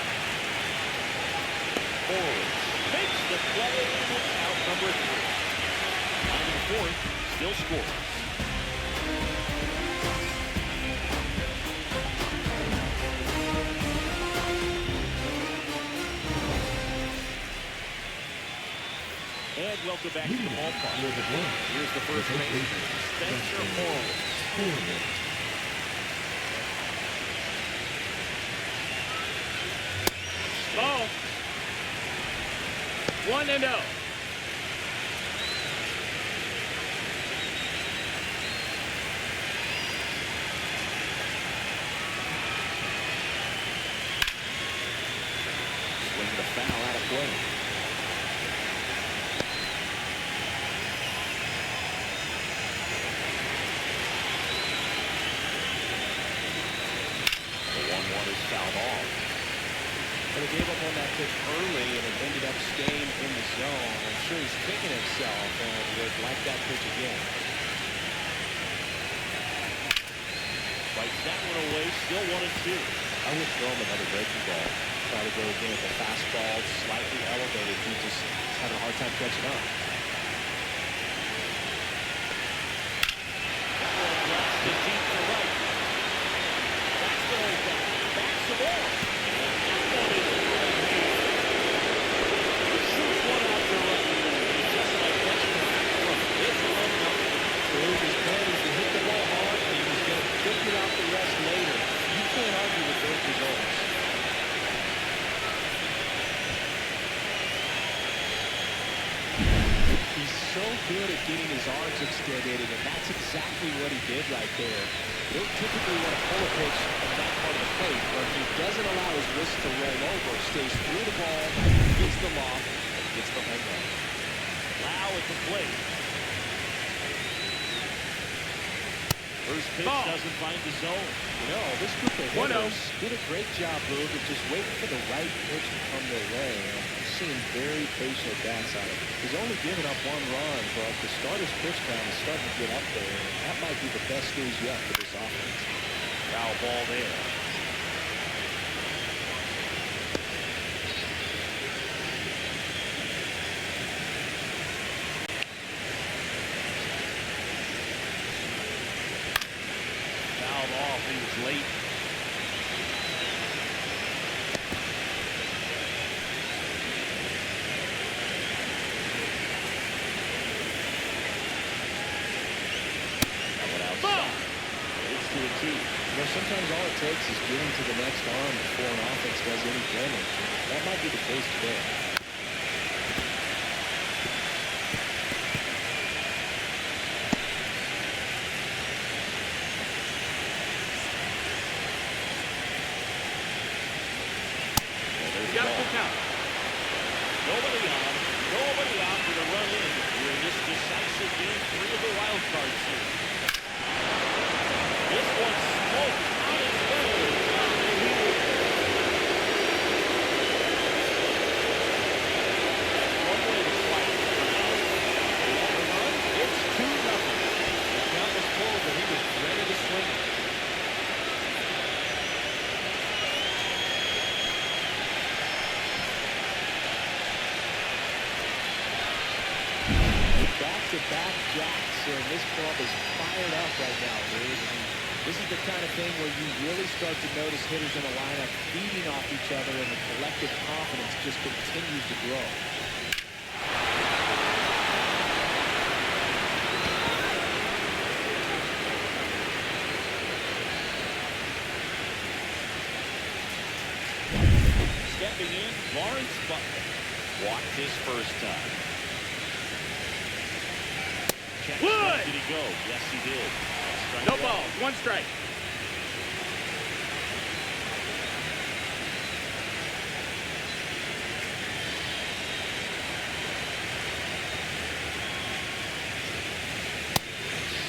Forward, makes the play, and it's out number 3. On the 4th, still scores. And welcome back to the ballpark. Here's the first baseman, Spencer Horwitz. Ball. 1-0. the foul out of play. The 1-1 is fouled off. But he gave up on that pitch early, and it ended up staying in the zone. I'm sure he's kicking himself and would like that pitch again. Fights that one away, still 1-2. I would throw him another breaking ball. Try to go again with the fastball, slightly elevated. He just having a hard time catching up. That one drops to deep to right. That's the way back. Backs the ball. And that one is really made. Shoots one out to right. Just like that's the back one. It's 1-0. His plan is to hit the ball hard, and he was going to figure out the rest later. You can't argue with those results. He's so good at getting his arms extended, and that's exactly what he did right there. You don't typically want to pull a pitch from that part of the plate, but he doesn't allow his wrist to roll over, stays through the ball, gets the loft, and gets the home run. Lau at the plate. First pitch doesn't find the zone. You know, this group of hitters did a great job, Boog, of just waiting for the right pitch to come their way. And I'm seeing very patient at bats out of it. He's only given up 1 run, but the starter's pitch count is starting to get up there. And that might be the best news yet for this offense. Foul ball there. Fouled off. He was late. That one outside. It's to a T. You know, sometimes all it takes is getting to the next arm before an offense does any damage. That might be the case today. Got a full count. Nobody on. Nobody out with a run in. We're in this decisive game 3 of the wild card series. This one smoked on its way. One way to slice it for now. They want to run. It's 2-0. The count was full, but he was ready to swing it. Back-to-back jacks, and this club is fired up right now, dude. And this is the kind of thing where you really start to notice hitters in a lineup feeding off each other, and the collective confidence just continues to grow. Stepping in, Lawrence Butler walked his first time. Wood! Did he go? Yes, he did. No ball. 1 strike.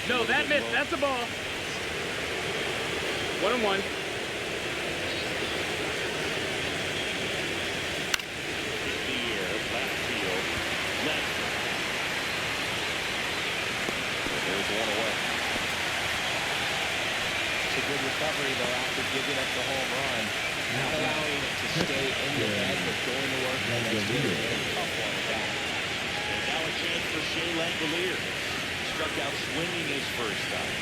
No, that missed. That's a ball. 1-1. In the air, left field. Left. There's 1 away. It's a good recovery, though, after giving up the home run. Not allowing it to stay in the bag, but going to work on next hitter. Tough one at that. And now a chance for Shea Langolier. Struck out swinging his first time.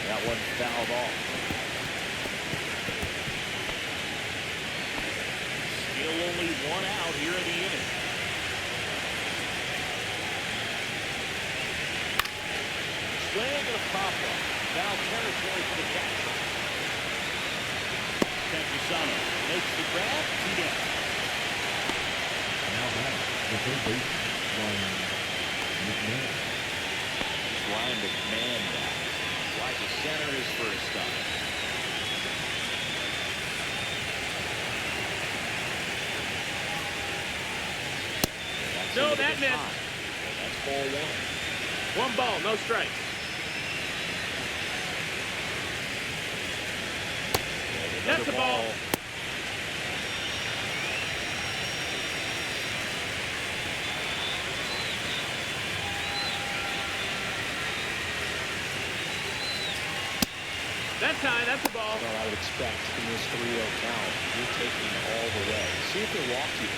That one fouled off. Still only 1 out here in the inning. Swing and a pop-up. Foul territory for the catcher. Campusano makes the grab. 2 down. Now back, the third baseman, Ryan McMahon. It's Ryan McMahon now. Why just center his first stop. No, that missed. That's ball one. One ball, no strikes. That's the ball. That's high, that's the ball. Well, I would expect in this 3-0 count, you're taking all the way. See if they walk you.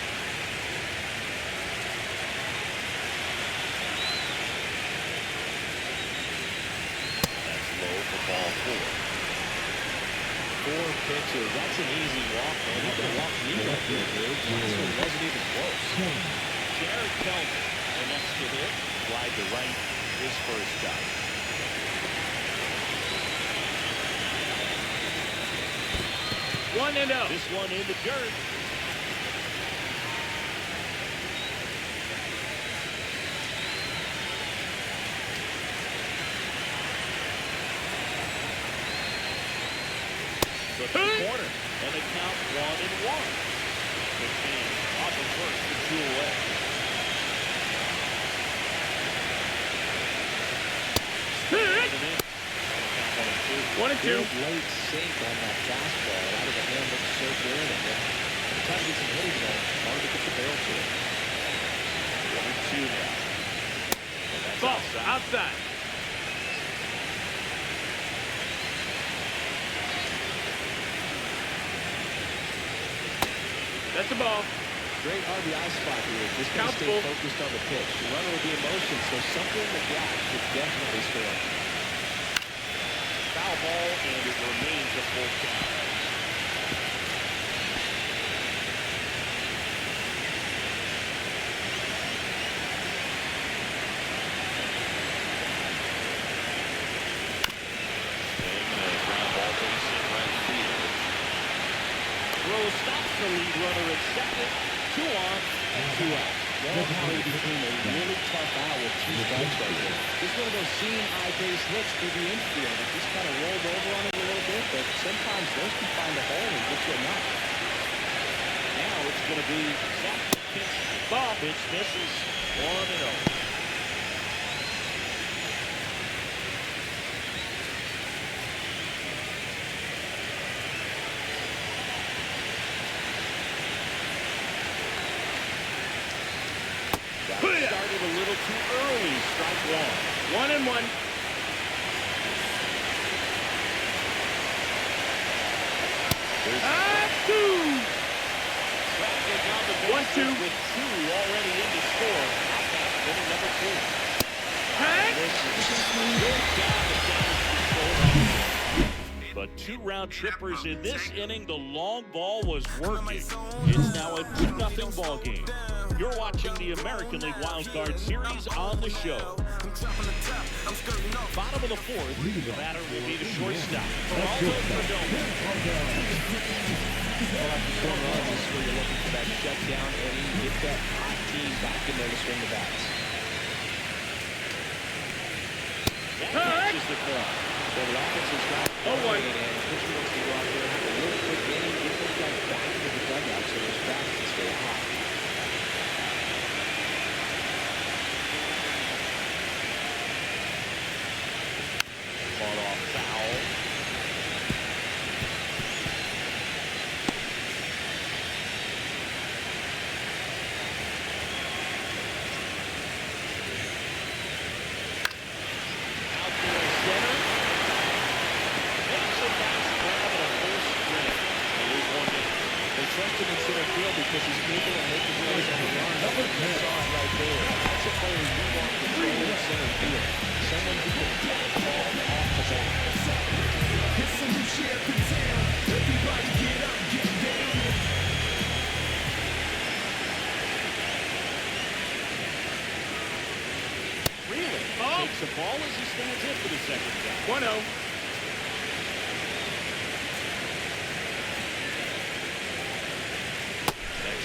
That's low for ball four. 4 pitches. That's an easy walk, man. You can walk me up here, dude. This one wasn't even close. Jared Kelvin, the next to hit. Wide to right, his first stop. One and out. This one in the dirt. The corner, and the count 1-1. McCann off of first for 2 away. One and two. Big late sink on that fastball. Out of the hand looks so good. And then trying to get some hitting going. Hard to get the barrel to it. 1-2 now. And that's Ball outside. That's the ball. Great RBI spot here. Just got to stay focused on the pitch. The runner will be in motion, so something in the gap should definitely score. Foul ball, and it remains a full count. Swing and a ground ball base in right field. Throw stops the lead runner at second. 2 on and 2 out. Love how he became a really tough out with 2 strikes right there. Just one of those seeing eye base hits through the infield. It just kind of rolled over on it a little bit, but sometimes those can find a hole and get you a knock. Now it's going to be Zach pitch. Ball pitch misses. 1-0. Started a little too early. Strike 1. 1-1. Traffic on the bases with 2 already in the score. Outcast inning number 2. But 2 round trippers in this inning. The long ball was working. It's now a 2-0 ball game. You're watching the American League Wild Card Series on the show. Bottom of the 4th, the batter will be the shortstop. Geraldo Perdomo. Well, after 4 runs, this is where you're looking for that shutdown inning. Get that hot team back in there to swing the bats. That catches the call. So the offense has got 0-1. And pitcher wants to go out there and have a really quick inning, get those guys back into the dugout so those bats can stay hot. Fought off foul. Outdoor center. Makes a nice grab and a full sprint. They lose 1 game. They trust him in center field because he's able to make his plays on the run. That's what you saw right there. That's a player you want to control in center field. Someone who can get the ball off the bat. It's a new sheriff in town. Everybody get up, get down. Really? Takes the ball as he stands in for the second time. 1-0.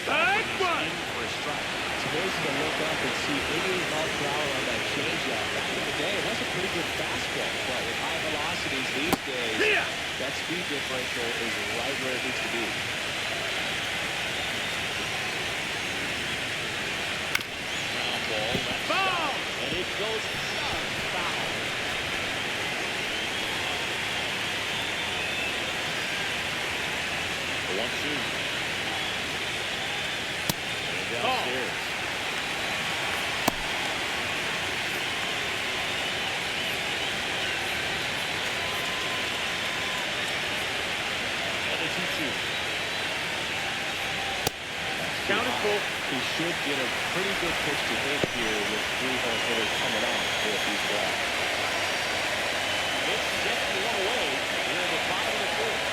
Strike 1 for a strike. It's amazing to look up and see 88 mile per hour on that changeup. Back in the day, that's a pretty good fastball. But with high velocities these days, that speed differential is right where it needs to be. Ground ball, left side, and it goes foul. 1-2. And downstairs. And a 2-2. Counted full. He should get a pretty good pitch to hit here with 3 home hitters coming up if he's well. It's definitely one away. We're in the bottom of the fourth.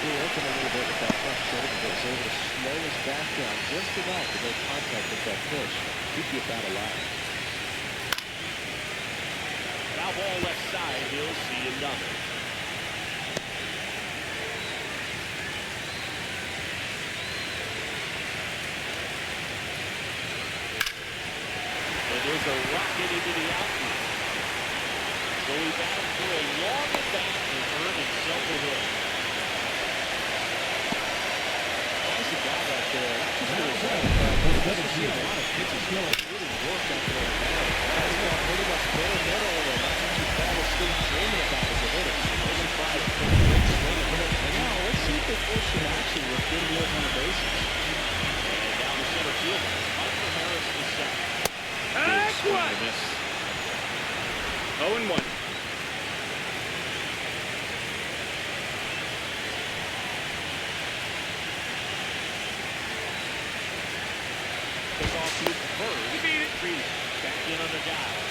We're working a little bit with that left shoulder, but was able to slow his back down just enough to make contact with that pitch. He'd be about alive. Foul ball left side. He'll see another. And there's a rocket into the outfield. So he battled for a long at bat and earned himself a hit. There's a guy back there. Just a result. Doesn't see a lot of pitches. Really work out there. He's got pretty much better middle and not too fall asleep dreaming about as a hitter. Doesn't try to put a big swing. And now let's see if they force some action with good wheels on the bases. And down the center field. Michael Harris to second. That's one. 0-1. Take off to first. You beat it. Reed back in under Giles.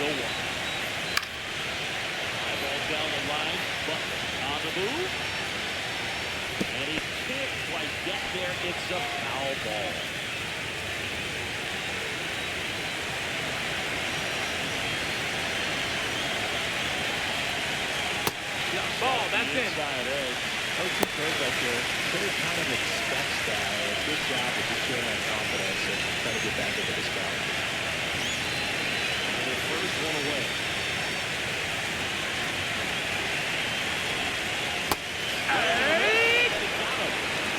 No one. High ball down the line. Butler on the move. And he can't quite get there. It's a foul ball. Ball, that's in. Inside edge. Oh, two plays right there. Hitter kind of expects that. Good job of just showing that confidence and trying to get back into this count. The first one away. Hey!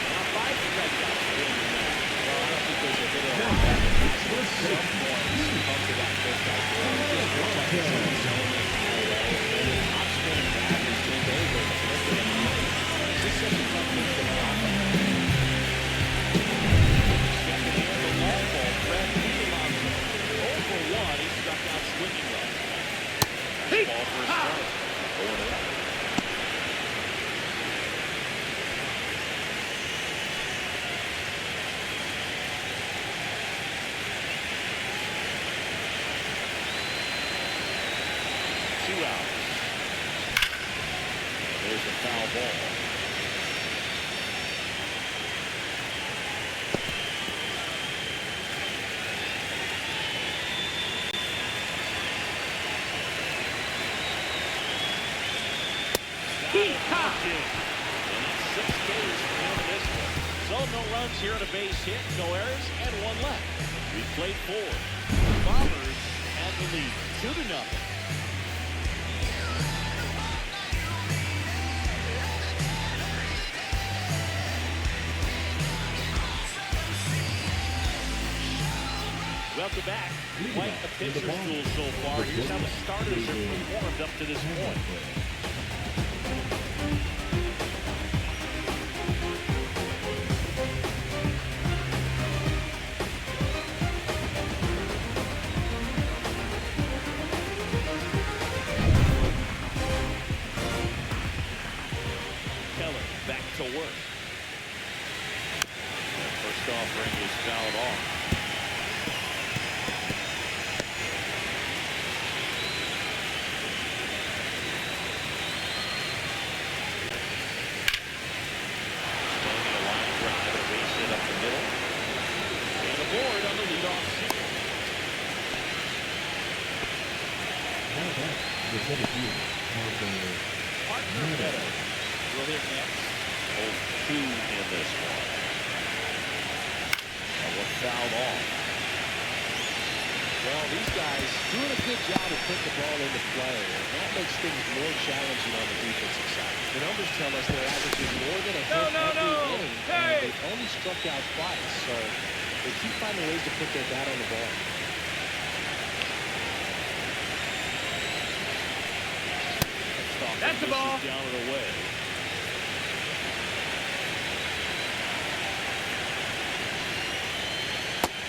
Now 5 strikeouts. Well, I don't think there's a hitter on that. At some point, come to that pitch out there. Just looks like it's in the zone. And the top spin and bat is being very good. It's just such a tough pitch to lay off of. Second here, the long ball. Brad Niemann. 0 for 1. He struck out swinging last time. Ball for a strike. 0-1. Two outs. There's a foul ball. And that's 6 Ks for him in this one. So no runs here on a base hit, no errors, and 1 left. We played 4. The Bombers have the lead 2-0. Welcome back. Quite a pitcher's duel so far. Here's how the starters have performed up to this point. Keller back to work. That first offering was fouled off. Parker Meadows will hit next. 0-2 in this one. One fouled off. Well, these guys doing a good job of putting the ball into play, and that makes things more challenging on the defensive side. The numbers tell us they're averaging more than a hit every inning, and they've only struck out twice, so they keep finding ways to put their bat on the ball. That's the ball. Down and away.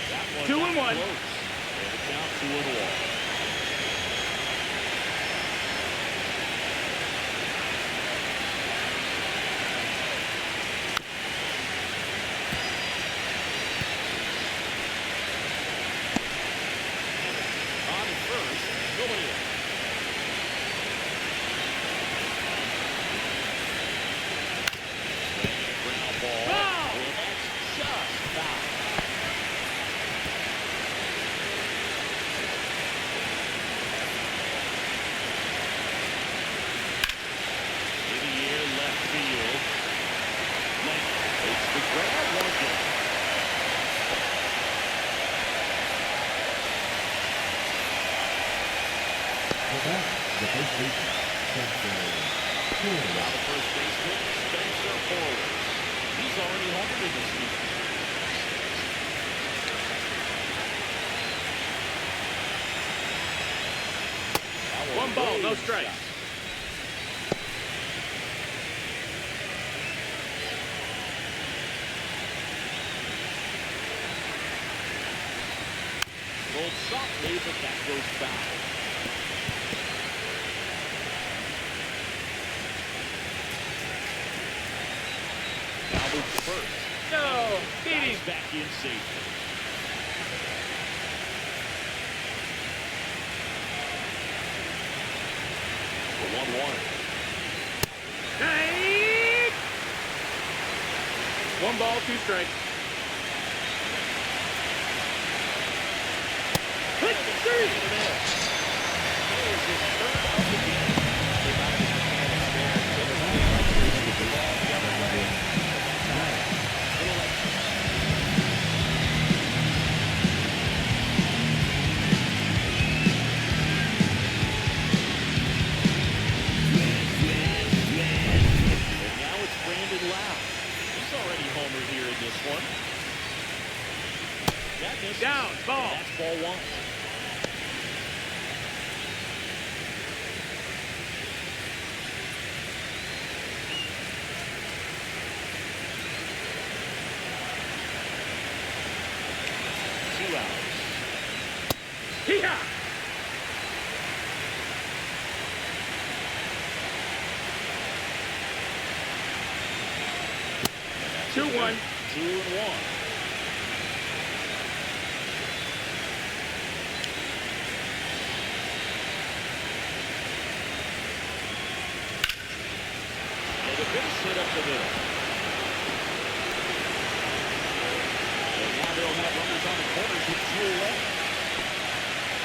That one 2-1. close. And the count 2-1. On first, nobody out. Now the first baseman, Spencer Forward. He's already homered in this season. 1 ball, no strikes. Rolled softly, but that goes foul. Now moves to first. No, beat him. Guys back in safely. The 1-1. Hey! 1 ball, 2 strikes. Hit the tree. There's his third of the game. Came out of his mechanics there. The ball the other way. And now it's Brandon Lau. He's already homered here in this one. That misses. Down, ball. And that's ball 1. Hee-haw! 2-1. 2-1. And the base hit up the middle. And now they'll have runners on the corners with 2 away.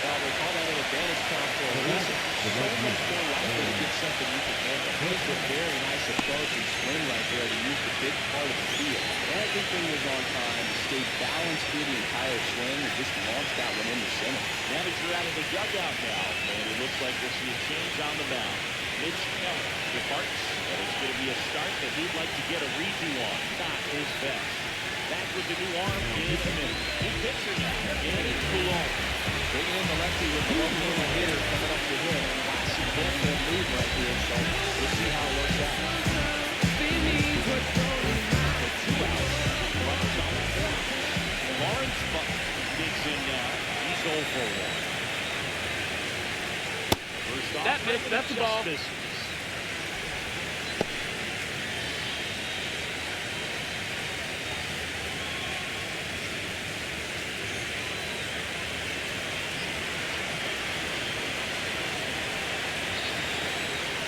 Well, they call that an advantage count for a reason. So much more likely to get something you can handle. It's a very nice approach and swing right there to use the big part of the field. Everything was on time. He stayed balanced through the entire swing and just launched that one into center. Manager out of the dugout now, and it looks like we'll see a change on the mound. Mitch Keller departs, and it's going to be a start that he'd like to get a redo on. Not his best. Back with the new arm in a minute. New pitcher now, Danny Coulomb. Bringing in the lefty with the one-handed hitter coming up to him. Classic bullpen move right here, so we'll see how it works out. For 2 outs, runners on the corner. Lawrence Butler digs in now. He's 0 for 1. First off, That missed, that's the ball. Misses.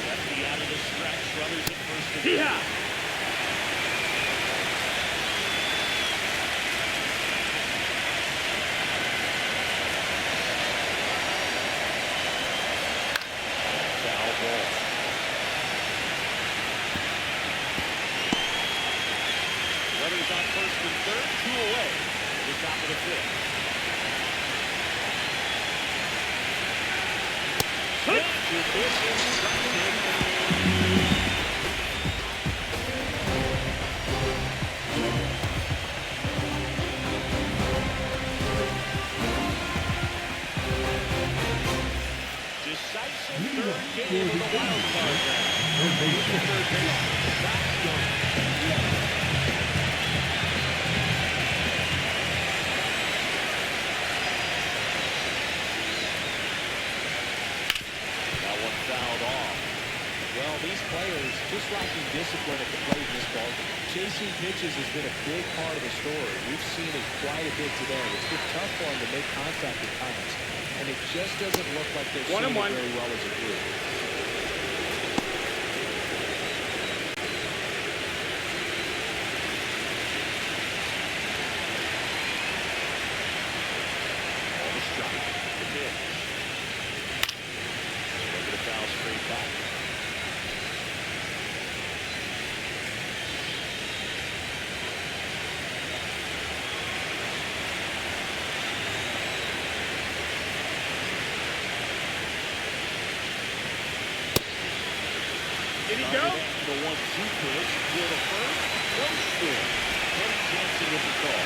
Lefty out of the stretch, runners at first and Hee-haw! foul ball. of the fifth. Switch. This is decisive third game of the wild card round. Third base. That one fouled off. Well, these players just lacking discipline at the plate in this ball. Chasing pitches has been a big part of the story. We've seen it quite a bit today. It's been tough for them to make contact at times, and it just doesn't look like they're seeing it very well as a group. On the strike. The pitch. Look at the foul straight back. Did he go? The 1-2 pitch with a first. Close to him. Teddy Jansen with the call.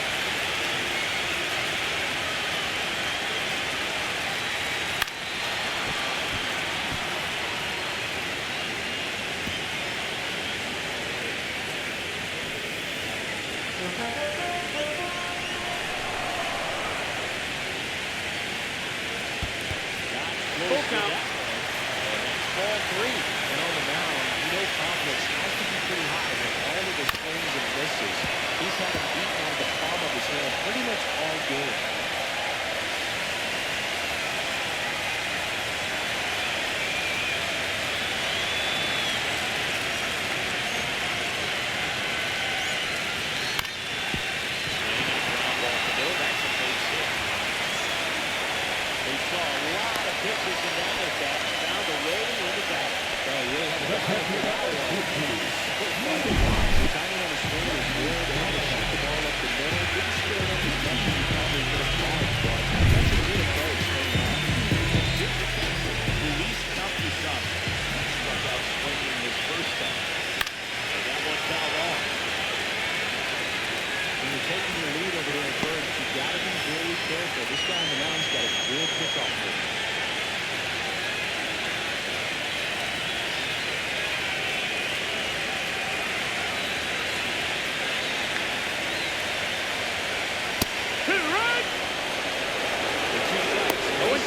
Full count. Ball 3. And on the mound, you know confidence has to be pretty high with all of the swings and misses. He's had him beaten on the palm of his hand pretty much all game. Pitches and down at that. Found a way in the back. Well, you really have to have a the timing on the swing was good. They had to shoot the ball up the middle. Didn't scare them as much as you probably would have thought, but that's a good approach coming out. Luis Campusano struck out swinging his first time. And that one fouled off. When you're taking your lead over there at first, you've got to be very careful. This guy on the mound's got a good kickoff move.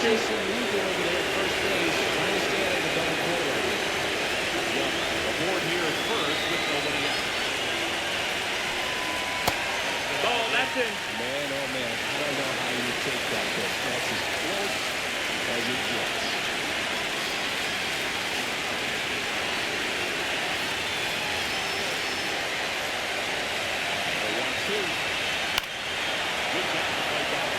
Jason Weaver over there at first base, trying to stay out of the double play right here. Young aboard here at first with nobody out. Ball, that's in. Man, oh man, I don't know how you take that pitch. That's as close as it gets. The 1-2. Good catch to play back.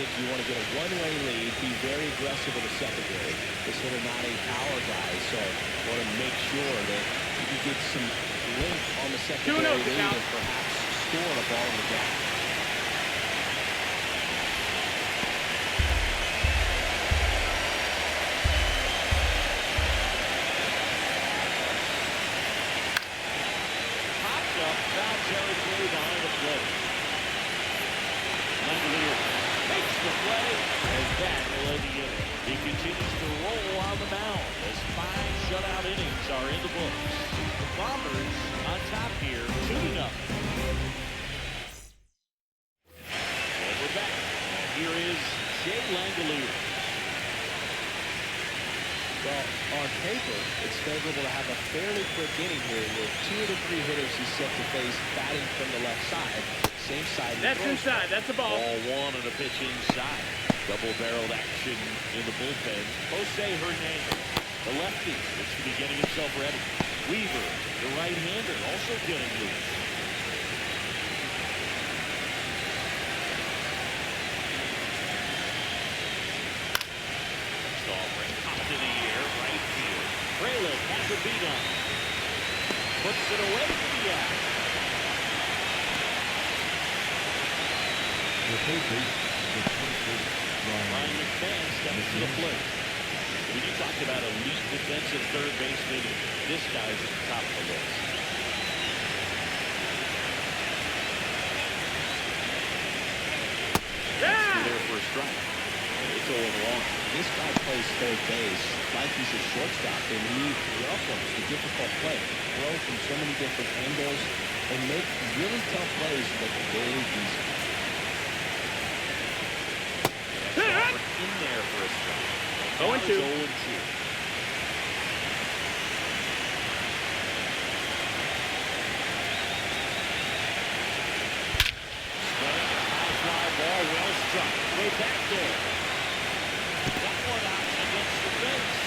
You want to get a one-way lead, be very aggressive in the secondary. This hitter not a power guy, so want to make sure that you can get some link on the secondary lead and perhaps score a ball in the gap. Popped up, foul territory behind the plate. Langolier makes the play, and that will end the inning. He continues to roll on the mound as 5 shutout innings are in the books. The Bombers on top here, 2-0. And we're back. And here is Jay Langolier. Well, on paper, it's favorable to have a fairly quick inning here with 2 of the 3 hitters he's set to face batting from the left side. Same side. That's inside. That's a ball. Ball 1 and a pitch inside. Double-barreled action in the bullpen. Jose Hernandez, the lefty, looks to be getting himself ready. Weaver, the right-hander, also getting loose. Offering up to the air, right field. Fraley has a beat on. Puts it away from the out. Ryan McMahon steps to the plate. When you talked about elite defensive third baseman, this guy's at the top of the list. Yeah! There for a strike. It's 0-1. This guy plays third base like he's a shortstop, and he welcomes the difficult play. Throw from so many different angles and make really tough plays look very easy. In there for a strike. 0-2. 0-2. Ball well struck. Way back there. That one out against the fence.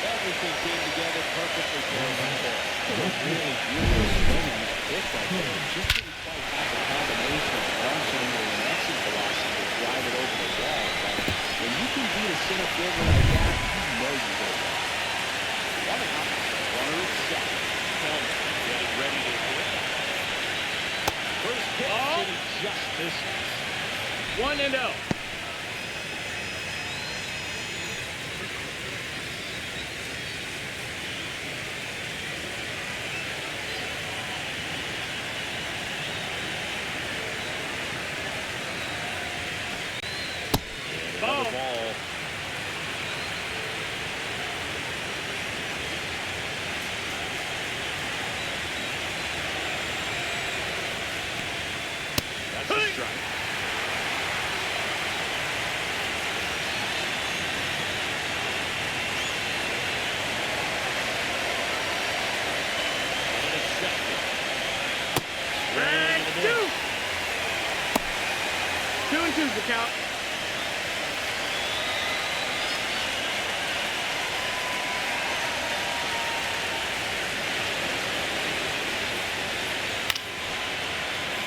Everything came together perfectly for him right there. Really beautiful swing on that pitch right there. Just didn't quite have the combination of launch angle and exit velocity to drive it over the wall. But when you can beat a center fielder like that, you know you hit it. Runner out. Runner at second. Kelman getting ready to hit. First pitch, and he just misses. 1-0. Another ball. That's a strike. And a second. Strike 2. 2-2's the count.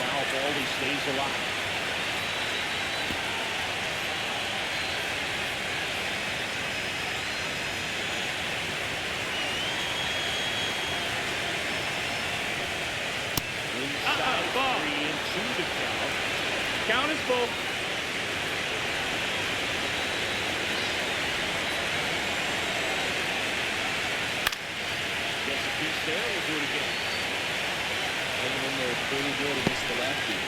Foul ball, he stays alive. Inside, ball. 3-2 to count. Count is full. Gets a piece there, we'll do it again. Hanging in there pretty good against the lefty.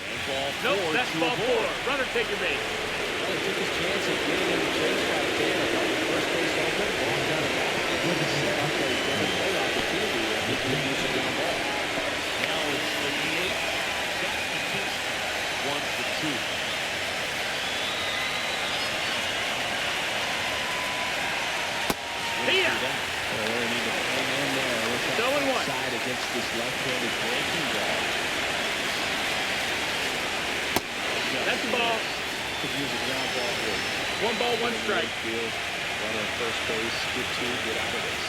And ball 4. Nope, that's to ball avoid. 4. Runner take your base. Well, he took his chance of getting in the chase right there. Got the first base open, walked out of that. Good to set up a double play opportunity, and he could use a ground ball. Now it's the DH. Jack McKinsey. 1 for 2. See ya. Oh, they need to hang in there with that side against this left-handed breaking ball. That's the ball. Could use a ground ball here. 1 ball, 1 strike. Field, runner at first base, get 2, get out of this.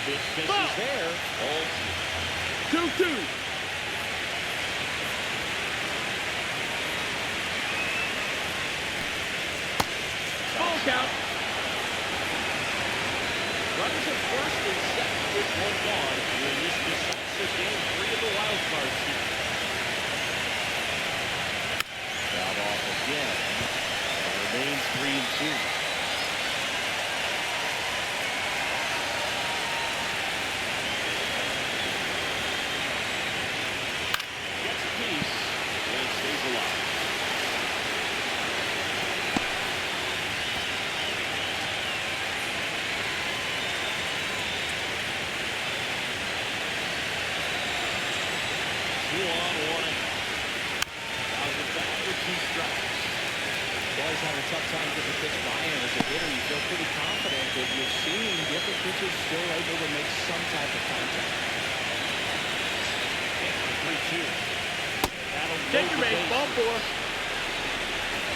Pitch misses there. Ball 2-2. Ball count. Runners at first and second with one gone. In this decisive game, 3 of the wild card series. Foul off again. Remains 3-2. Gets a piece and stays alive. Always have a tough time getting the pitch by him as a hitter. You feel pretty confident that you're seeing different pitches still able to make some type of contact. 3-2. Take your base, ball 4. Well,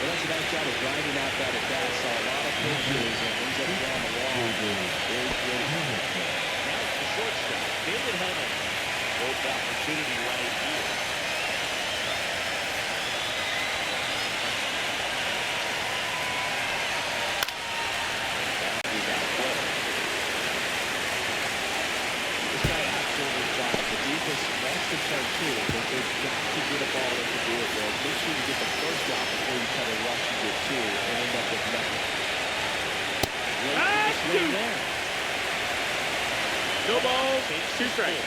that's a nice job of grinding out that at bat. Saw a lot of pitches and ends up on the wall. Very good. Now it's the shortstop, David Hellman. Both opportunity right here. That's concern too, because they've got to get a ball in to do it with. Make sure you get the first out before you try to rush and get 2 and end up with nothing. There. No balls, 2 strikes.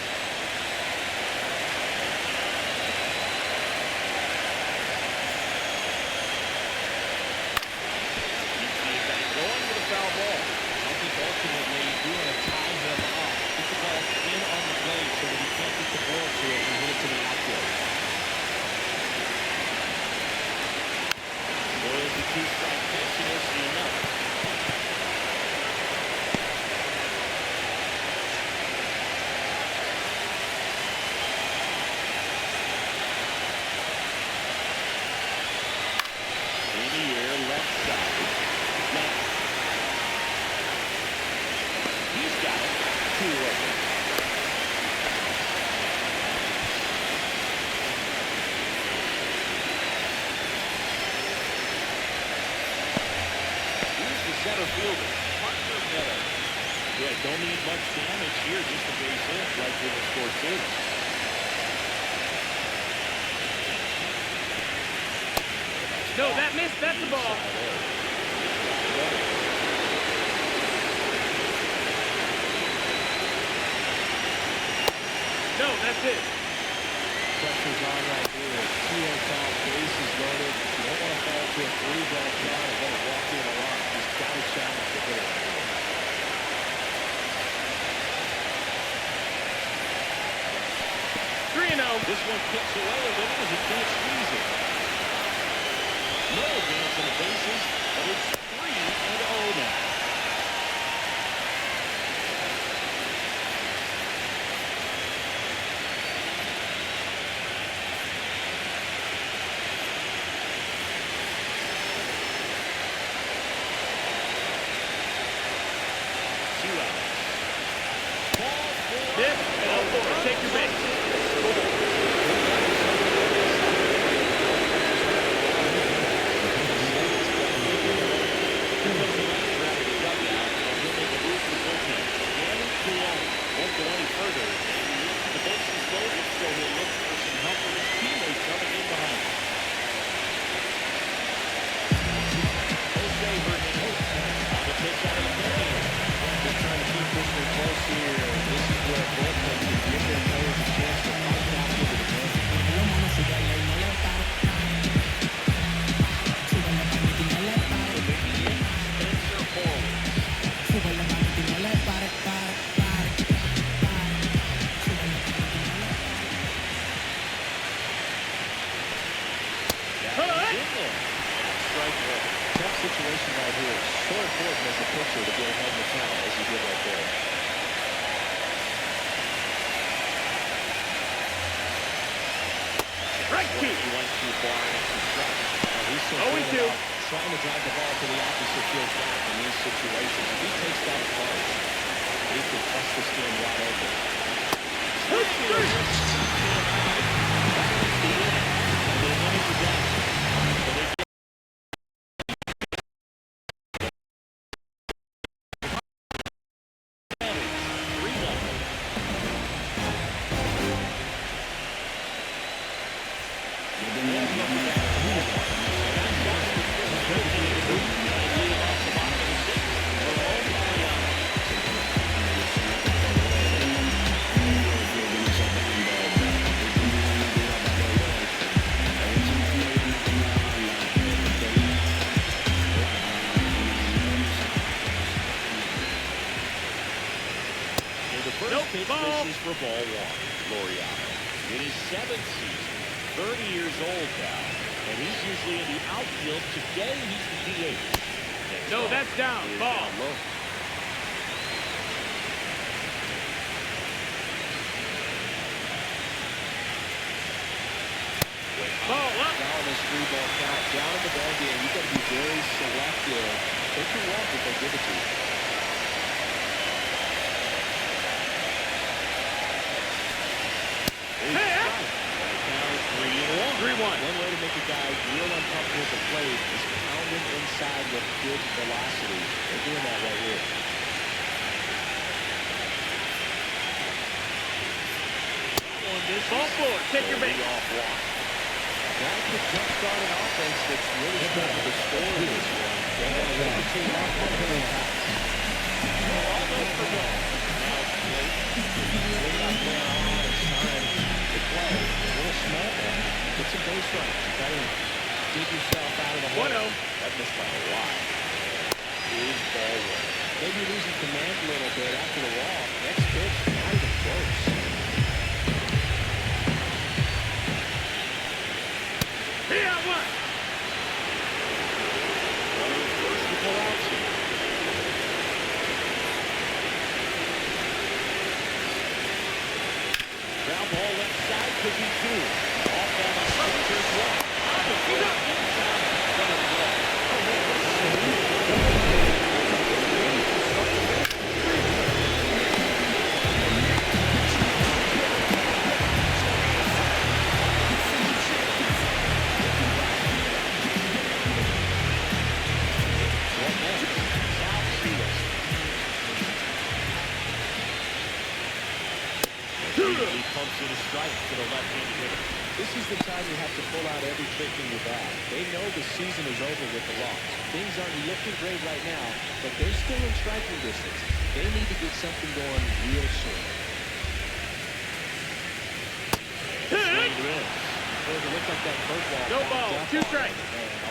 Going with a foul ball. I think ultimately you want to tie him up. Get the ball in on the plate so that he can't get the ball to it and hit it to the outfield. There's the 2-strike pitch, and we'll see enough. In the air, left side. Now. He's got it. 2 away. Center fielder, Parker Meadows. Yeah, don't need much damage here, just a base hit, right to the score 2. No, that missed. That's the ball. No, that's it. Pressure's on right here. 2 on top, bases loaded. You don't want to fall to a 3-ball count and let it walk in a lot. He's got to challenge the hitter. 3-0. This one kicks away a little as he can't squeeze it. No advance on the bases, but it's 3-0 now. Take your base. Won't go any further. The base is loaded, so he'll look for some help from his teammates coming in behind him. Jose Hernandez on the pitch out of the game. Just trying to keep this one close here. This is where bullpen can give their players a chance to fight back into the game. Spencer Horwitz. Tough situation right here. So important as a pitcher to get ahead in the count as you did right there. Right key. He went too far and it's a strike. He's so good about trying to drive the ball to the opposite field back in these situations. If he takes that apart, He can test this game wide open. This is for ball one, Laureano. In his 7th season, 30 years old now, and he's usually in the outfield. Today, he's the DH. No, that's down. Ball. Ball up. Down this 3-ball count. Down in the ball game, you've got to be very selective. They can walk if they give it to you. One way to make a guy real uncomfortable at the plate is pound him inside with good velocity. They're doing that right here. Ball four. Take your base. That could jumpstart an offense that's really starting to score in this one. They're going to continue on playing times. Almost for ball. Now it's late. They're not playing on. It's time to play. A little small ball. Get some base runners. You got to dig yourself out of the hole. 1-0. That missed by a lot. Is ball one. Maybe losing command a little bit after the walk. Next pitch, not even close. Here, one. Runner first to pull out. Ground ball left side could be two. Off down the stretch, here's one. He's up inside. Let it go. He pumps in a strike to the left-handed hitter. This is the time you have to pull out every trick in your bag. They know the season is over with the loss. Things aren't looking great right now, but they're still in striking distance. They need to get something going real soon. Well, it looked like that curveball. No ball, 2 strikes.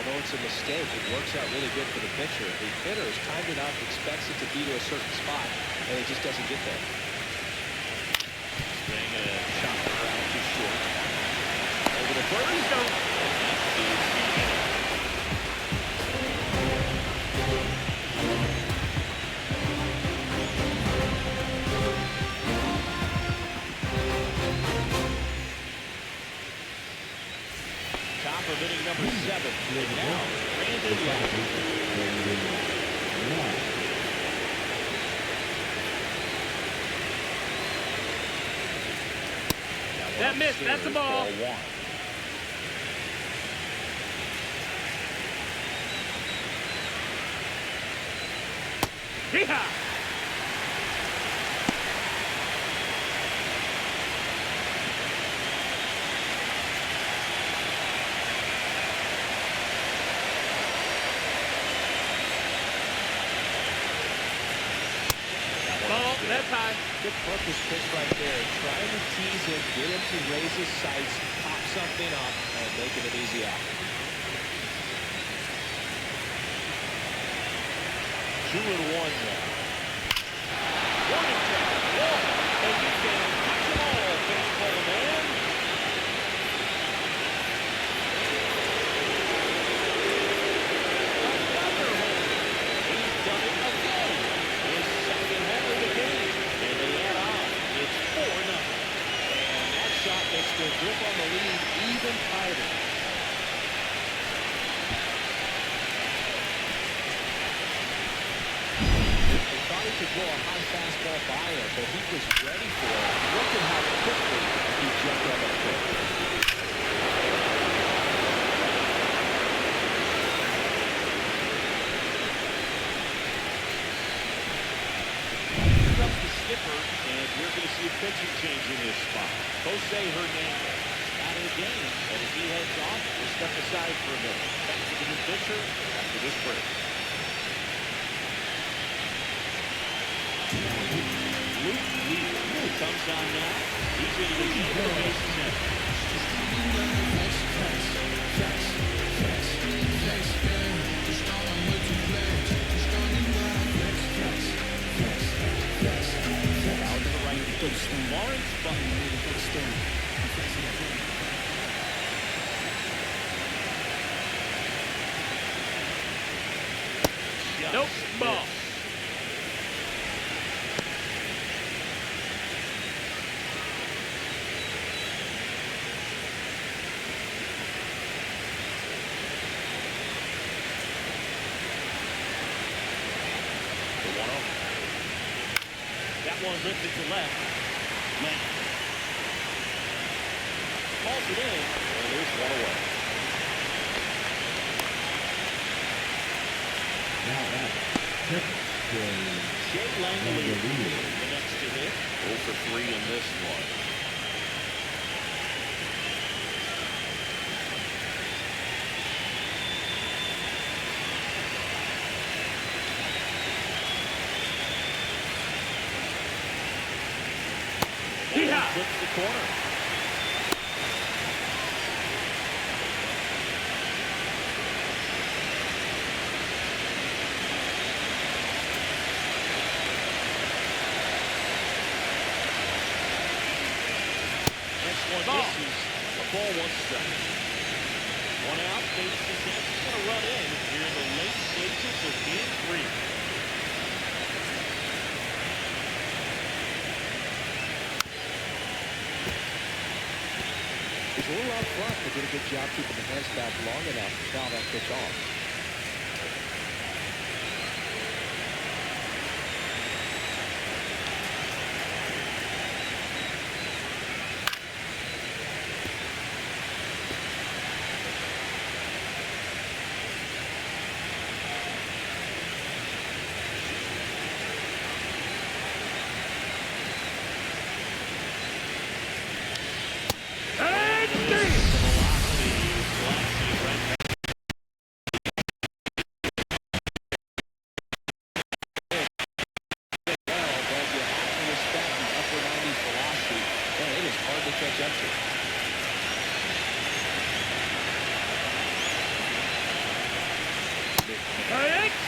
Although it's a mistake, it works out really good for the pitcher. The hitter has timed it up, expects it to be to a certain spot, and it just doesn't get there. Swing a chopper out too short. Over the first zone. Top of inning number 7. And now, Brandon That missed. That's a ball. Ball one. Yeehaw! Ball. That's high. Good purpose pitch right there. Trying to tease him, get him to raise his sights, pop something up, and making it easy out. 2-1 now. Warning track. Walk. And you can catch them all, baseball man. Another home. He's done it again. His second home of the game. And they add on. It's 4-0. And that shot makes their grip on the lead even tighter. They thought he tried to throw a high fastball by him, but he was ready for it. Look at how quickly he jumped on that pitch. Here comes the skipper, and we're going to see a pitching change in this spot. Jose Hernandez out of the game, and as he heads off, we'll step aside for a minute. Back to the new pitcher after this break. Luke Weaver comes on now. He's into the game for the bases empty. Out to the right field. Lawrence Button. Nope, ball. One lifted to left. Lane calls it in, and there's one away. Now at Shea Langley, the next to hit. 0 for 3 in this one. Flips the corner. Next one misses. A ball, 1 strike. 1 out. Bases empty. He's going to run in here in the late stages of Game 3. He's a little out front, but did a good job keeping the hands back long enough to foul that pitch off.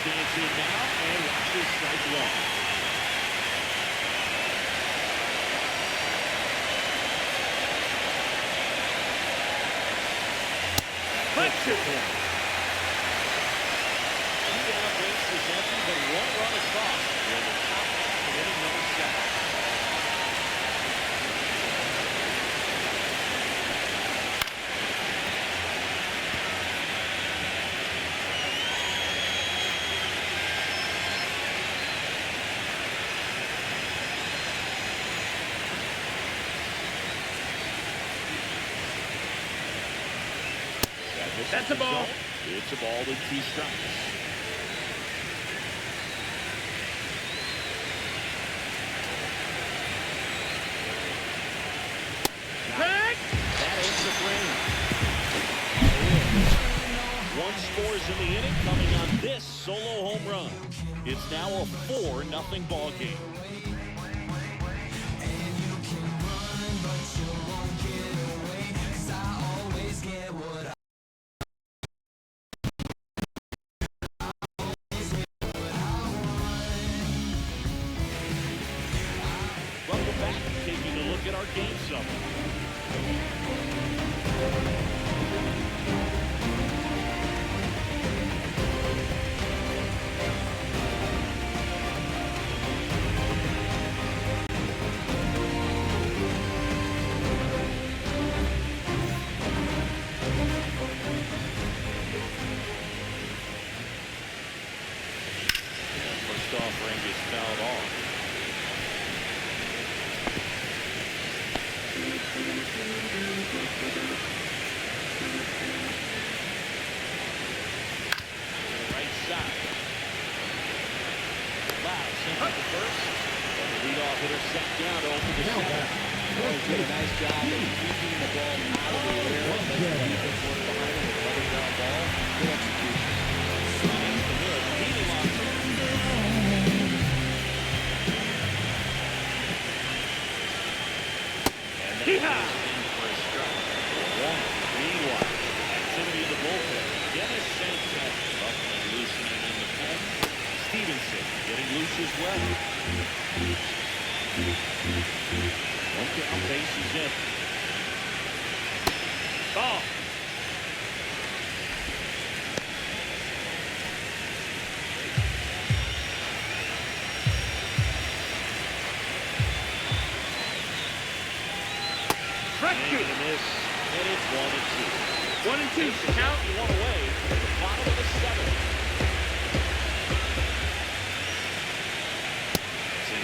Stands in now and watches strike 1. Flips it. 2 down, bases empty, but 1 run across. We're in the top half of inning number 7. That's a ball. It's a ball with 2 strikes. That ends the frame. 1 scores in the inning coming on this solo home run. It's now a 4-0 ball game. Taking a look at our game summary. leadoff ring is fouled off. Right side. Wow, sent to the first. And the leadoff hitter set down to open the second. Well, did a nice job of keeping the ball out of the air. Let the defense work behind him. Another ground ball. Good execution. He's the mid. Heating off. And then in for a strike. One. Meanwhile, activity in the bullpen. Dennis Sanchez up and loosening in the pen. Stevenson getting loose as well. One down, base is in. Ball. Strike two. And it's 1-2. 1-2. Count. You one away to the bottom of the seventh.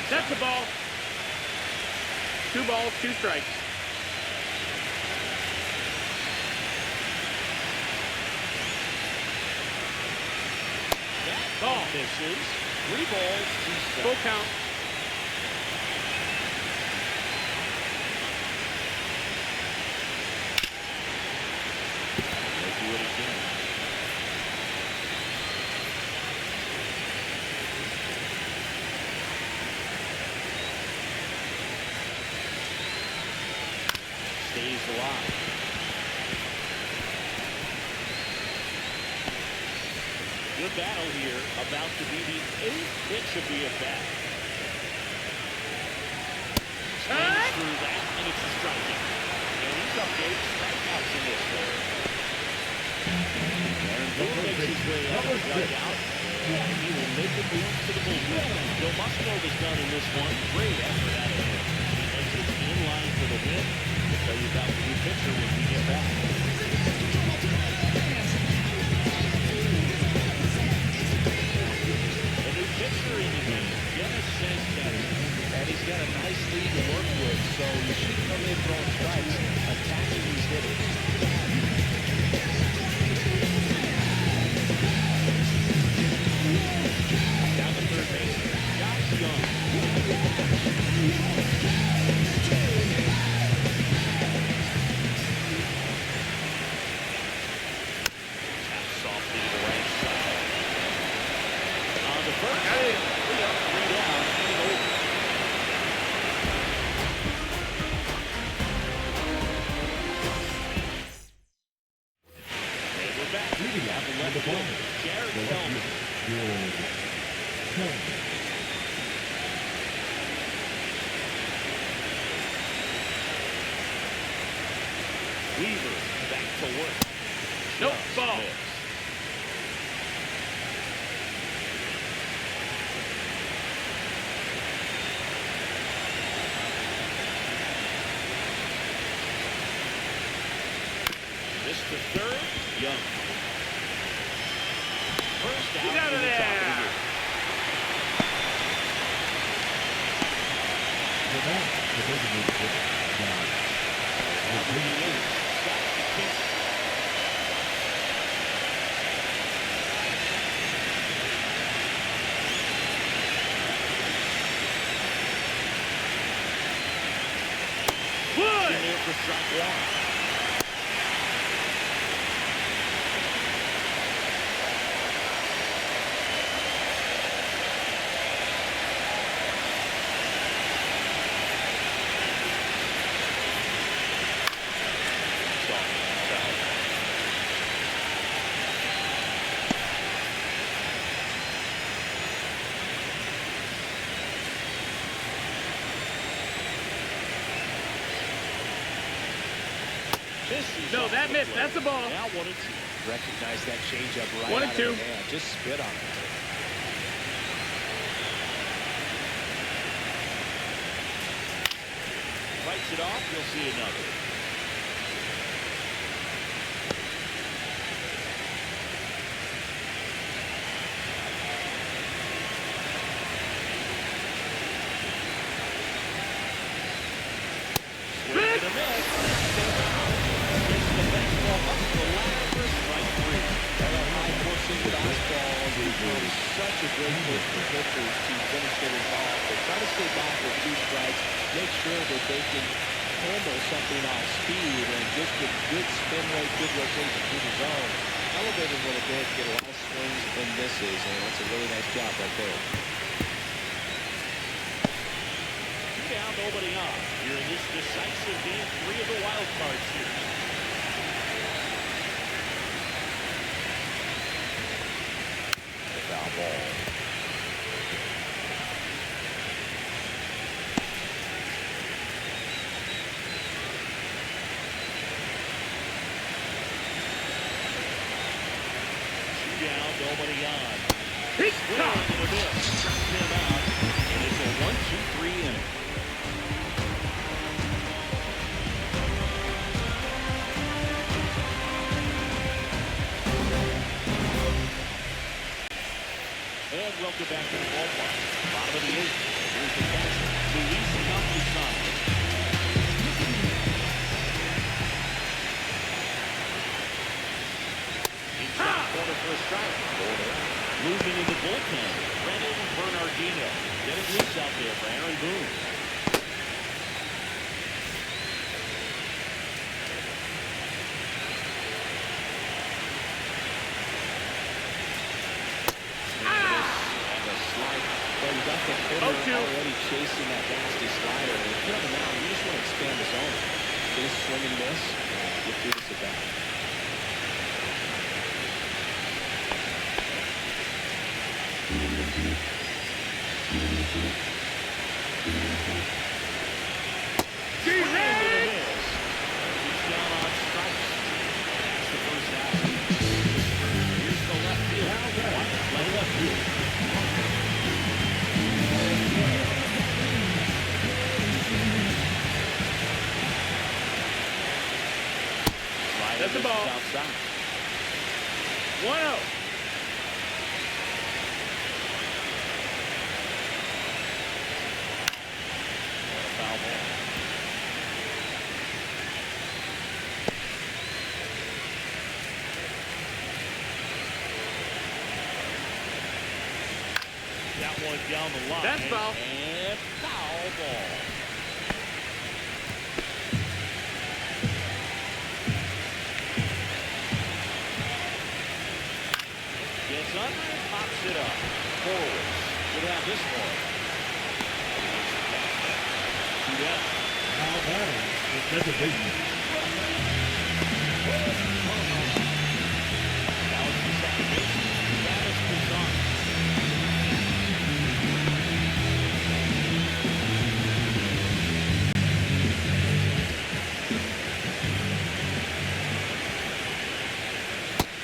That's a ball. 2 balls, 2 strikes. That ball misses. 3 balls, 2 strikes. Full count. They'll do it again. Stays alive. Good battle here, about to be the 8th pitch of the at-bat. Swings through that, and it's a strikeout. And he's up to 8 strikeouts in this one. Aaron Boone makes his way out of the dugout, and he will make a move to the bullpen. Joe Musgrove is done in this one. Great effort out of him. He exits in line for the win. We'll tell you about the new pitcher when we get back. The new pitcher in the game, Dennis Sanchez. And he's got a nice lead to work with, so you should come in throwing strikes, attacking these hitters. Down the third base, Josh Young. Taps softly to the right side. On the first, 3 up, 3 down, and over. And we're back. At the left field, Jared Feldman. Weaver back to work. Nope, Just ball. missed. Mr. Third, Young. First out. Get out of in the top there. the year. Wood. In there for strike 1. No, that missed. That's a ball. Now 1-2. Recognize that changeup right 1 out and of 2. the hand. Just spit on it. Fights it off, you'll see another. is such a great pitch for pitchers to finish hitters off. They try to stay back with 2 strikes, make sure that they can handle something off speed, and just with good spin rate, good rotation through the zone, elevated a little bit, get a lot of swings and misses, and that's a really nice job right there. 2 down, nobody on. Here in this decisive game 3 of the wild card series. The foul ball. Nobody on. He's caught in the miss. Him out. And it's a 1-2-3 inning. And welcome back to the ballpark. Bottom of the 8th. Here's the catcher, Luis Campusano. Corner for a strike. Moving into bullpen. Brennan Bernardino. Getting loose out there for Aaron Boone. And a slider. Well, you got the hitter already chasing that nasty slider. And if you're on the mound, you just want to expand the zone. Get a swing and miss. Get through this at bat. That's the ball. 1-0. Foul ball. That one down the line. That's foul. And foul ball. Gets under and pops it up. Forward. Should have this one. 2 down. How about it? That's a big one. Now it's the second baseman, Travis Pizarro.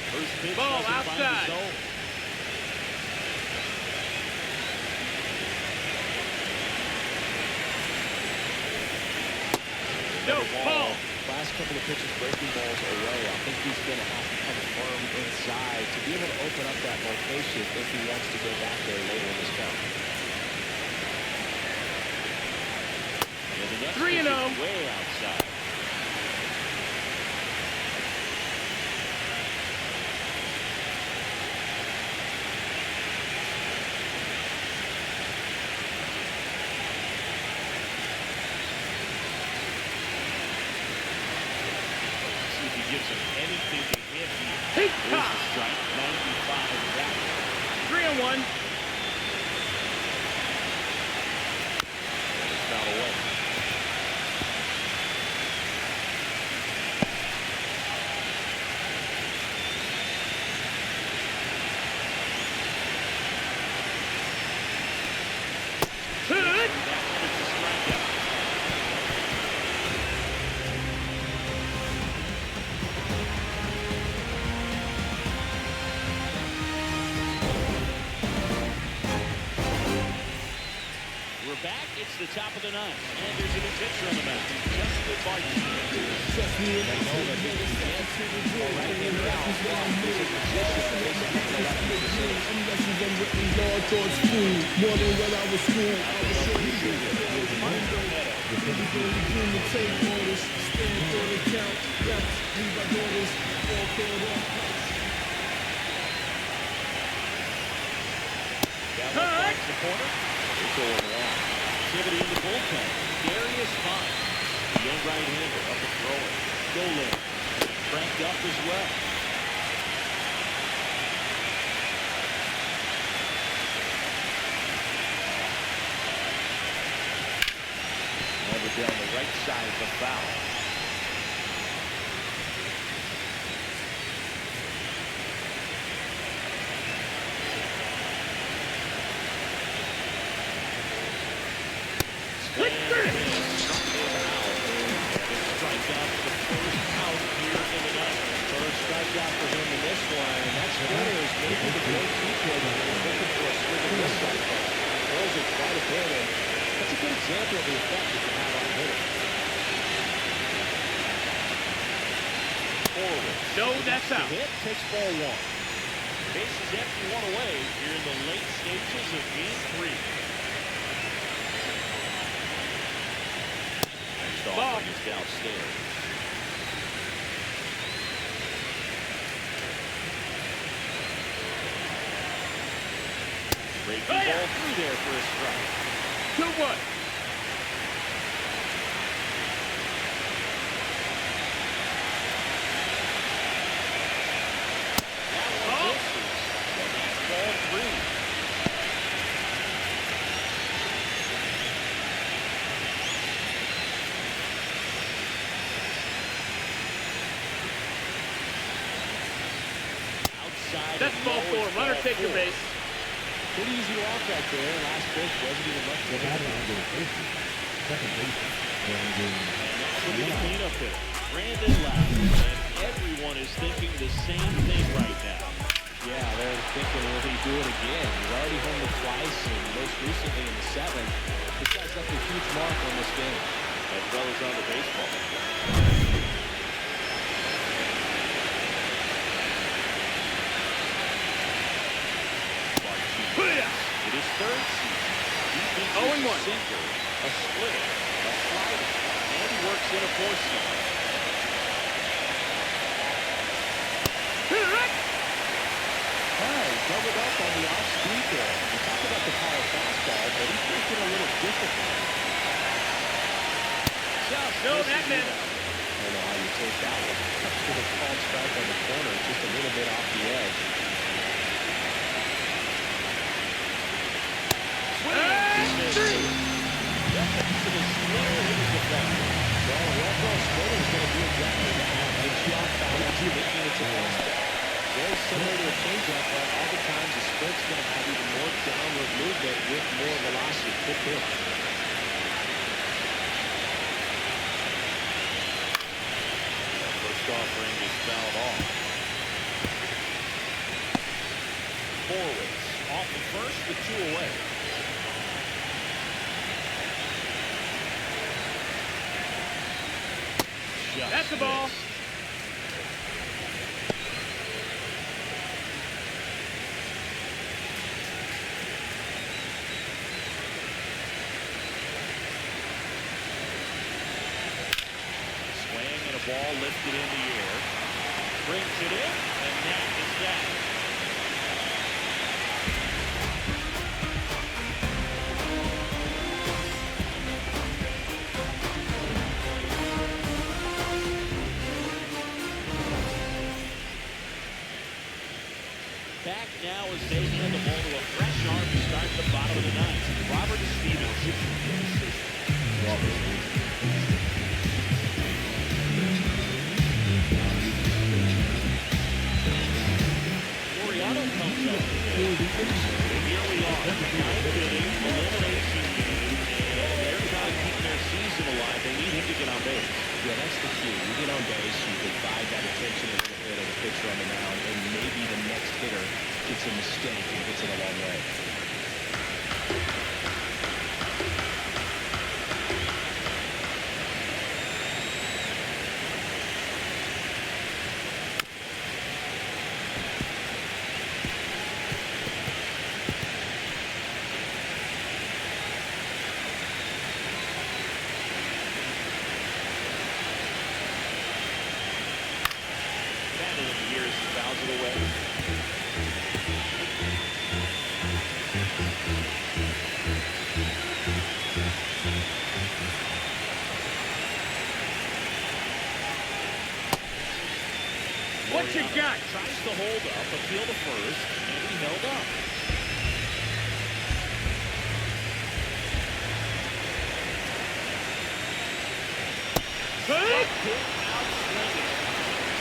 First pitch Ball doesn't find the outside. zone. No, ball. Last couple of pitches breaking balls away. I think he's going to have to come firm inside to be able to open up that location if he wants to go back there later in this count. And the next 3-0. pitch is way outside. Gives him anything to hit here. He's There's caught. the strike, 95 of that. 3-1. It's foul away. Good. It's a strikeout. We're back. It's the top of the 9th. And there's a new pitcher on the mound. Justin Martin. They know that they can dance already in their out. There's a position that they can make a lot of decisions. More than when I was school. I was sure you should have take orders, stand for the count, left, leave my daughters, all caught up. Gallo finds the corner. It's all long. Activity in the bullpen. Darius Vine, the young right-hander, up and throwing. Goal cranked up as well. Over down the right side of the foul. Strikeout for him in this one, and that splitter is maybe the go-to play when you're looking for a swing of this side. Throws it quite a bit, and that's a good example of the effect that you have on hitting. Forward. No, that's out. Hit takes ball one. Bases empty, one away here in the late stages of Game 3. Next offering is downstairs. Breaking ball through there for a strike. 2-1. Ball 3. Outside. That's ball 4. Runner take your base. Pretty easy walk right there. Last pitch wasn't even much of a Second base. The cleanup hitter, Brandon Lowe, and everyone is thinking the same thing right now. Yeah, they're thinking, will he do it again? He's already homered twice, and most recently in the 7th. This guy's left a huge mark on this game, as well as on the baseball. It is third season. He 0-1. Sinker, a splitter, a slider, and he works in a four-seam. All right, doubled up on the off-speed there. We talked about the power fastball, but he's thinking a little differently. No, that man. I don't know how you take that one. With a called strike on the corner, just a little bit off the edge. Very similar to a changeup, but oftentimes the split's going to have even more downward movement with more velocity. Good pitch. First offering is fouled off. Forwards off the first with 2 away. That's the ball. Swing and a ball lifted in the air. Brings it in, and that is that. Back now as they hand the ball to a fresh arm to start the bottom of the 9th. Robert Stevens. Oriano comes up. And here we are. 9th inning, elimination game. And they're trying to keep their season alive. They need him to get on base. Yeah, that's the key. You get on base, you divide that attention a little bit of the pitcher on the mound, and maybe the next hitter gets a mistake and gets it a long way. Battle of the years, he fouls it away. you got? Tries to hold up, appeal to first, and he held up. Struck him out swinging.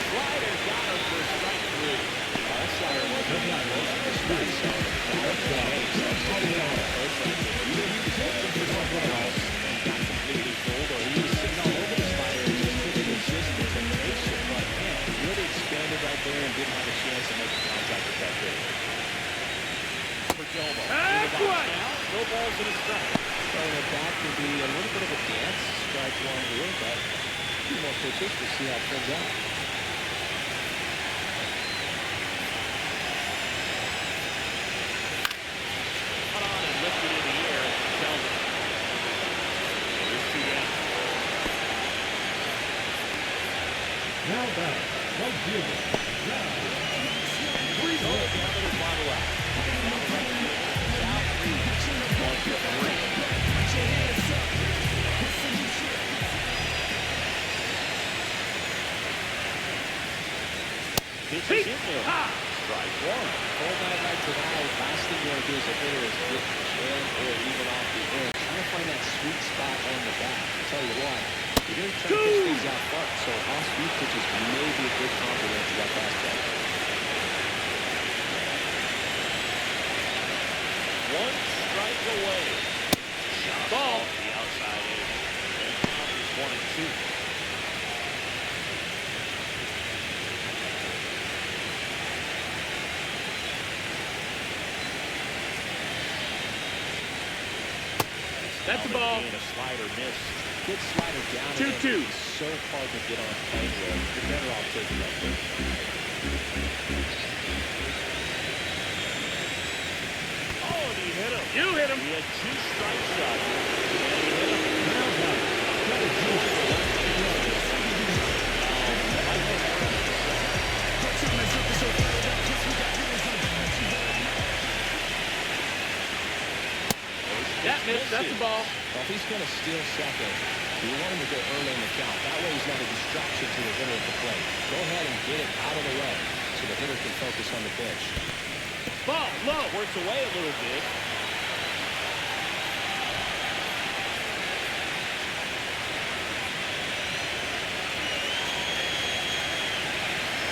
Slider got him for strike three. That slider wasn't even close to the strike zone. That's how you got to approach like this. Either he was looking for someone else and got completely fooled, or he was sitting all over the slider and just couldn't resist the temptation. But man, he really expanded right there and didn't have a chance to make contact with that pitch. For Jomo. No balls in his strike. So that can be a little bit of a dance. Strike one here, but a few more pitches to see how it turns out. Cut on and lifted in the air. Kelvin. Here's two down. Now back, LaCulebraDark. Three down to the bottom left. South reach. 1-3. Pitches in there. Strike one. Cold night like tonight, last thing you want to do as a hitter is get jammed or even off the edge. Trying to find that sweet spot on the bat. I'll tell you what, you're going to try to pitch things out front, so off-speed pitches may be a good compliment to that fastball. One strike away. Shot ball to the outside edge. And the count is 1-2. That's the ball. And a slider missed. Good slider down. 2-2. So hard to get on plane with. You're better off taking that pitch. Oh, and he hit him. You hit him. He had two strike shots. And he hit him. That missed. That's the ball. Well, if he's going to steal second, you want him to go early in the count. That way he's not a distraction to the hitter at the plate. Go ahead and get it out of the way so the hitter can focus on the pitch. Ball low. Works away a little bit.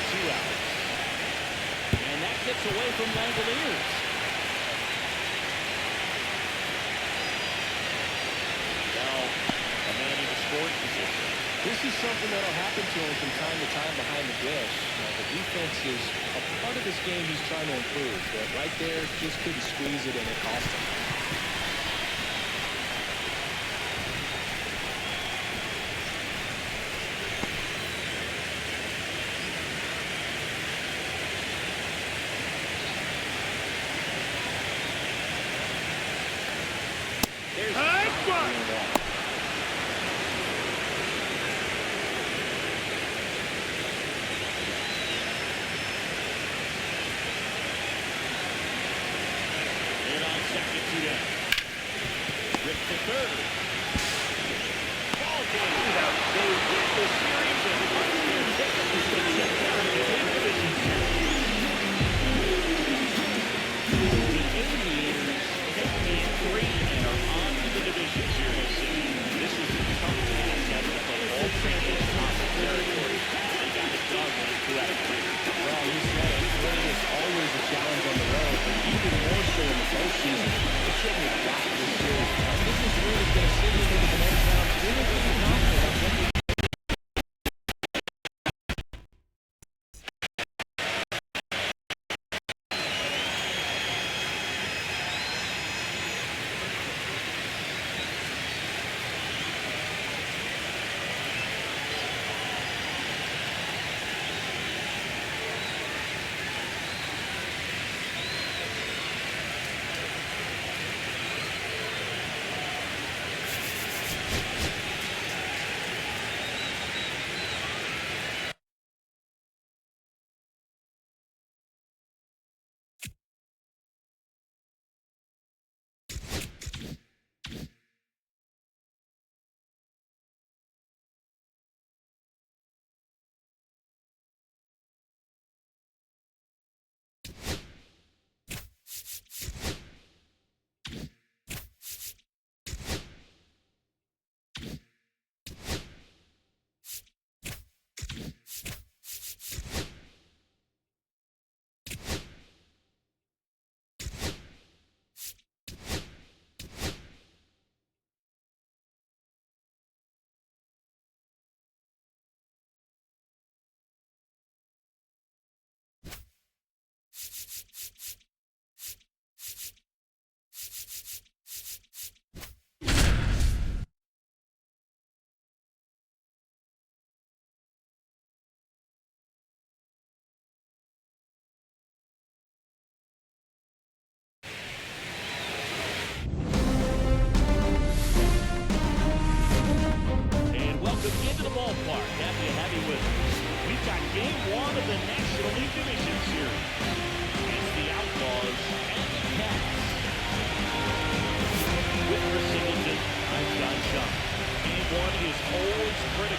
Two outs. And that gets away from Langoliers. This is something that'll happen to him from time to time behind the dish. Now, the defense is a part of this game he's trying to improve, but right there, just couldn't squeeze it and it cost him. There's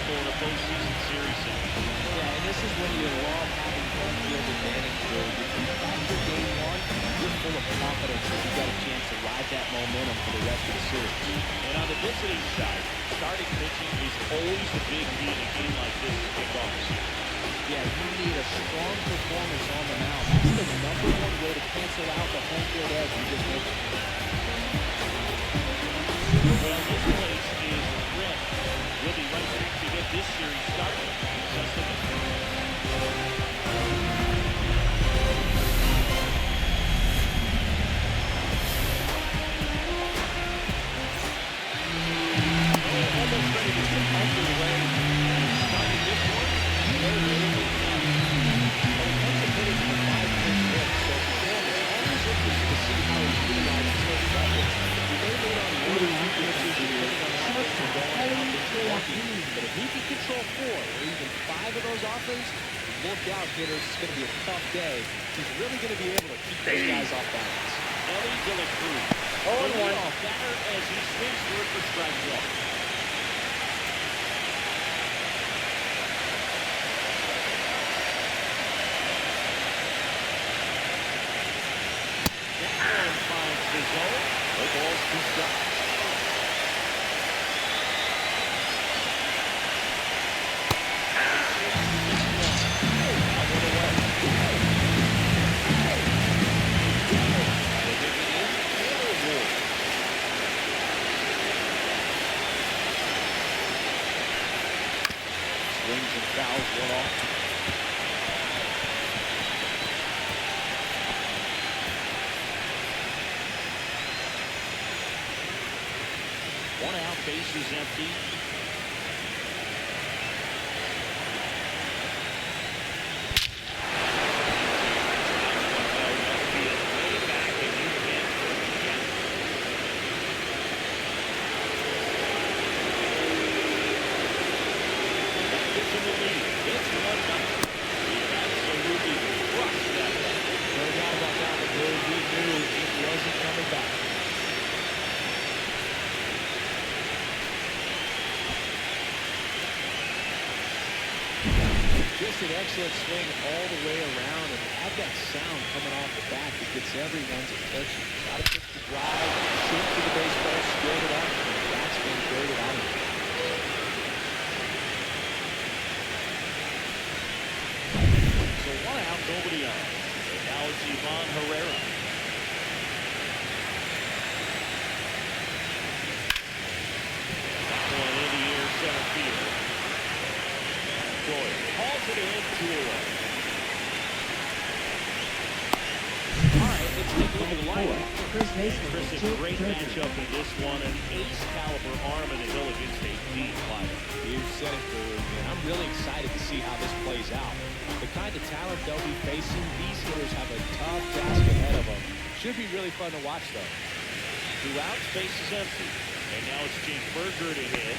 critical in a postseason series. Yeah, and this is when you love having home field advantage, Bill. If you factor game one, you're full of confidence that you've got a chance to ride that momentum for the rest of the series. And on the visiting side, starting pitching is always the big key in a game like this to kick off the series. Yeah, you need a strong performance on the mound. That's the number one way to cancel out the home field edge you just mentioned. Well, this place is red. We'll be right back to get this series started in just a minute. Almost ready to get underway. Starting this one, no really not. Well, he comes to hitting for 5-pitch pitch, so for him, it's always interesting to see how he utilizes his leverage. He may lean on one or two pitches depending on how things are going and how things are working. But if he can control 4 or even 5 of those offers, look out, hitters. It's going to be a tough day. He's really going to be able to keep those guys off balance. Ellie De La Cruz. The leadoff batter as he swings through for strike one. That one finds the zone. No balls, 2 strikes. Swings and fouls one off. One out, bases empty. Just an excellent swing all the way around, and have that sound coming off the bat that gets everyone's attention. Got to pitch the drive, shoot to the baseball, squared it up, and the batsman graded out of it. So 1 out, nobody on. And now it's Ivan Herrera. Going in the air, center field. Doyle hauls it in, 2 away. All right, let's take a look at the lineup. Chris, a great matchup in this one. An ace-caliber arm in the hill against a deep lineup. You said it, Drew, and I'm really excited to see how this plays out. The kind of talent they'll be facing, these hitters have a tough task ahead of them. Should be really fun to watch, though. 2 outs, space is empty. And now it's Jake Berger to hit.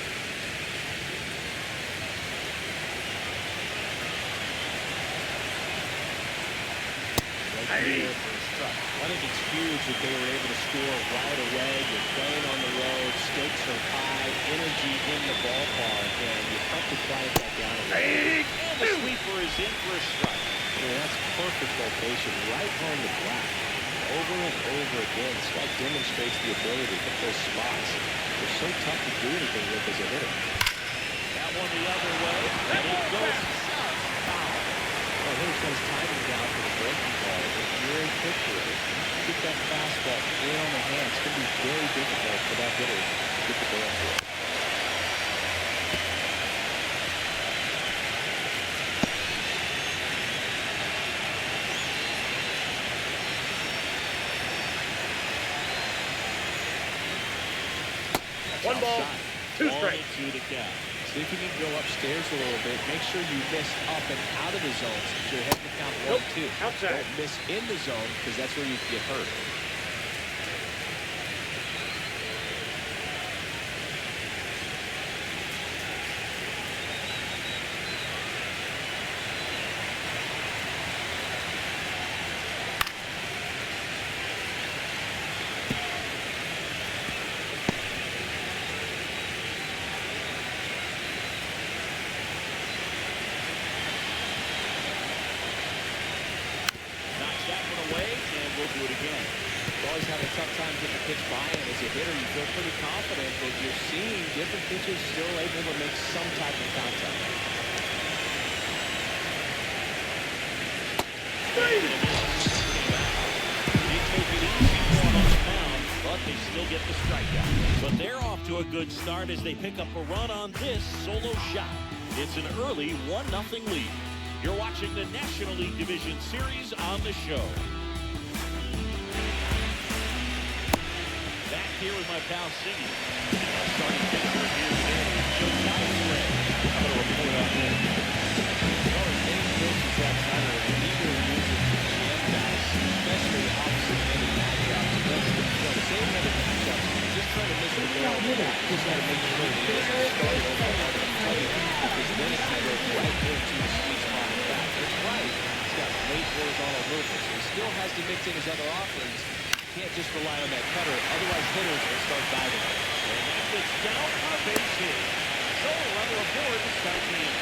Here for a strike. I think it's huge that they were able to score right away. You're playing on the road, stakes are high, energy in the ballpark, and you have to quiet that down a little. And the sweeper is in for a strike. That's perfect location, right on the track. Over and over again, Scott demonstrates the ability to hit those spots. They're so tough to do anything with as a hitter. That one the other way, and it goes south. Foul. Well, hitter's got his timing down for the breaking ball. If you're a pitcher, get that fastball in on the hand. It's going to be very difficult for that hitter to get the ball to it. One ball, 2 strikes. To the count. See if you can go upstairs a little bit. Make sure you miss up and out of the zone since you're heading to count 1, 2. Outside. Don't miss in the zone because that's where you can get hurt. just having a tough time getting the pitch by, and as a hitter, you feel pretty confident that you're seeing different pitches still able to make some type of contact. They take it easy for him on the mound, but they still get the strikeout. But they're off to a good start as they pick up a run on this solo shot. It's an early 1-0 lead. You're watching the National League Division Series on the show. Back here with my pal Siggy. Our starting pitcher here today is Joe Tyler. I'm going to report on him. Well, his main pitch is that Tyler, and he will use it to jam guys, especially opposite many matchups. But, same many matchups, just trying to miss the ball. Just got to make sure that he doesn't start over on the plate, because then it can go right into the sweet spot of that. It's right. He's got great horizontal movement, so he still has to mix in his other offerings. Can't just rely on that cutter, otherwise hitters will start diving. And that gets down for a base hit. So a runner aboard to start the inning.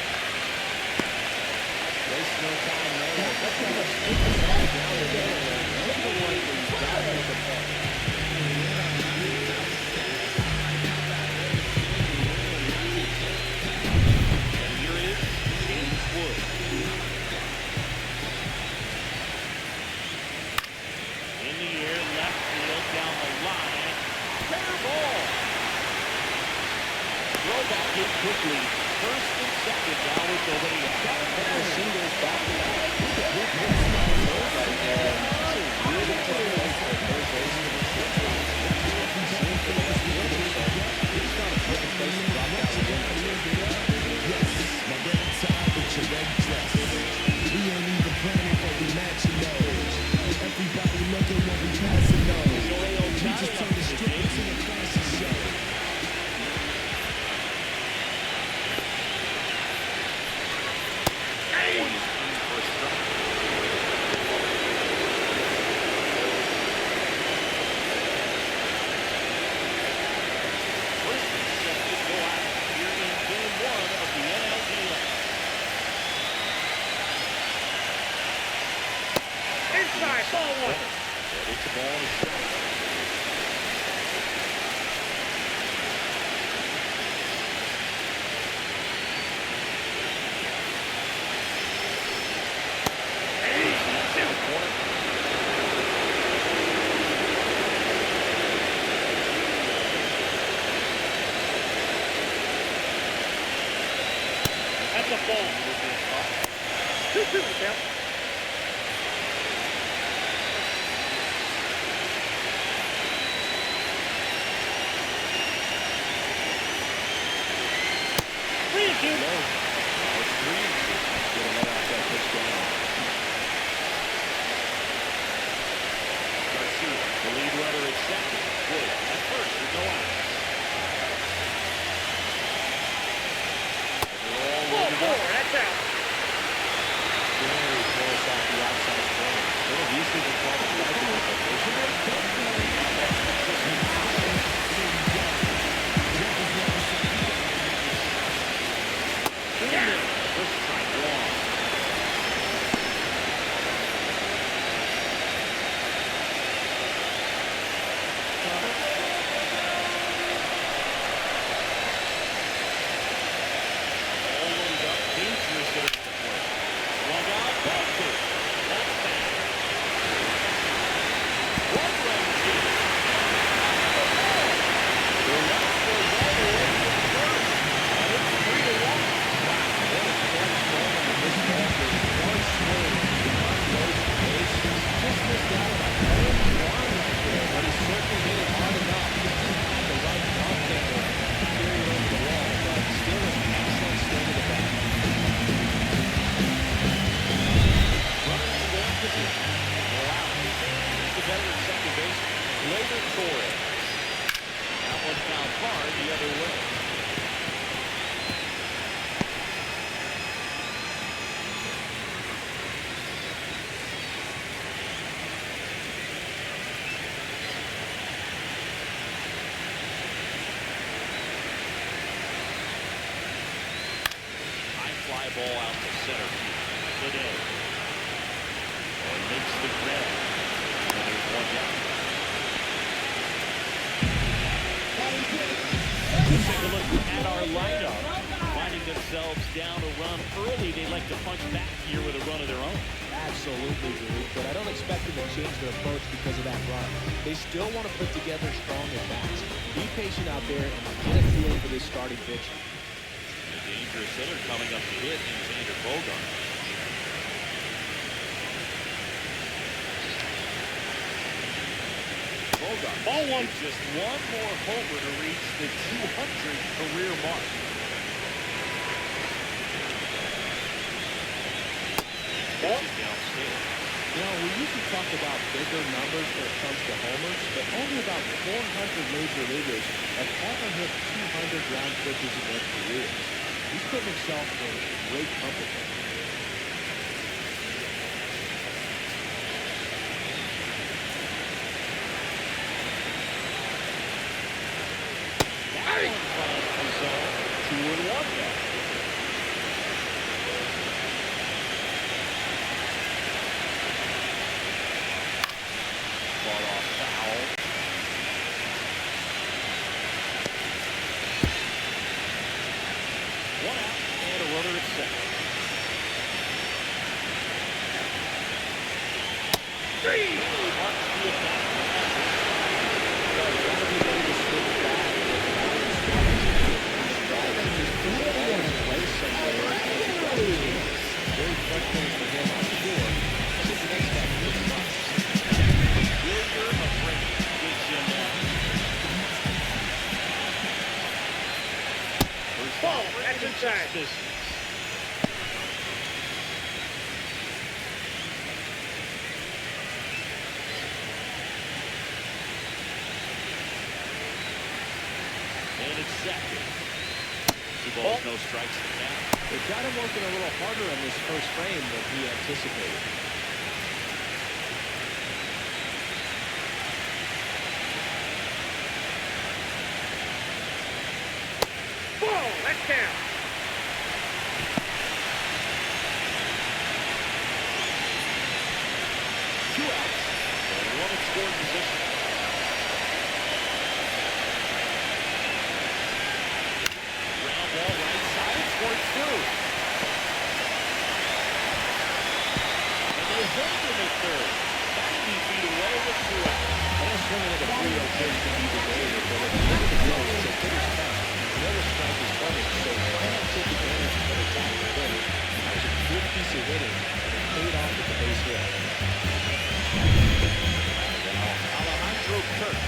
Waste no time there. That's how much difference down the middle there. That's the one where you got to make a play. And here is James Wood. In the air, left field, down the line. Fair ball. Throw back in quickly. First and second now with nobody out. Got a couple of singles back to back. He's a big hit right there. That's a really tough one for a third baseman. He's seen for the last year or so. He's found a perfect place to drop down the window. Yes, my red tie with your red dress. We ain't even planning, but we matching those. Everybody looking what we passing those. We just turn the strip into a fashion show. Inside, ball one. It's a ball and a strike. That's a ball. 2-2 count. The lead runner at second. Wood at first with no outs. Ball four, that's out. Very close off the outside corner. Could have easily been called a strike in this location. First strike long. Ball out to center today. And makes the grab. And there's one down. Let's take a look at our lineup. Finding themselves down a run early, they like to punch back here with a run of their own. Absolutely, Drew. But I don't expect them to change their approach because of that run. They still want to put together strong at-bats. Be patient out there and get a feel for this starting pitch. A dangerous hitter coming up to hit in Xander Bogart. Bogart. Ball one. Just one more homer to reach the 200 career mark. Downstairs. You know, we usually talk about bigger numbers when it comes to homers, but only about 400 major leaguers have ever hit 200 ground pitches in their careers. He's putting himself in great company. That one finds the zone. 2-1 now. Fought off foul. One out and a runner at second. 3. Marks the attack. Very frustrating for him, I'm sure. This is next back to the front. Failure of rain gets him down. First ball, that's inside. And it's second. 2 balls, no strikes to count. They've got him working a little harder in this first frame than he anticipated. Ball, that's down. Two outs. And one in scoring position. Ground ball right side. Scored through. And they hold him at third. 90 feet away with 2 outs. I don't swing into the 3-0 pitch to be debated, but if you look at the growth, it's a pitcher's count. The other strike is coming, so why not take advantage of the top of the plate? That was a good piece of hitting, and it paid off with the base hit. Now, Alejandro Kirk.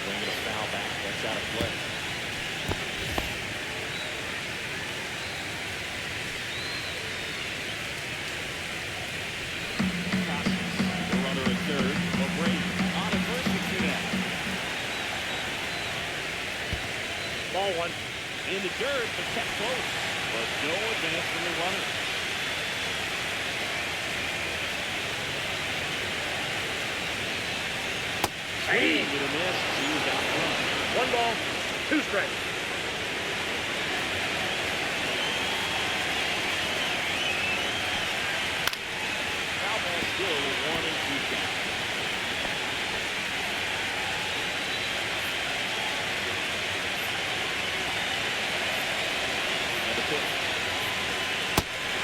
Swinging a foul back. That's out of play. The runner at third. O'Brady on at first with 2 down. Ball one. In the dirt, but kept close. But no advance from the runner. Swing with a miss. He was out front. 1 ball, 2 strikes. Foul ball still 1-2 count. And the pitch.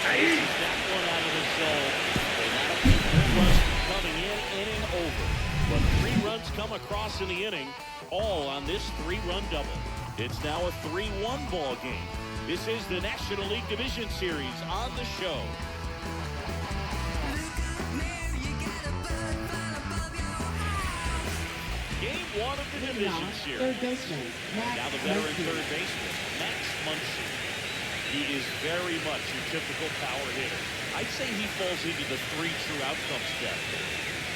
Nice. That one out of the zone. And that'll keep 3 runs coming in, inning over. But 3 runs come across in the inning, all on this 3-run double. It's now a 3-1 ball game. This is the National League Division Series on the show. Game 1 of the Division Series. Third baseman, Now the veteran third baseman, Max Muncy. He is very much your typical power hitter. I'd say he falls into the 3 true outcomes category.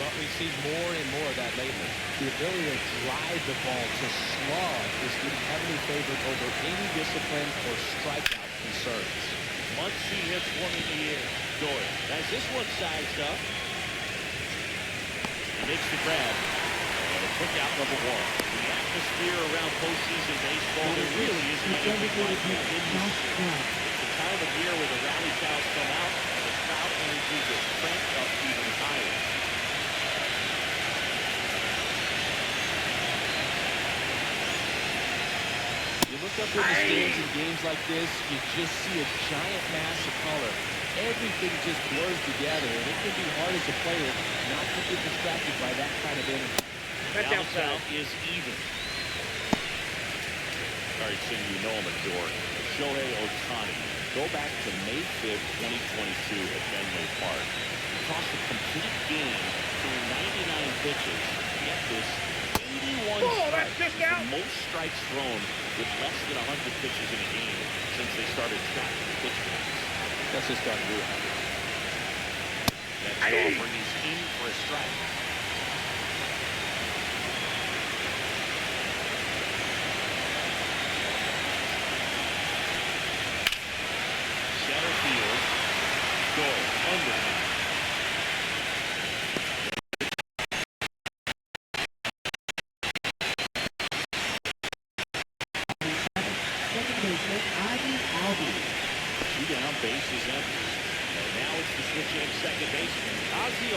But we see more and more of that lately. The ability to drive the ball to slug is getting heavily favored over any discipline or strikeout concerns. Muncy hits one in the air. Doyle has this one sized up. He makes the grab. And a quick out number 1. The atmosphere around postseason baseball, there really isn't anything like that in this year. It's the time of year where the rally cows come out and the crowd energy gets cranked up even higher. look up in the stands in games like this, you just see a giant mass of color. Everything just blurs together, and it can be hard as a player not to get distracted by that kind of energy. Now the count is even. All right, so you know him at York. Shohei Ohtani. Go back to May 5th, 2022 at Fenway Park. He tossed a complete game through 99 pitches. Get this, 81 strikes. It's the most strikes thrown with less than 100 pitches in a game since they started tracking the pitch counts. That's just unreal. Next offer, he's in for a strike. Center field. Goal. Under. Two down, base is empty. And now it's the switch-in second baseman, Ozzie.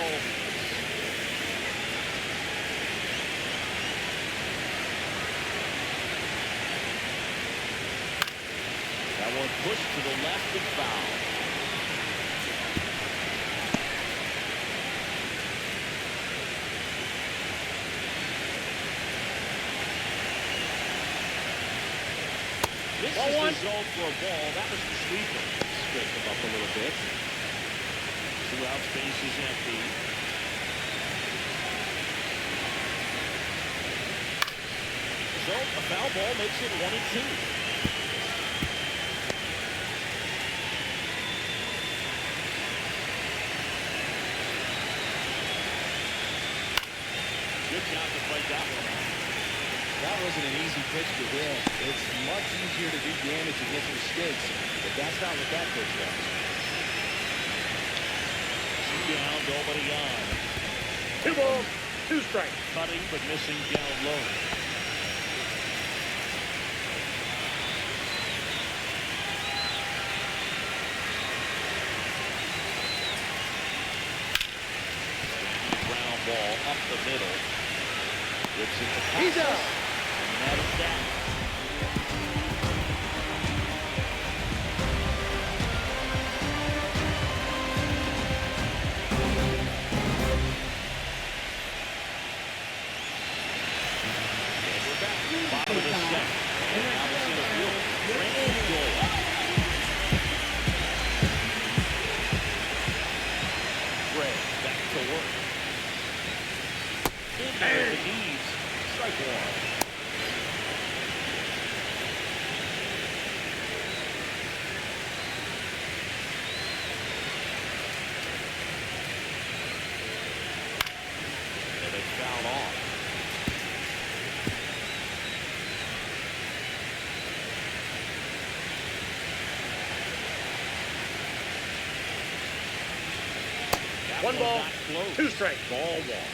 That one pushed to the left and foul. This is the zone for a ball. That was the sweeper. Scrape him up a little bit. Two outs, base is empty. So a foul ball makes it 1-2. Good job to fight that one out. That wasn't an easy pitch to hit. It's much easier to do damage against mistakes, but that's not what that pitch was. Two down, nobody on. 2 balls, 2 strikes. Cutting but missing down low. Ground ball up the middle. Rips it to Casas. He's out. And that is that. And we're back. Bottom of the second. And now it's in the field. Grand goal. Gray back to work. In there the knees. Strike one. And it's fouled off. That 1 ball, not close. 2 strikes. Ball one.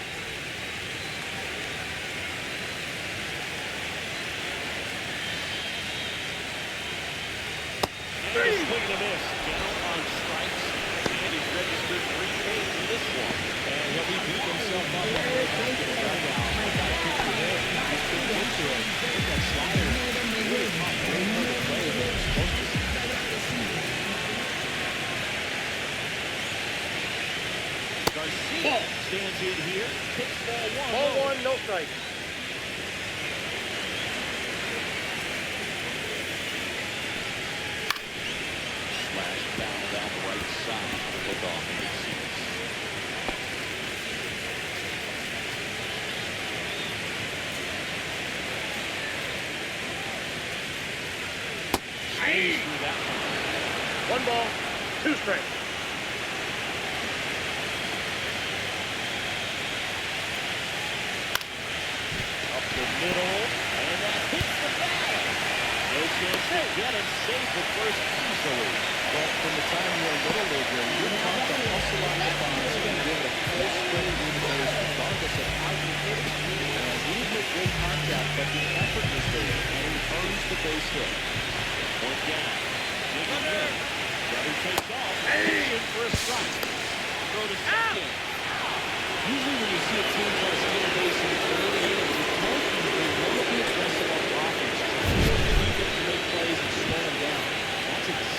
And a swing and a miss. Down on strikes. And he's registered 3 Ks in this one. And he'll be beating himself up on the back in the dugout. That pitch to hit, he just couldn't get to it. I think that slider is really tough. Very hard to play, but it's supposed to. Garcia stands in here. Takes ball one. Ball 1, no strikes. Slash foul down the right side. Look off and it sees. Stays through that one. 1 ball, 2 strikes. Up the middle, and that hits the bag. No chance to get him safe at first easily. But from the time you're a little leaguer, you're taught to hustle on the bounce and give it a full sprint through the base regardless of how you hit it. And he didn't make great contact, but the effort was there, and he earns the base hit. Point down. Digging in. Brother takes off. Pitching for a strike. Throw to second. Usually when you see a team try to steal base in the early innings, you tend to be a little bit aggressive on offense. Trying to get the defense to make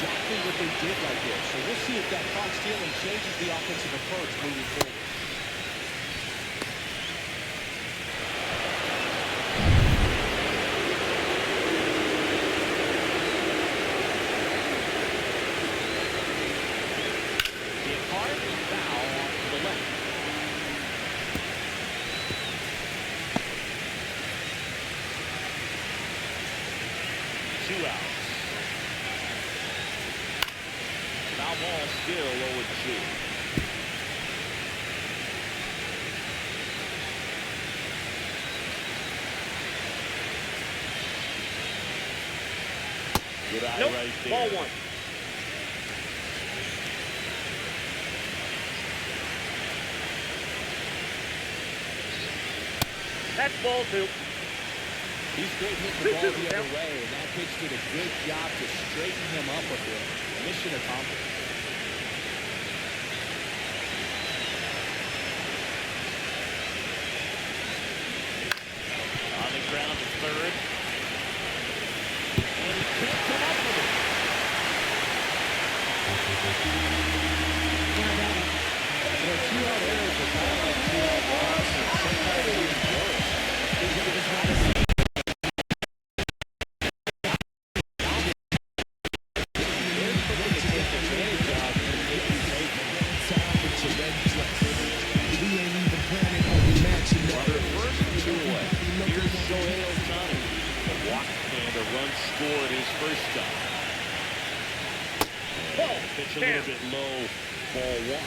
exactly what they did right there. So we'll see if that caught stealing changes the offensive approach moving forward. Ball still 0-2. Good eye right there. Ball 1. That's ball 2. He's great hitting the ball the other way, and that pitch did a good job to straighten him up a bit. Mission accomplished. On the ground to third. And he can't come up with it. Two-out errors are kind of like two-out walks, and sometimes even worse. Because you just want to see scored his first time. Pitch a little bit low, ball 1.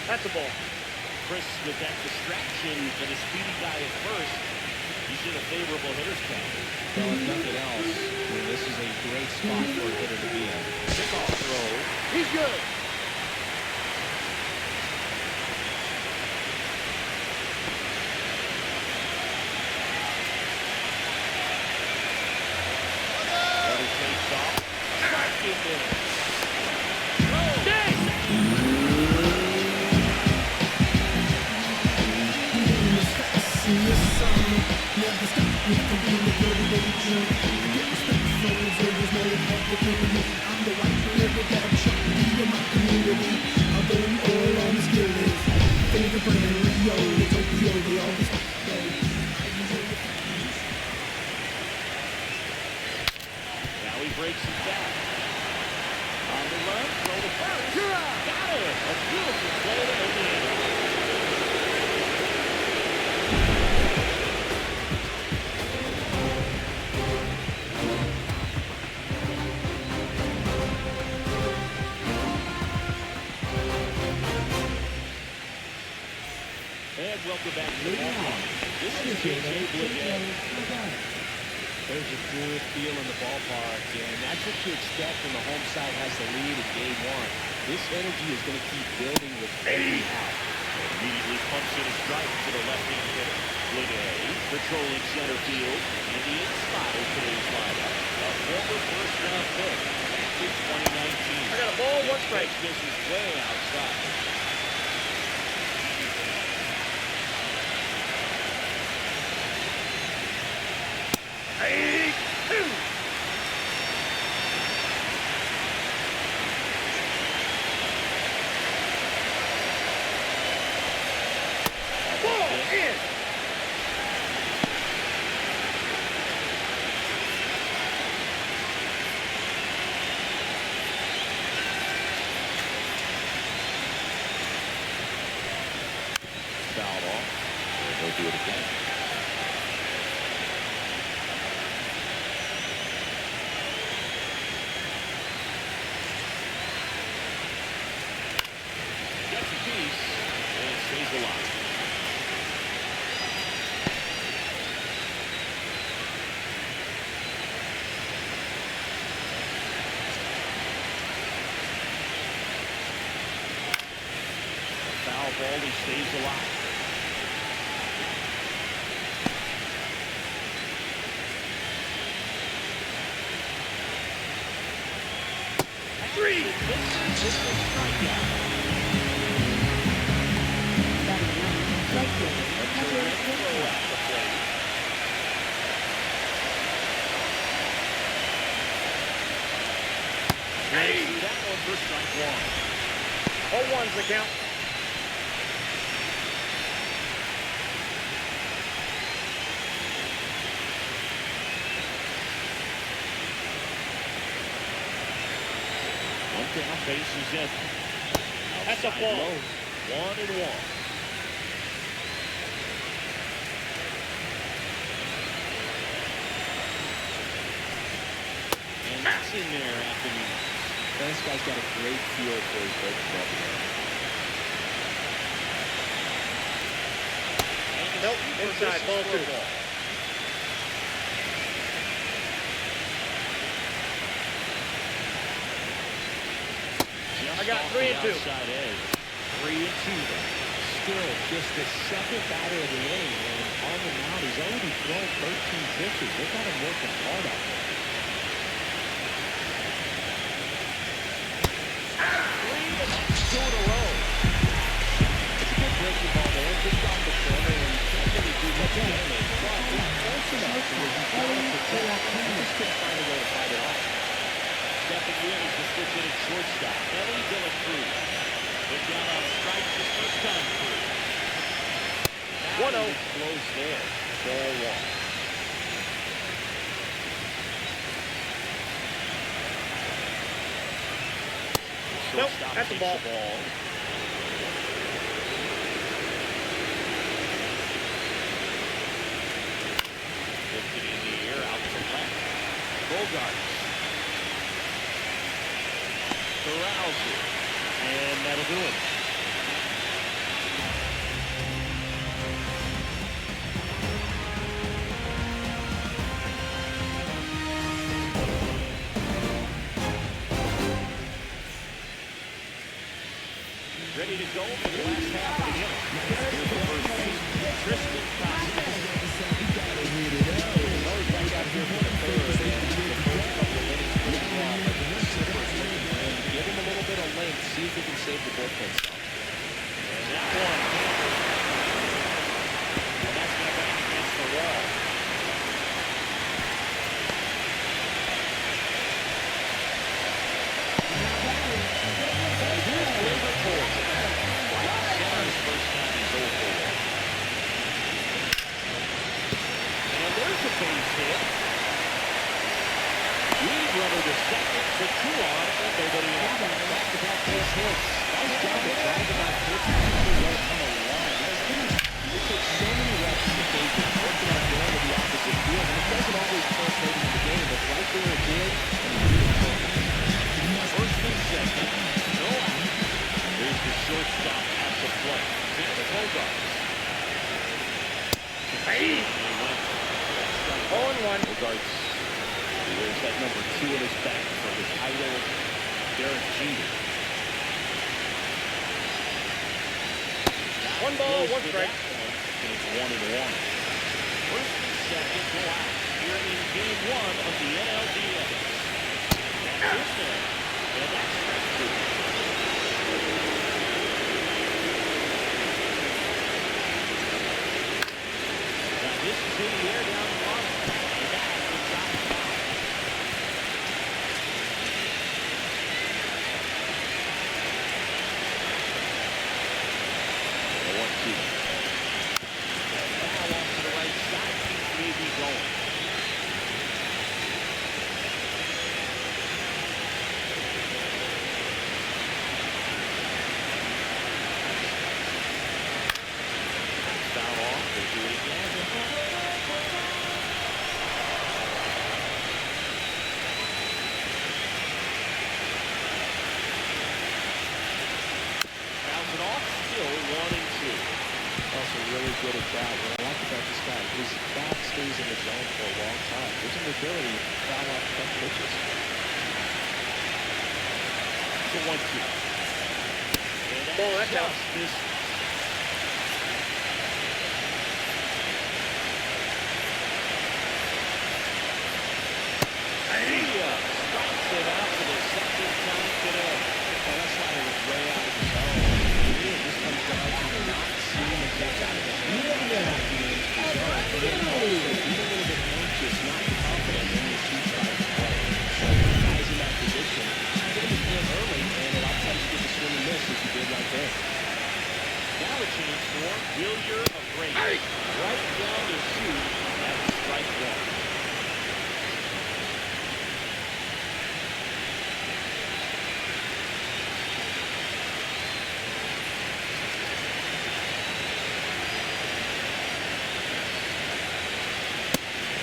That's a ball. Chris with that distraction and a speedy guy at first. He's in a favorable hitter's count. Well, if nothing else, I mean, this is a great spot for a hitter to be in. Kickoff throw. He's good. Runner takes off. Strike in there. Now he breaks it back. On the run, throw to first. Got it. A beautiful play to end the inning. And welcome back to the ballpark. This is J.J. Bleday. There's a good feel in the ballpark, and that's what you expect when the home side has the lead in Game 1. This energy is going to keep building with every out. Immediately pumps in a strike to the left-hand hitter. Bleday patrolling center field in the spot in today's lineup. A former first-round pick back in 2019. I got a ball, 1 strike. This is way outside. Hey, 2. Ball in. Foul off. And they'll do it again. Gets a piece and stays alive. Foul ball, he stays alive. 3. This is a strikeout. That one for strike 1. 0-1's the count. One down, bases in. That's a ball. 1-1. And that's in there after the. This guy's got a great feel for his breaking ball. Nope, inside, ball 2. I got 3 and 2. 3 and 2. Still just the second batter of the inning, and on the mound, he's already thrown 13 pitches. They got him working hard out there. 3, and that's 2 in a row. It's a good breaking ball there, just off the corner, and you can't really do much damage. But it's close enough to where he's got to protect. He just couldn't find a way to fight it off. Stepping in is the switch-hitting shortstop, Ellie De La Cruz. Put down on strikes his first time through. 1-0. Close there. Ball 1. Nope, that's a ball. Lifted in the air, out to left. Bogarts. Corrals it. And that'll do it. Ready to go for the last half of the inning. Here's the first baseman, Tristan Casas. Always back out here for the third, and the first couple of innings pretty well. But this is the first inning, and give him a little bit of length, see if he can save the bullpen some. And that one hammered. And that's going to bang against the wall. And here's Wilbur Torres. Right center his first time he's over. And there's a base hit. Lead runner to second, the 2 on, and nobody out. Back-to-back base hits. Nice job of driving that pitch and keeping it on a line. You take so many reps in the cage and working out going to the opposite field, and it doesn't always translate into the game, but right there it did, and he did it perfect. First and second, no out. Here's the shortstop at the plate. Xander Bogaerts. Hey! 0-1. Bogaerts, he wears that number 2 in his back for his idol, Derek Jeter. 1 ball, 1 strike. And it's 1-1. First and second go out here in game 1 of the NLDS. That's in there. And that's strike 2. Now this is in the air down the line. And that is out of bounds. The 1-2. Now off to the right side. Keeps Levy going. Foul off. They do it again. Fouls it off. Still 1-2. Also really good at that. What I like about this guy, his bat stays in the zone for a long time. Gives him the ability to foul off tough pitches. It's a 1-2. Ball, that's out. This strikes it out for the second time today. strikeouts. You're not seeing the pitch out of the hand. But then also being a little bit anxious, not confident in your 2 strikes play. So guys in that position, get him in early, and it all comes with the swing and miss as you did right there. Now a chance for Wilyer of Great. Right down the chute at strike 1.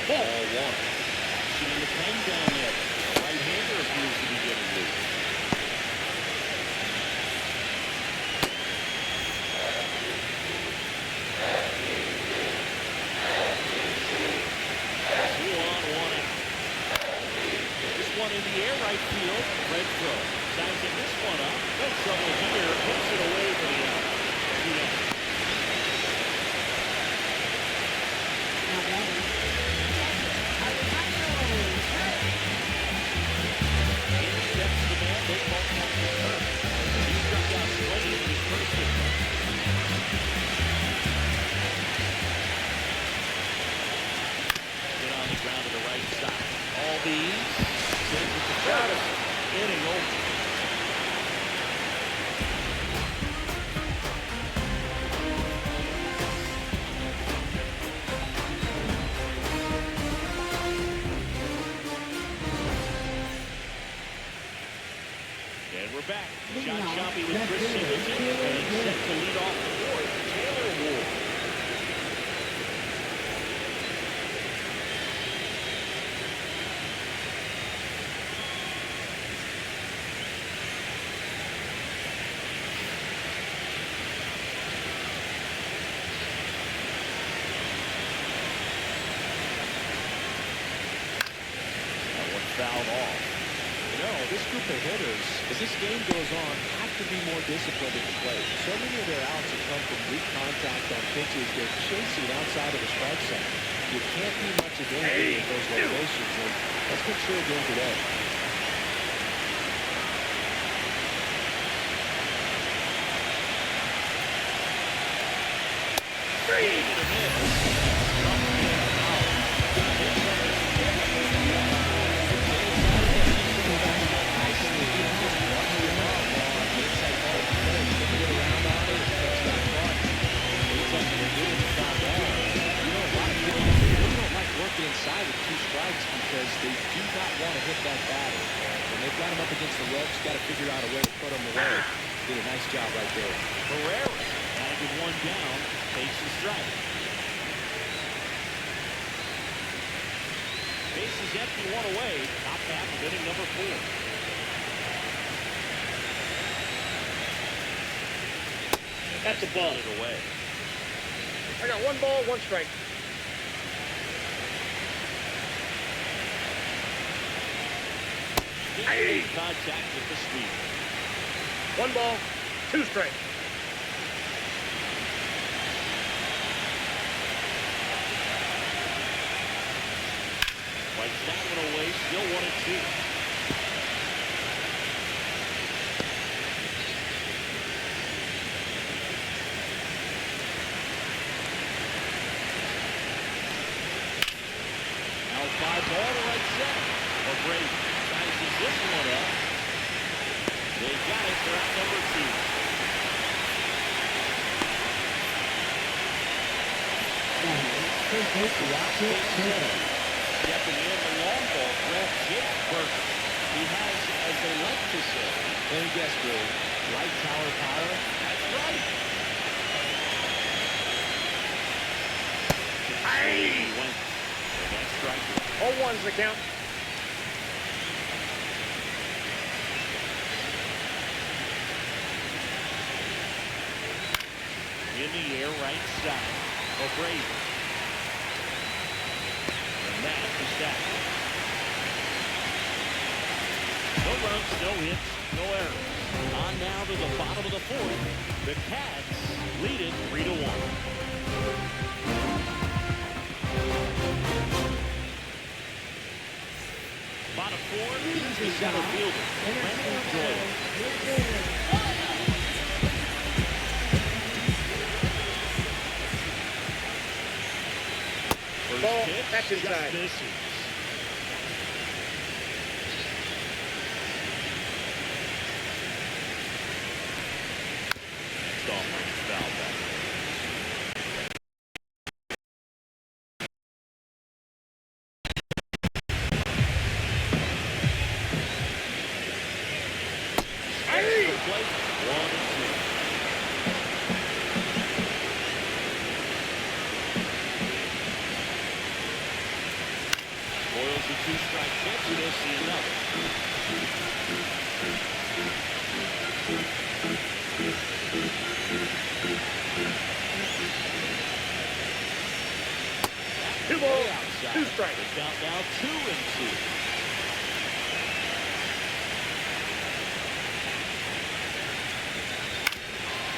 Ball 1. Action in the pen down there. The right-hander appears to be getting loose. In the air, right field, red throw. Sizing this one up. No trouble here. Puts it away for the out. In steps the man, they call him the third. He struck out Slade in his first at bat. Get on the ground to the right side. All these. Inning over. And we're back. John Sciambi with Chris Singleton and set to lead off the board. Taylor Ward. Fouled off. You know, this group of hitters, as this game goes on, have to be more disciplined at the plate. So many of their outs have come from weak contact on pitches they're chasing outside of the strike zone. You can't do much of anything with those locations, and that's been true again today. Inside with 2 strikes because they do not want to hit that batter. When they've got him up against the ropes, got to figure out a way to put him away. Did a nice job right there. Herrera tagged with 1 down, takes the strike. Bases empty, 1 away. Top half of inning number 4. That's a ball. It away. I got 1 ball, 1 strike. Contact with the sweep. 1 ball, 2 strikes. Wipes that one away, still 1-2. Now 5 ball to right center. O'Brady sizes this one up. They got it. They're at number 2. Stepping in the long ball, Brett Ginsburg. He has, as they like to say, let me guess, Billy, light tower power? That's right. Hey! Went. And that's strike 0-1's the count. In the air, right side. O'Brady. And that is that. No runs, no hits, no errors. On now to the bottom of the 4th. The Cats lead it 3-1. Bottom 4, here's the center fielder, Brandon Joyner. Ball, pitch back just inside. misses. Stomping foul back. Extra plate, 1-2. Boyles a 2-strike pitch, and he'll see another. Two balls, Outside. 2 strikes. The count now 2-2.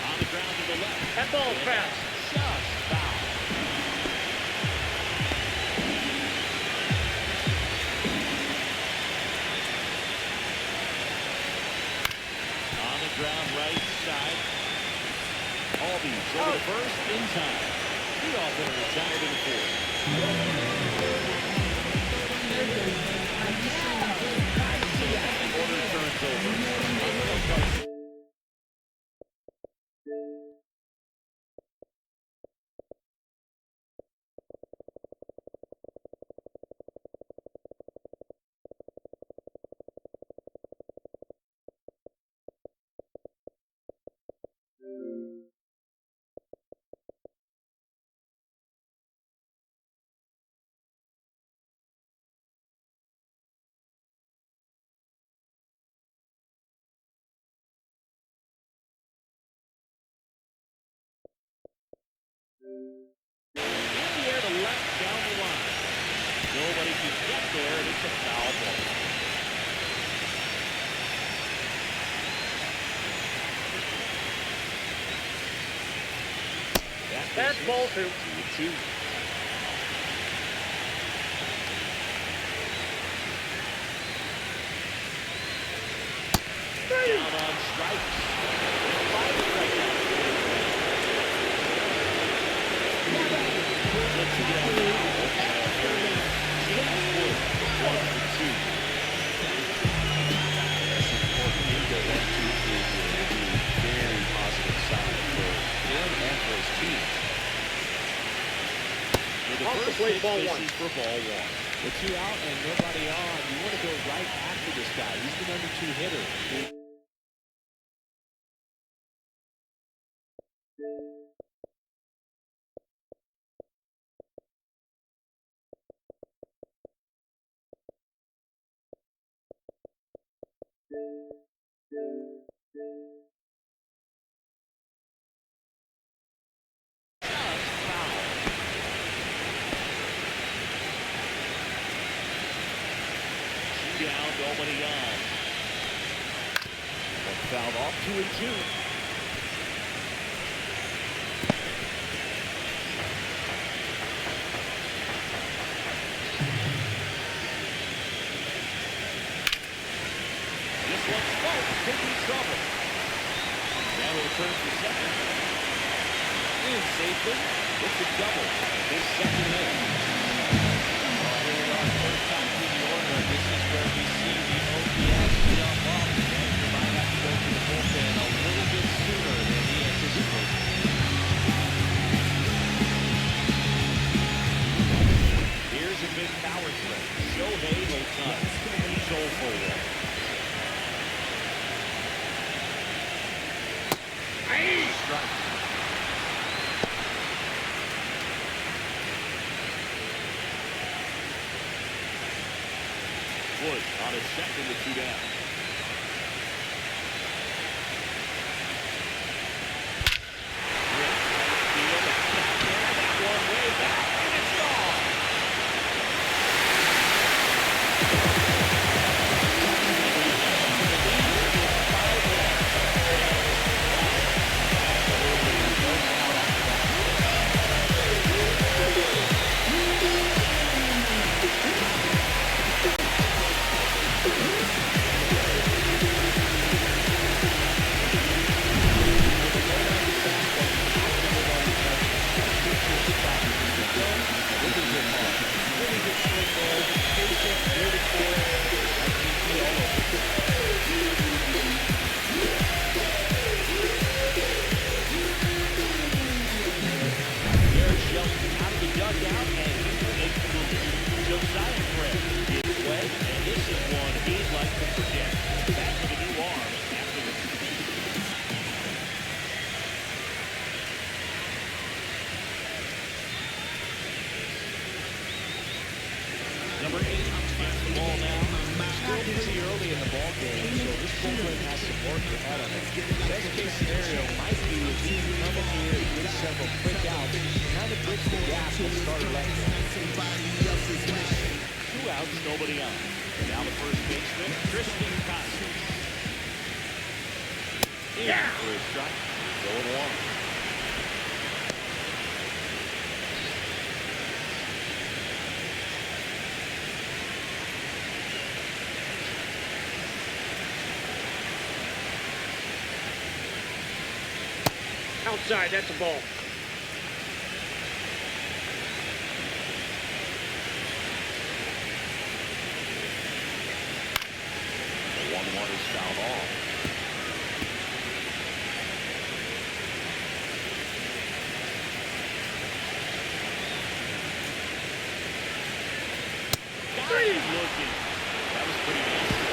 On the ground to the left. That ball is And fast. that's just foul. On the ground right side. Albies over to first in time. The opener retired in the fourth. Order turns over. In the air to left down the line. Nobody can get there, and it's a foul ball. That's ball 2. 2-2. Down on strikes. 5 strikeouts. Let's get out now. James Wood, 1-2. That's important. You go 1, 2, 3 here. It'll be a very positive sign for him and for his team. With the Off the first plate, pitch, ball this 1. is for ball 1. With 2 out and nobody on, you want to go right after this guy. He's the number 2 hitter. Down, nobody on. One fouled off, 2-2. This one's close, could be trouble. Now he'll turn for second. In safely, it's a double. His second hit. Here we are, first time through the order. This is where we see the OPS jump up. Manager might have to go to the bullpen a little bit sooner than he anticipated. Here's a big power threat. Shohei Ohtani. He's 0 for 1. Strike. Wood on his second with 2 down. That one way back, and it's gone. still pretty early in the ball game, so this bullpen has some work ahead of it. Best case scenario might be if you can come in here and get several quick outs, kind of bridge the gap with starter left. 2 outs, nobody on. Now the first baseman, Tristan Casas. Yeah! For a strike. Going long. Outside, that's a ball. The 1-1 is fouled off. Looking. That was pretty nasty.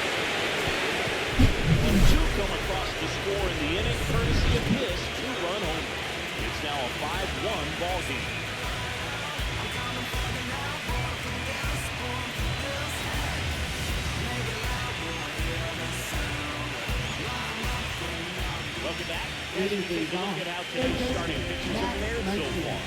2 come across the score in the inning, courtesy of his 2-run homer. It's now a 5-1 ball game. Welcome back. As we take a look at how today's starting pitchers have fared so far.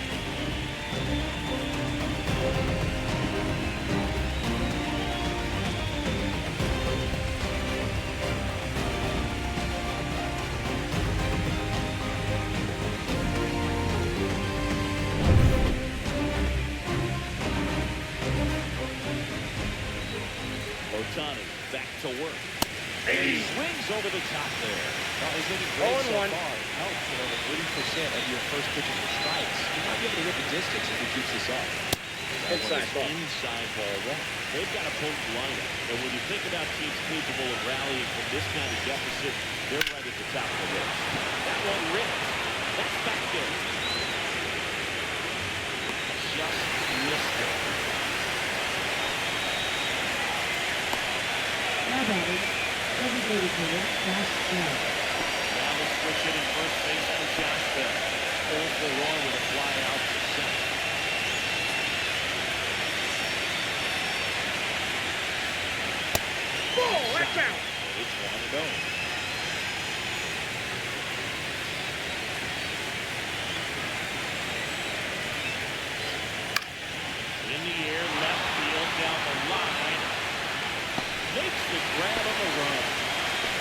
Otani back to work. And he swings over the top there. Well, he's looking great so far. Help, you know, with 80% of your first pitches are strikes. He might be able to hit the distance if he keeps this up. Inside ball. Inside ball. Well, they've got a potent lineup. And when you think about teams capable of rallying from this kind of deficit, they're right at the top of the list. That one ripped. That's back there. Just missed it. Now batting, designated hitter, Josh Bell. Now the switch hitting first baseman, Josh Bell. 0 for 1 with a fly out to center. Ball, that's out. It's 1-0. In the air, left field, down the line. Makes the grab on the run.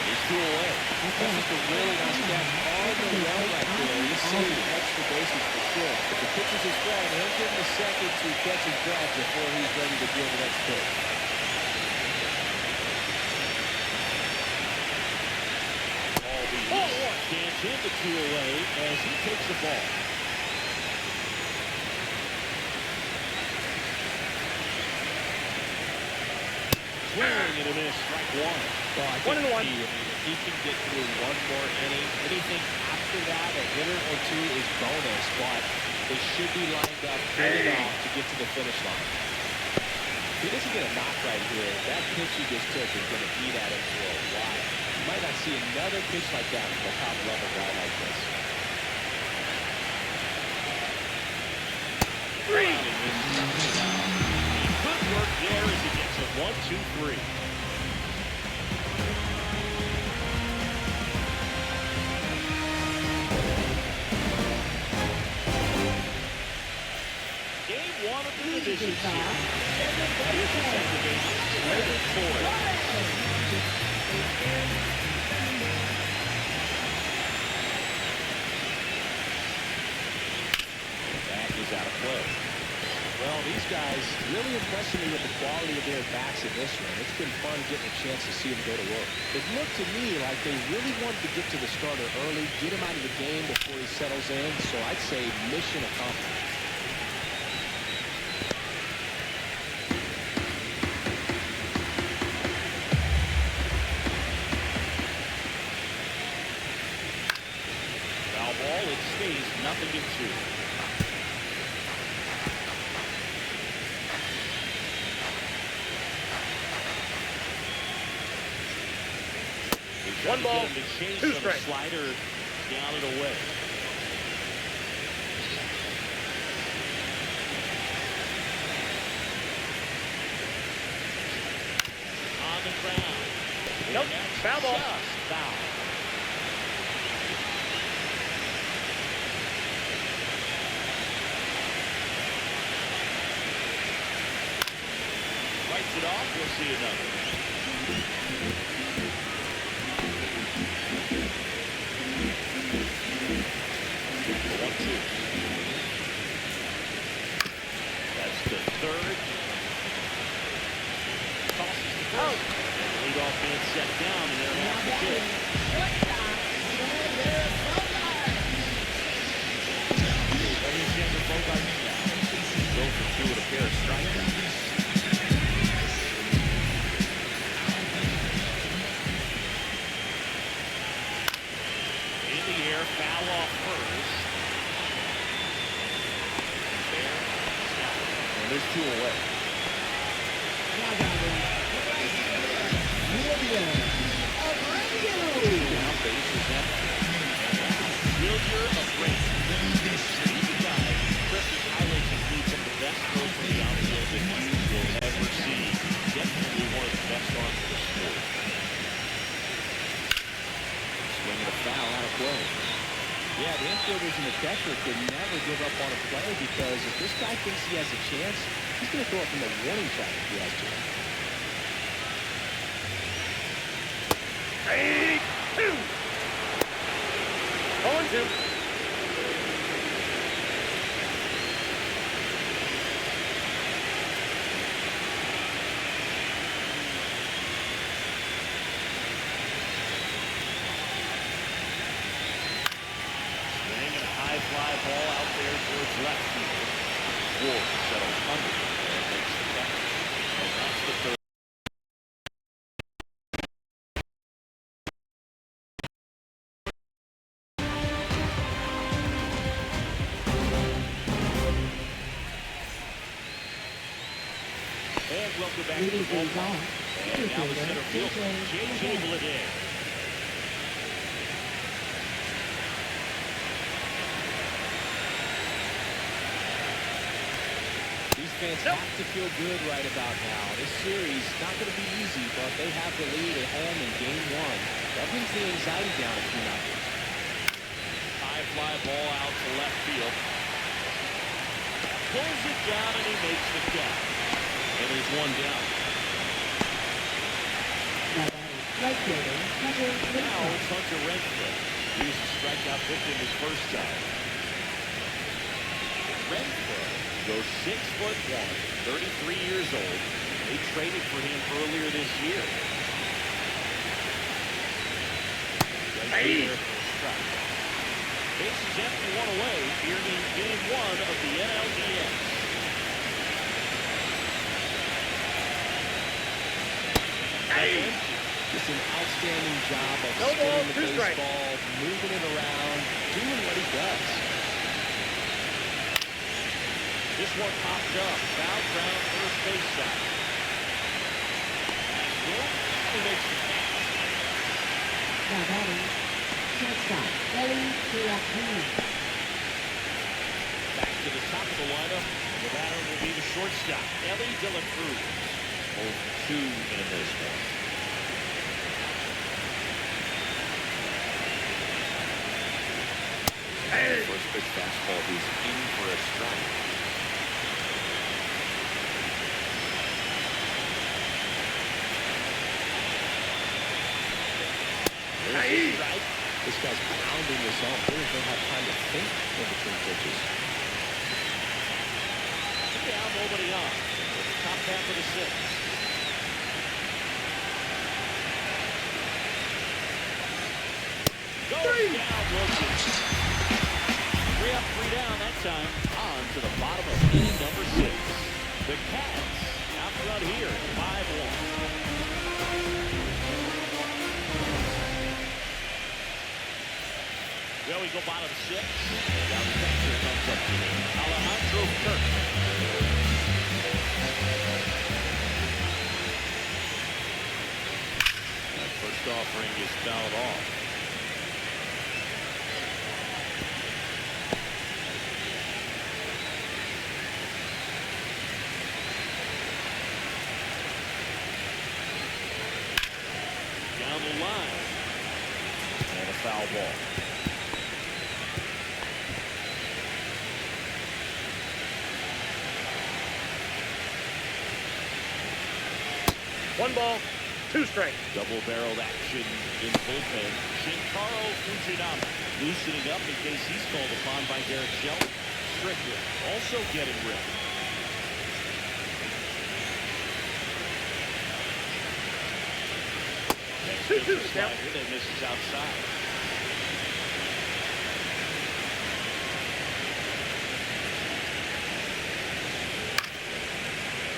He's 2 away. That's just a really nice catch all the way right there. He's saving extra bases for sure. But the pitcher's his friend. He'll give him a second to catch his breath before he's ready to deal the next pitch. Can't hit the 2 away as he takes the ball. Swing and a miss, strike 1. Well, I think 1-1. if he can get through one more inning, anything after that, a hitter or 2 is bonus, but they should be lined up good enough to get to the finish line. If he doesn't get a knock right here, that pitch he just took is going to eat at him for a while. You might not see another pitch like that from a top-level guy like this. Good work there as he gets a 1-2-3. Game 1 of the division series. Here's the second baseman, Leonard That is out of play. Well, these guys really impressing me with the quality of their bats in this one. It's been fun getting a chance to see them go to work. It looked to me like they really wanted to get to the starter early, get him out of the game before he settles in. So I'd say mission accomplished. Foul ball, it stays 0-2. One ball, 2 strikes. Slider down and away. On the ground. Nope. Foul ball. Foul. Writes it off. We'll see another. That's the third. Tosses the first. And the leadoff man set down, and they're half the pitch. He's Denver Bogarts now. Go for two with a pair of strikeouts. In the air, foul off first. And there's two away. Now bases empty. Willier of Race. He's a guy. Chris's highlights include some of the best throws from the outfield that you will ever see. Definitely one of the best arms in the sport. Swinging a foul out of play. Yeah, the infielders and the catcher could never give up on a play because if this guy thinks he has a chance, he's going to throw it from the warning track if he has to. 3-2. 0-2. Fly ball out there towards left field. Ward settles under and makes the catch. And that's the third. And welcome back to the ballpark. And now the center fielder, J.J. Bleday. Fans have to feel good right about now. This series not going to be easy, but they have the lead at home in game one. That brings the anxiety down a few notches. High fly ball out to left field. Pulls it down and he makes the catch. And there's one down. Now it's Hunter Renfroe. He was a strikeout victim his first time. Renfroe goes 6'1", 33 years old. They traded for him earlier this year. Right there for a strike. Bases empty, one away here in game one of the NLDS. Just an outstanding job of spinning the baseball, moving it around, doing what he does. This one popped up. Foul ground first base side. He makes the catch. Back to the top of the lineup. The batter will be the shortstop, Ellie De La Cruz. 0-2 in this one. First pitch fastball, he's in for a strike. This guy's pounding this off. Players don't have time to think in between pitches. Down, nobody on. Top half of the sixth. Goes down, looking. 3 up, 3 down that time. On to the bottom of inning number 6. The Cats out front here at 5-1. Well, we go bottom 6. Now the catcher comes up to him. Alejandro Kirk. That first offering is fouled off. the line. And a foul ball. One ball, two strikes. Double-barreled action in the bullpen. Shintaro Fujinami loosening up in case he's called upon by Derek Shelton. Strickland also getting ripped. Next pitch is slider that misses outside.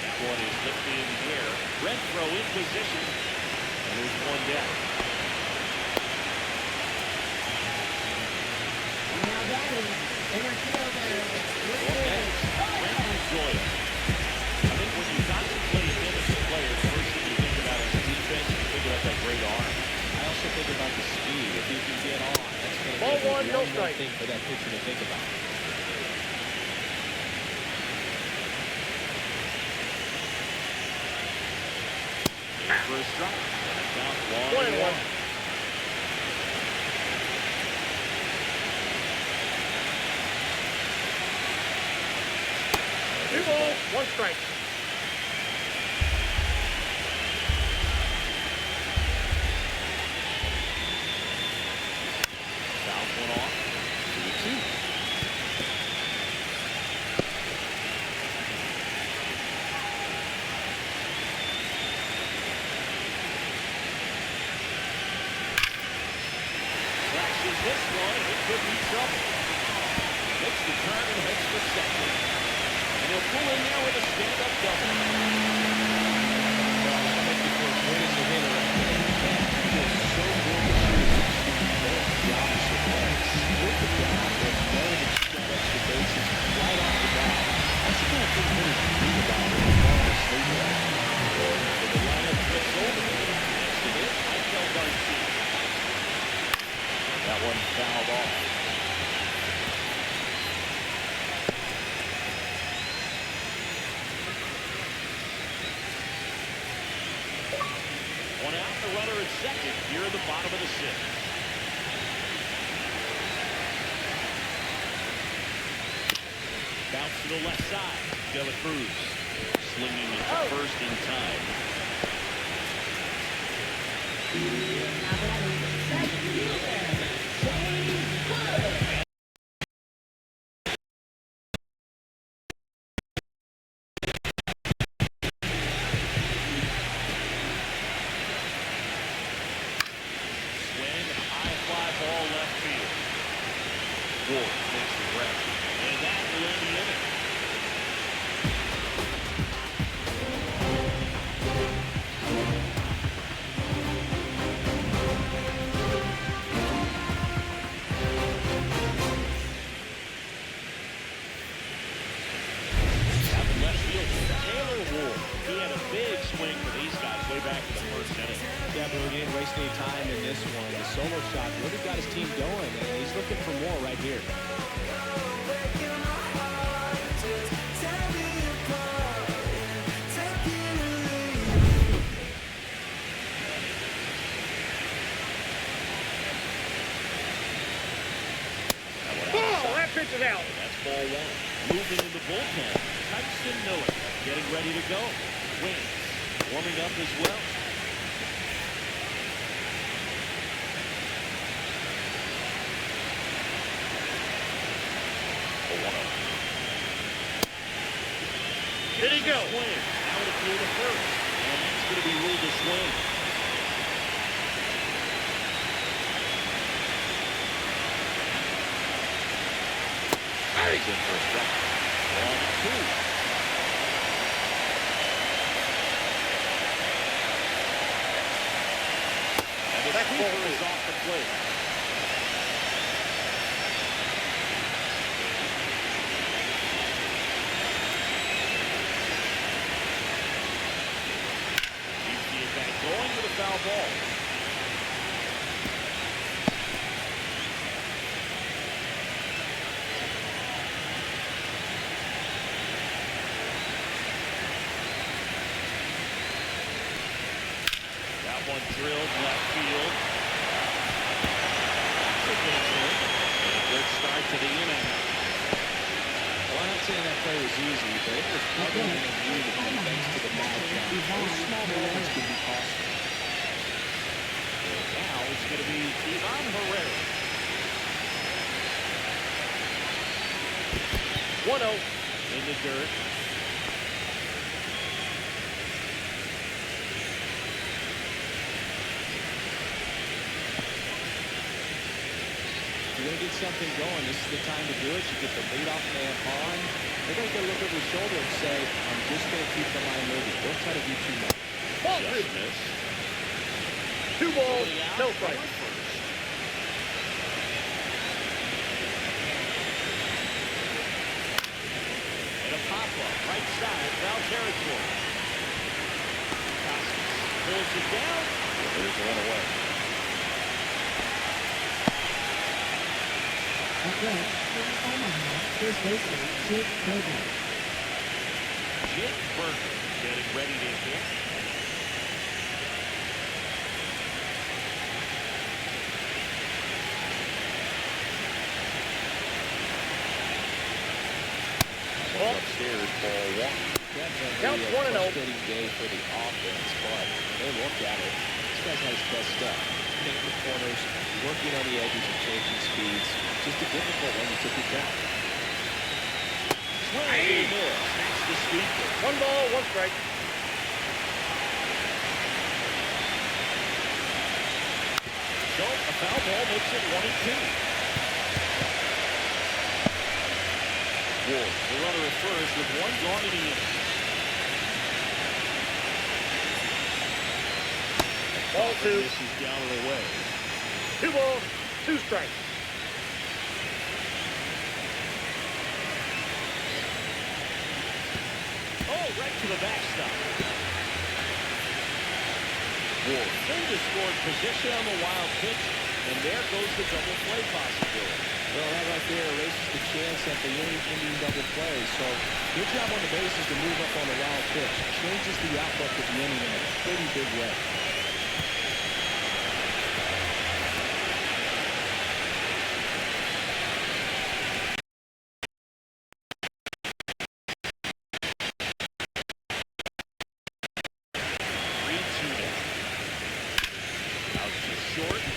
That one is lifted in the air. Renfroe in position. And there's one down. Now batting, center fielder, Brandon Joya. I think when you contemplate him as a player, the first thing you think about is defense. You think about that great arm. I also think about the speed. If you can get on, that's going to Ball be one, no more strike. thing for that pitcher to think about. For a strike. And a count 1-1. Two balls, one strike. Fouls one off. 2-2. Flashes this one. It could be trouble. Makes the turn and heads for second. And he'll pull in there with a stand-up double. Well, I think the greatest hitter right there. He is so good at shooting. Going the opposite way. With the bat, with knowing that you got extra bases right off the bat. That's the kind of thing hitters think about when they're falling asleep right now. So the lineup flips over. Next to hit, Michael Garcia. That one fouled off. One out, the runner at second here in the bottom of the sixth. Bounce to the left side. De La Cruz slinging it to first in time. now batting, center fielder, James Wood. Swing, high fly ball left field. Ward makes the grab. And that will end the inning. Out in left field, Taylor Ward. He had a big swing for these guys way back in the first inning. Yeah, but he didn't waste any time in this one. The solo shot really got his team going, and he's looking for more right here. Ball, that pitch is out. That's ball one. Moving in the bullpen. Tyson Miller getting ready to go. Wings warming up as well. Did he go? Swing. Out of field to first. And that's going to be ruled a swing. He's in for a strike. 1-2. And the keeper is off the plate. Keeps the attack going with a foul ball. One one drilled left field. That's a base hit. And a good start to the inning. Well, I'm not saying that play was easy, but it was ugly and unbelievable thanks to the bad count. Those small moments could be costly. And now it's going to be Ivan Herrera. 1-0 in the dirt. You're going to get something going. This is the time to do it. You get the leadoff man on. They're going to look over his shoulder and say, I'm just going to keep the line moving. Don't try to do too much. Ball Just three. missed. 2 balls, no strikes. And a pop-up, right side, foul territory. Costas pulls it down. There's the one away. At right, from Omaha, first baseman Jake Berger. Jake Berger getting ready to hit. Upstairs, ball one. Count 1-0. Frustrating day for the offense, but they look at it. This guy's got his best stuff. Making the corners, working on the edges and changing speeds. Just a difficult one to take it down. Swing and a miss. That's the sweeper. 1 ball, 1 strike. So a foul ball makes it 1-2. Ward, the runner at first with 1 gone in the inning. Ball 2. This is down and away. 2 balls, 2 strikes. Oh, right to the backstop. Ward into scoring position on the wild pitch, and there goes the double play possibility. Well, that right there erases the chance at the ending double play. So, good job on the bases to move up on the wild pitch. Changes the outlook at the inning in a pretty big way.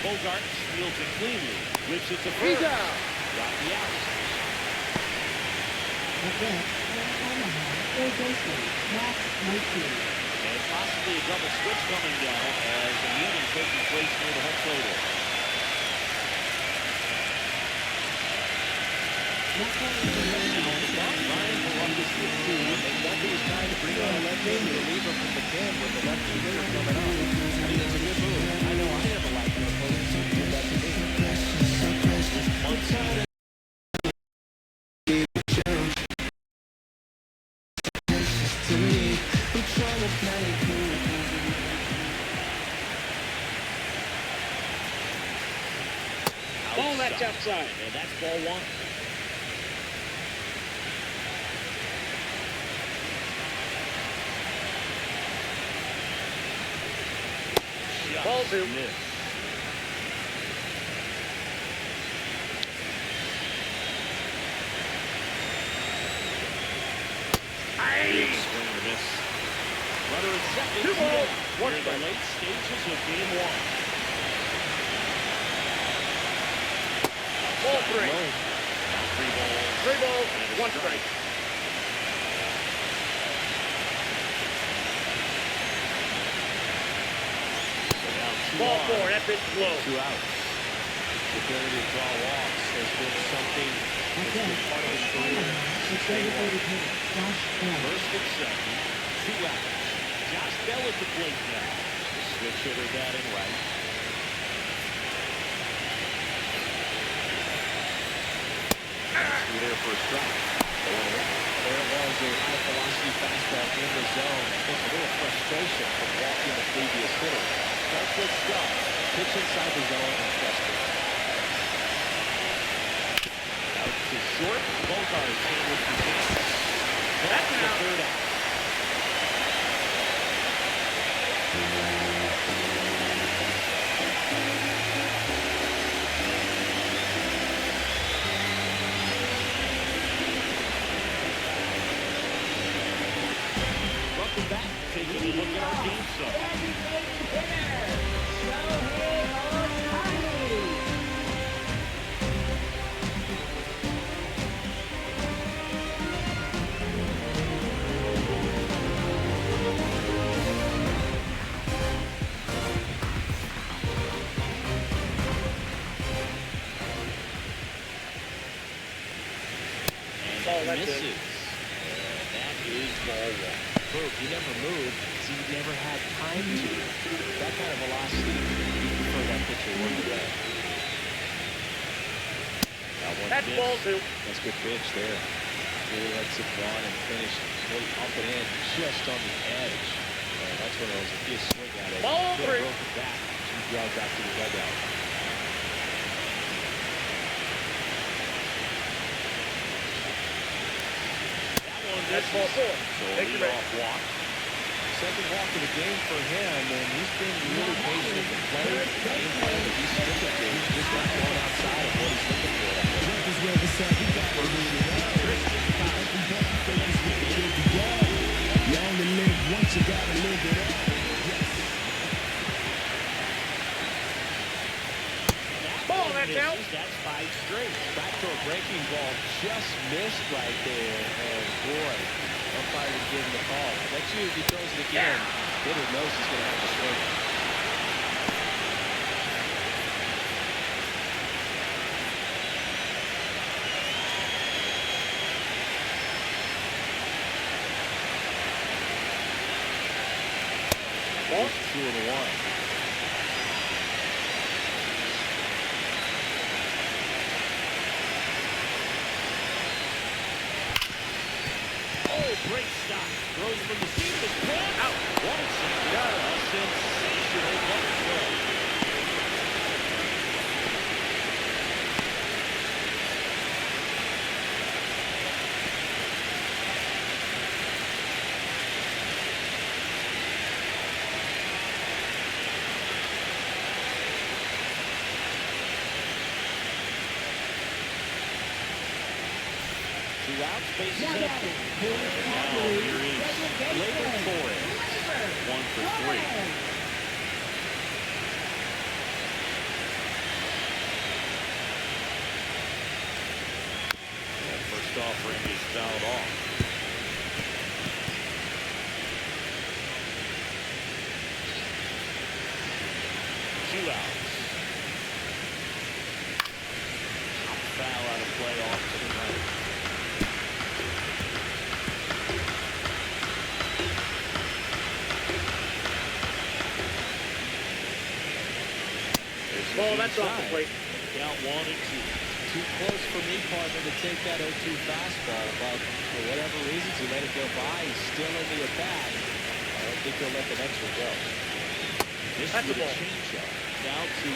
Bogart steals it cleanly. Whips it to He's first. out. Got the out. At right, from Omaha, third baseman Max Muncy. And possibly a double switch coming down as the meeting taking place near the home plate. Ryan Columbus with 2. They thought it was time to bring on a left-handed reliever from the pen with the lefty hitter coming up. I think it's a good move. I know I never liked an opposing team to do that to me. Ball, that's outside. And that's ball 1. Ball 2. Miss. Big swing and a miss. Runner at second. 2 balls, 1 We're in the strike. late stages of game 1. Ball 3. 3 balls. 3 balls, and a 1 strike. So now 2 Ball on. 4. That pitch low. 2 outs. The ability to draw walks has been something that's been part of his career since day one. First and second. 2 outs. Josh Bell at the plate now. The switch hitter batting right. There for a strike. There was a high velocity fastball in the zone. I think a little frustration from walking the previous hitter. That's good stuff. Pitch inside the zone and trust it. Out to short. Bogart handles the pitch. That's the third out. Welcome back. Taking a look at our game summary. And that misses. That is ball one. Move. He never moved because he never had time to. That kind of velocity, you prefer that pitcher one away. That's ball two. That's good pitch there. Really lets it run and finish way up and in, just on the edge. That's when it was a good swing at it. Ball Could have three. broken back. GBL back to the dugout. That's ball four. So Take your off walk. Second walk of the game for him, and he's been really patient with the play. The game plan that he's sticking to. He's just not going outside of what he's looking for. Is where it's at. We got to live it up. Everybody focus with the GBL. You only live once, you gotta live it up. Yes. Ball, that's out. That's 5 straight. Back to a breaking ball, just missed right there, and boy, umpire didn't give him the call. I bet you if he throws it again, hitter knows he's going to have to swing it. It's 2-1. Great stop. Throws from the seat. This point out. What a sensational bunt throw. Two outs, bases empty. Now here is Labor Torres. 1 for 3. And first offering is fouled off. Two outs. Foul out of play off to the right. Ball, that's off the plate. Count 1 and 2. Too close for me, partner, to take that 0-2 fastball, but for whatever reasons he let it go by. He's still in the at-bat. I don't think he'll let the next one go. This is a changeup. Now 2-2.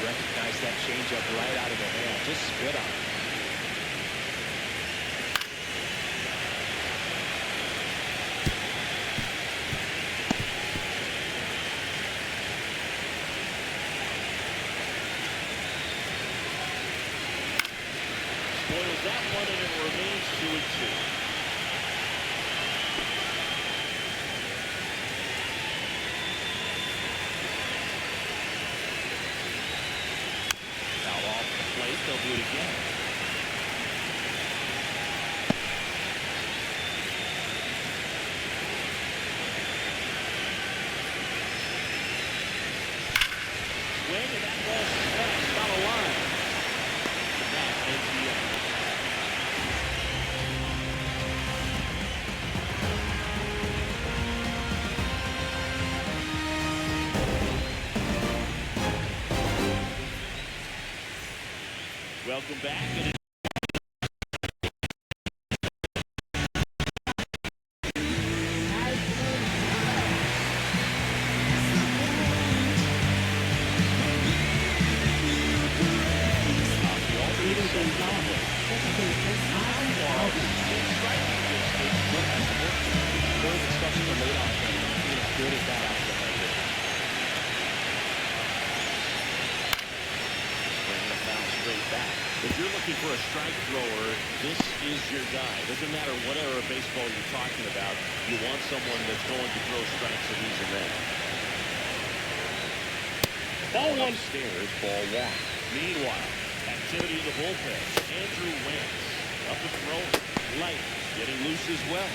Recognize that changeup right out of the hand. Just spit on it. Spoils that one, and it remains 2-2. Now off the plate, they'll do it again. Swing, and that ball smashed on a line. That is the end. Welcome back. And if you're looking for a strike thrower, this is your guy. Doesn't matter what era of baseball fastball you're talking about. You want someone that's going to throw strikes at ease and then. Ball one. Upstairs, ball one. Meanwhile, activity in the bullpen. Andrew Wentz up the throw. Light getting loose as well.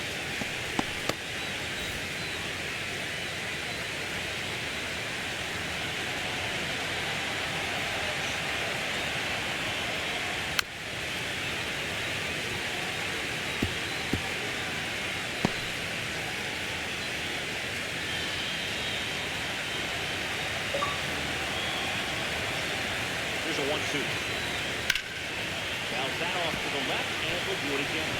Here's a 1-2. Fouls that off to the left, and we'll do it again.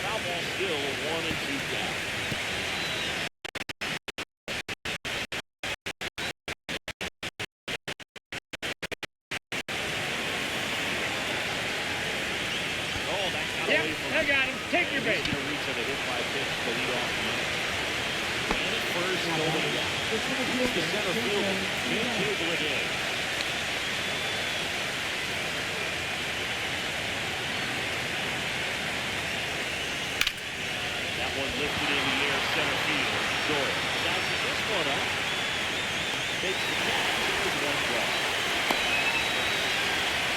Foul ball still 1-2 down. I got him. Take your base. He's going to reach on a hit by pitch to lead off the inning. And at first, nobody out. The center fielder can't table it in. That one lifted in the air, center field. Jordan snatches this one up. Takes the catch. Here's one ball.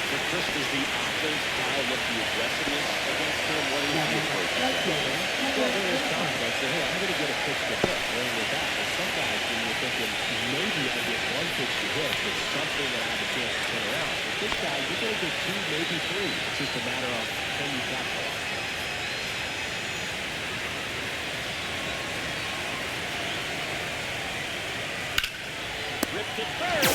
For Chris, does the offense dial up the aggressiveness against him? What is the approach? Well, there is times I say, hey, I'm going to get a pitch to hit right with that. And sometimes when you're thinking, maybe I get one pitch to hit, it's something that I have a chance to turn around. But this guy, you're going to get two, maybe three. It's just a matter of can you capitalize. Ripped to third.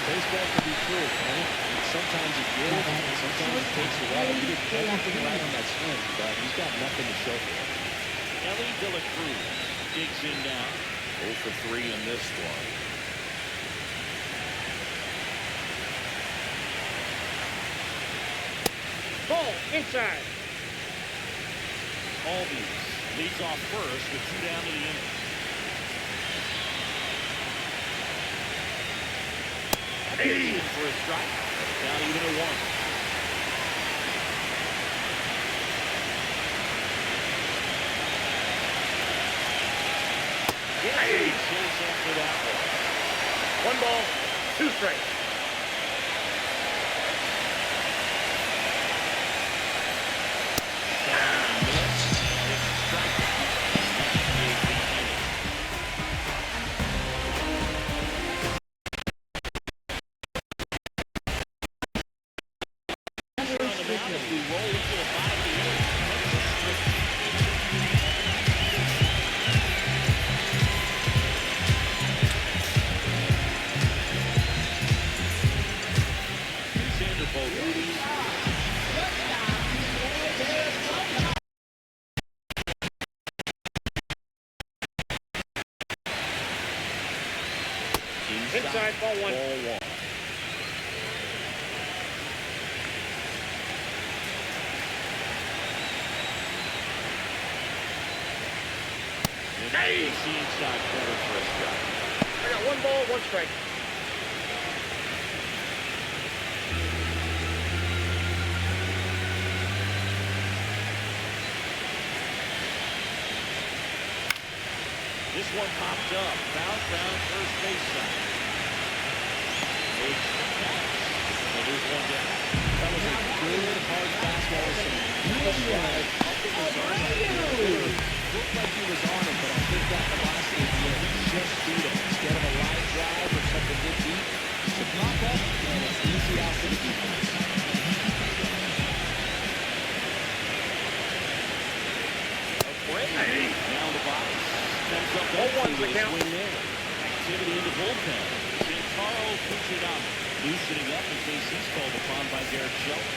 Baseball can be cruel, right? Sometimes it gives, and sometimes it takes away. He did everything right on that swing, but he's got nothing to show for it. Ellie De La Cruz digs in now. 0 for 3 in this one. Ball inside. Albies leads off first with 2 down to the inning. Hey. For a strike. Down even at 1. Hey. Chase after that one. 1 ball, 2 strikes. Inside, ball 1. Ball 1. Hey! Inside corner for a strike. I got 1 ball, 1 strike. This one popped up. Bounce round first base side. Makes the catch. And there's one down. That was a good, hard fastball with some good stride up in the zone. Looked like he was on it, but I think that velocity at the end just beat him. Instead of a line drive or something good deep, just a pop up, and it's easy out for the defense. A break. Now the box. Comes up empty with a swing there. Activity in the bullpen. Shintaro Fujinami loosening up in case he's called upon by Derek Shelton.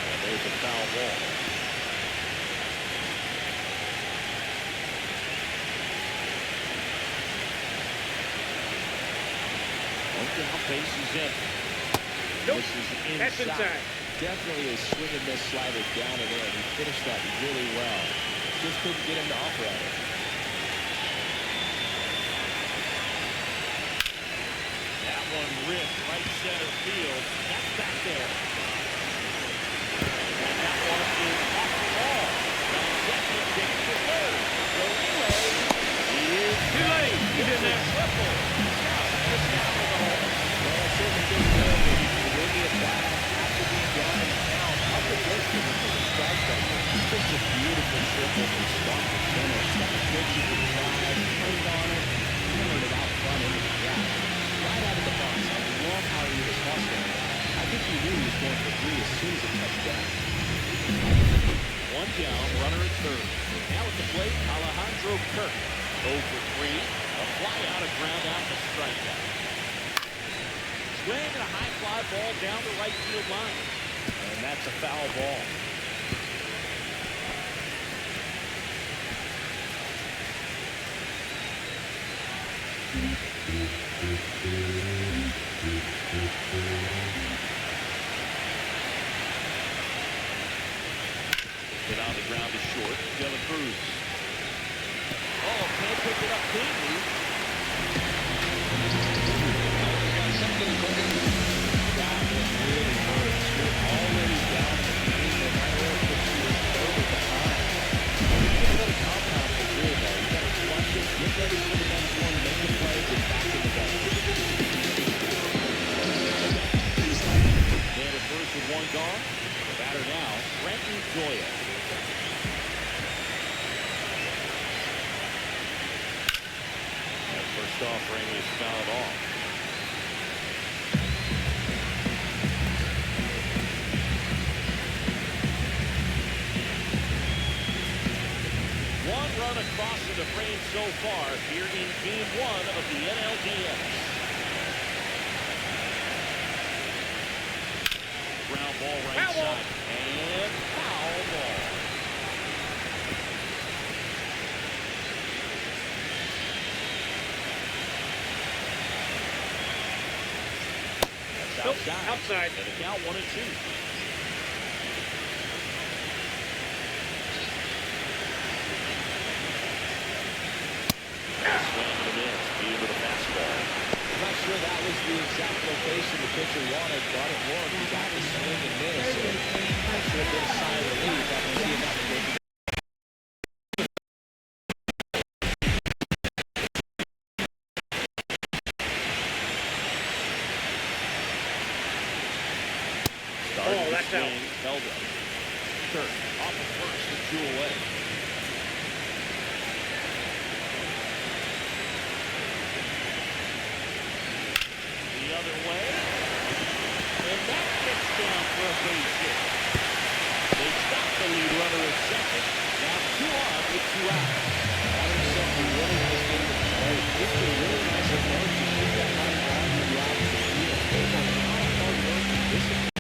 And there's a foul ball. One down, base is empty. Nope. This is That's inside. Definitely a swing and miss slider down and in. He finished that really well. Just couldn't get him to operate it. That one ripped right center field. That's back there. And that one is off the wall. Now second takes the third. The relay is Too late. He's in there. triple. It's down to the hole. Well, it certainly feels good when you win the at-bat after being down and down up the distance into the strike zone. It's just a beautiful triple from start to finish. That pitch you can drive, turn on it, hammered it out front into the gap. Right out of the box. I love how he was hustling. I think he knew he was going for three as soon as it touched down. One down, runner at third. Now at the plate, Alejandro Kirk. 0 for 3. A fly out, a ground out, and a strikeout. Swing and a high fly ball down the right field line. And that's a foul ball. Hit on the ground to short. Dylan Cruz. Oh, can't pick it up cleanly. That was really hurt. You're already down in the game, no matter if it's further behind. You can let a compound for real, though. You got to flush it, get ready for the next one, make the play, get back in the ball. Man at first with one gone. The batter now, Frankie Joya. First offering is fouled off. One run across the frame so far here in Game 1 of the NLDS. Ground ball right side. And foul ball. Outside. And a count 1-2. Swing and a miss. Beat him with a fastball. I'm not sure that was the exact location the pitcher wanted, but it worked. He got the swing and miss. I'm sure it was a sigh of relief after seeing that one. Oh, that's out. Held up. Kirk off of first and 2 away. The other way. And that gets down for a base hit. They stop the lead runner at second. Now 2 on with 2 out. That himself a really nice game to play. Just a really nice approach to shoot that line down to the opposite field. There's a lot of hard work and discipline.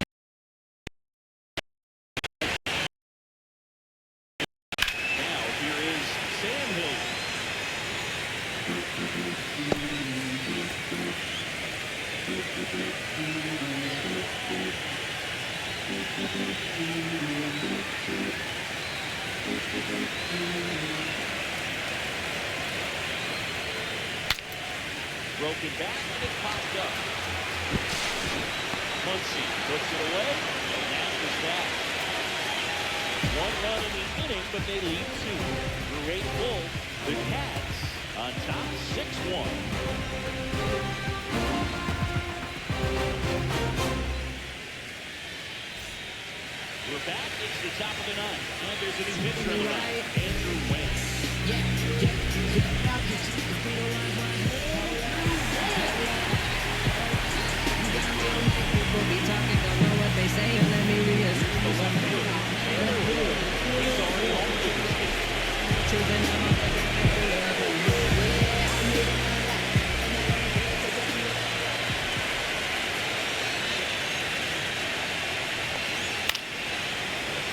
Broken back and it popped up. Muncy puts it away, and that is that. 1 run in the inning, but they lead 2. Through 8 full, the Cats on top 6-1. We're back. It's the top of the 9th. And there's a new pitcher in the right, Andrew Wentz. People be talking, don't know what they say, and let me reassure you what they want. He's already on the Choosing them up again,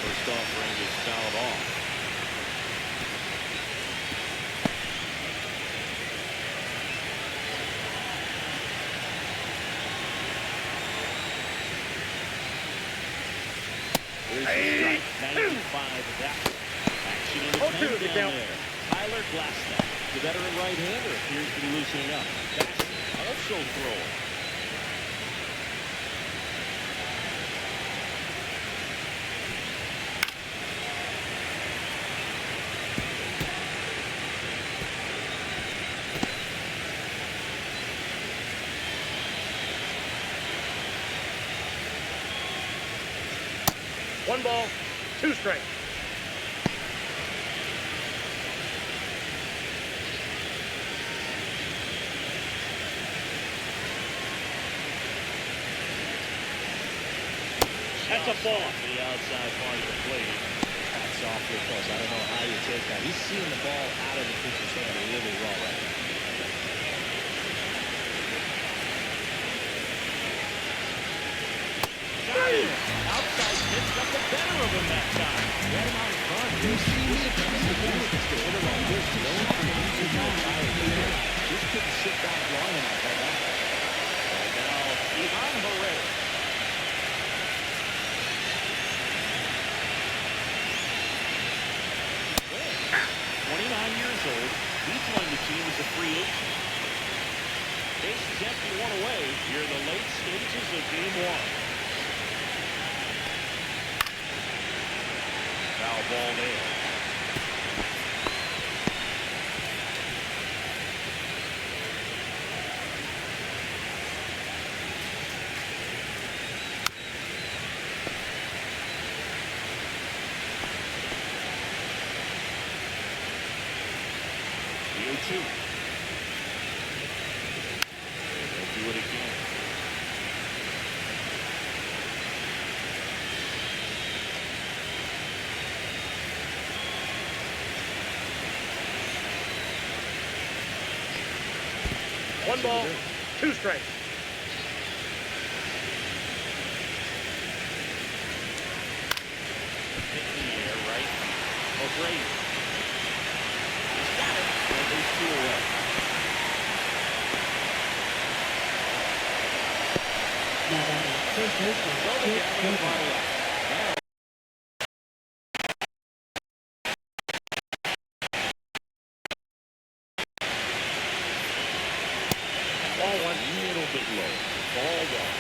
First offering is fouled off. There's the strike. 95 of that. Action in the 10 down there. Tyler Glasnow, the veteran right-hander, appears to be loosening up. That's also throwing. One ball, two strikes. That's a ball. To the outside part of the plate. That's awfully close. I don't know how you take that. He's seeing the ball out of the pitcher's hand really well right now. Got him. Outside pitch got the better of him that time. Get him out in front. You see me against the benefits to hit him like this. No one can use my entire career. Just couldn't sit back long enough right now. And now, Ivan Herrera. Years old. He joined the team as a free agent. Bases empty, one away. Here are the late stages of game one. Foul ball there. Two. They'll do it again. One ball, two strikes. Hit in the air, right? O'Grady. He's got it. And there's two away. Throw the down and bottle out. Ball one, a little bit low. Ball one.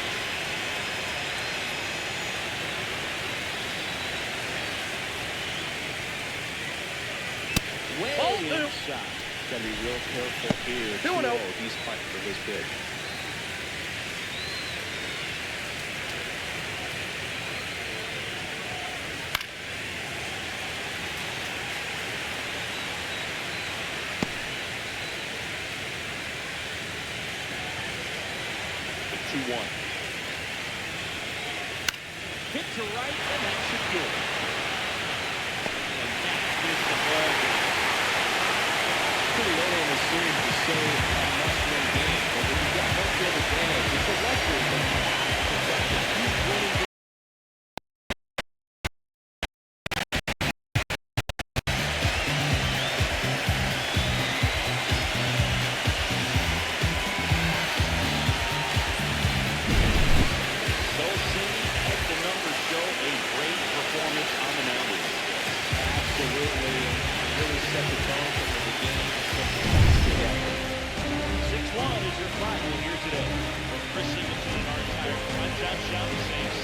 Way inside. Got to be real careful here. 2-0. He's fighting for his pitch. The 2-1. Hit to right, and that should do it. And that is the ball game. Pretty early in the series to say a must-win game, but when you've got home field advantage, it's a luxury, but it's like a huge winning game. So Cindy, as the numbers show, a great performance on the mound. Absolutely, really set the tone from the beginning. Fantastic effort. 6-1 is your final here today. From Chris Singleton and our entire front, John Shaw saying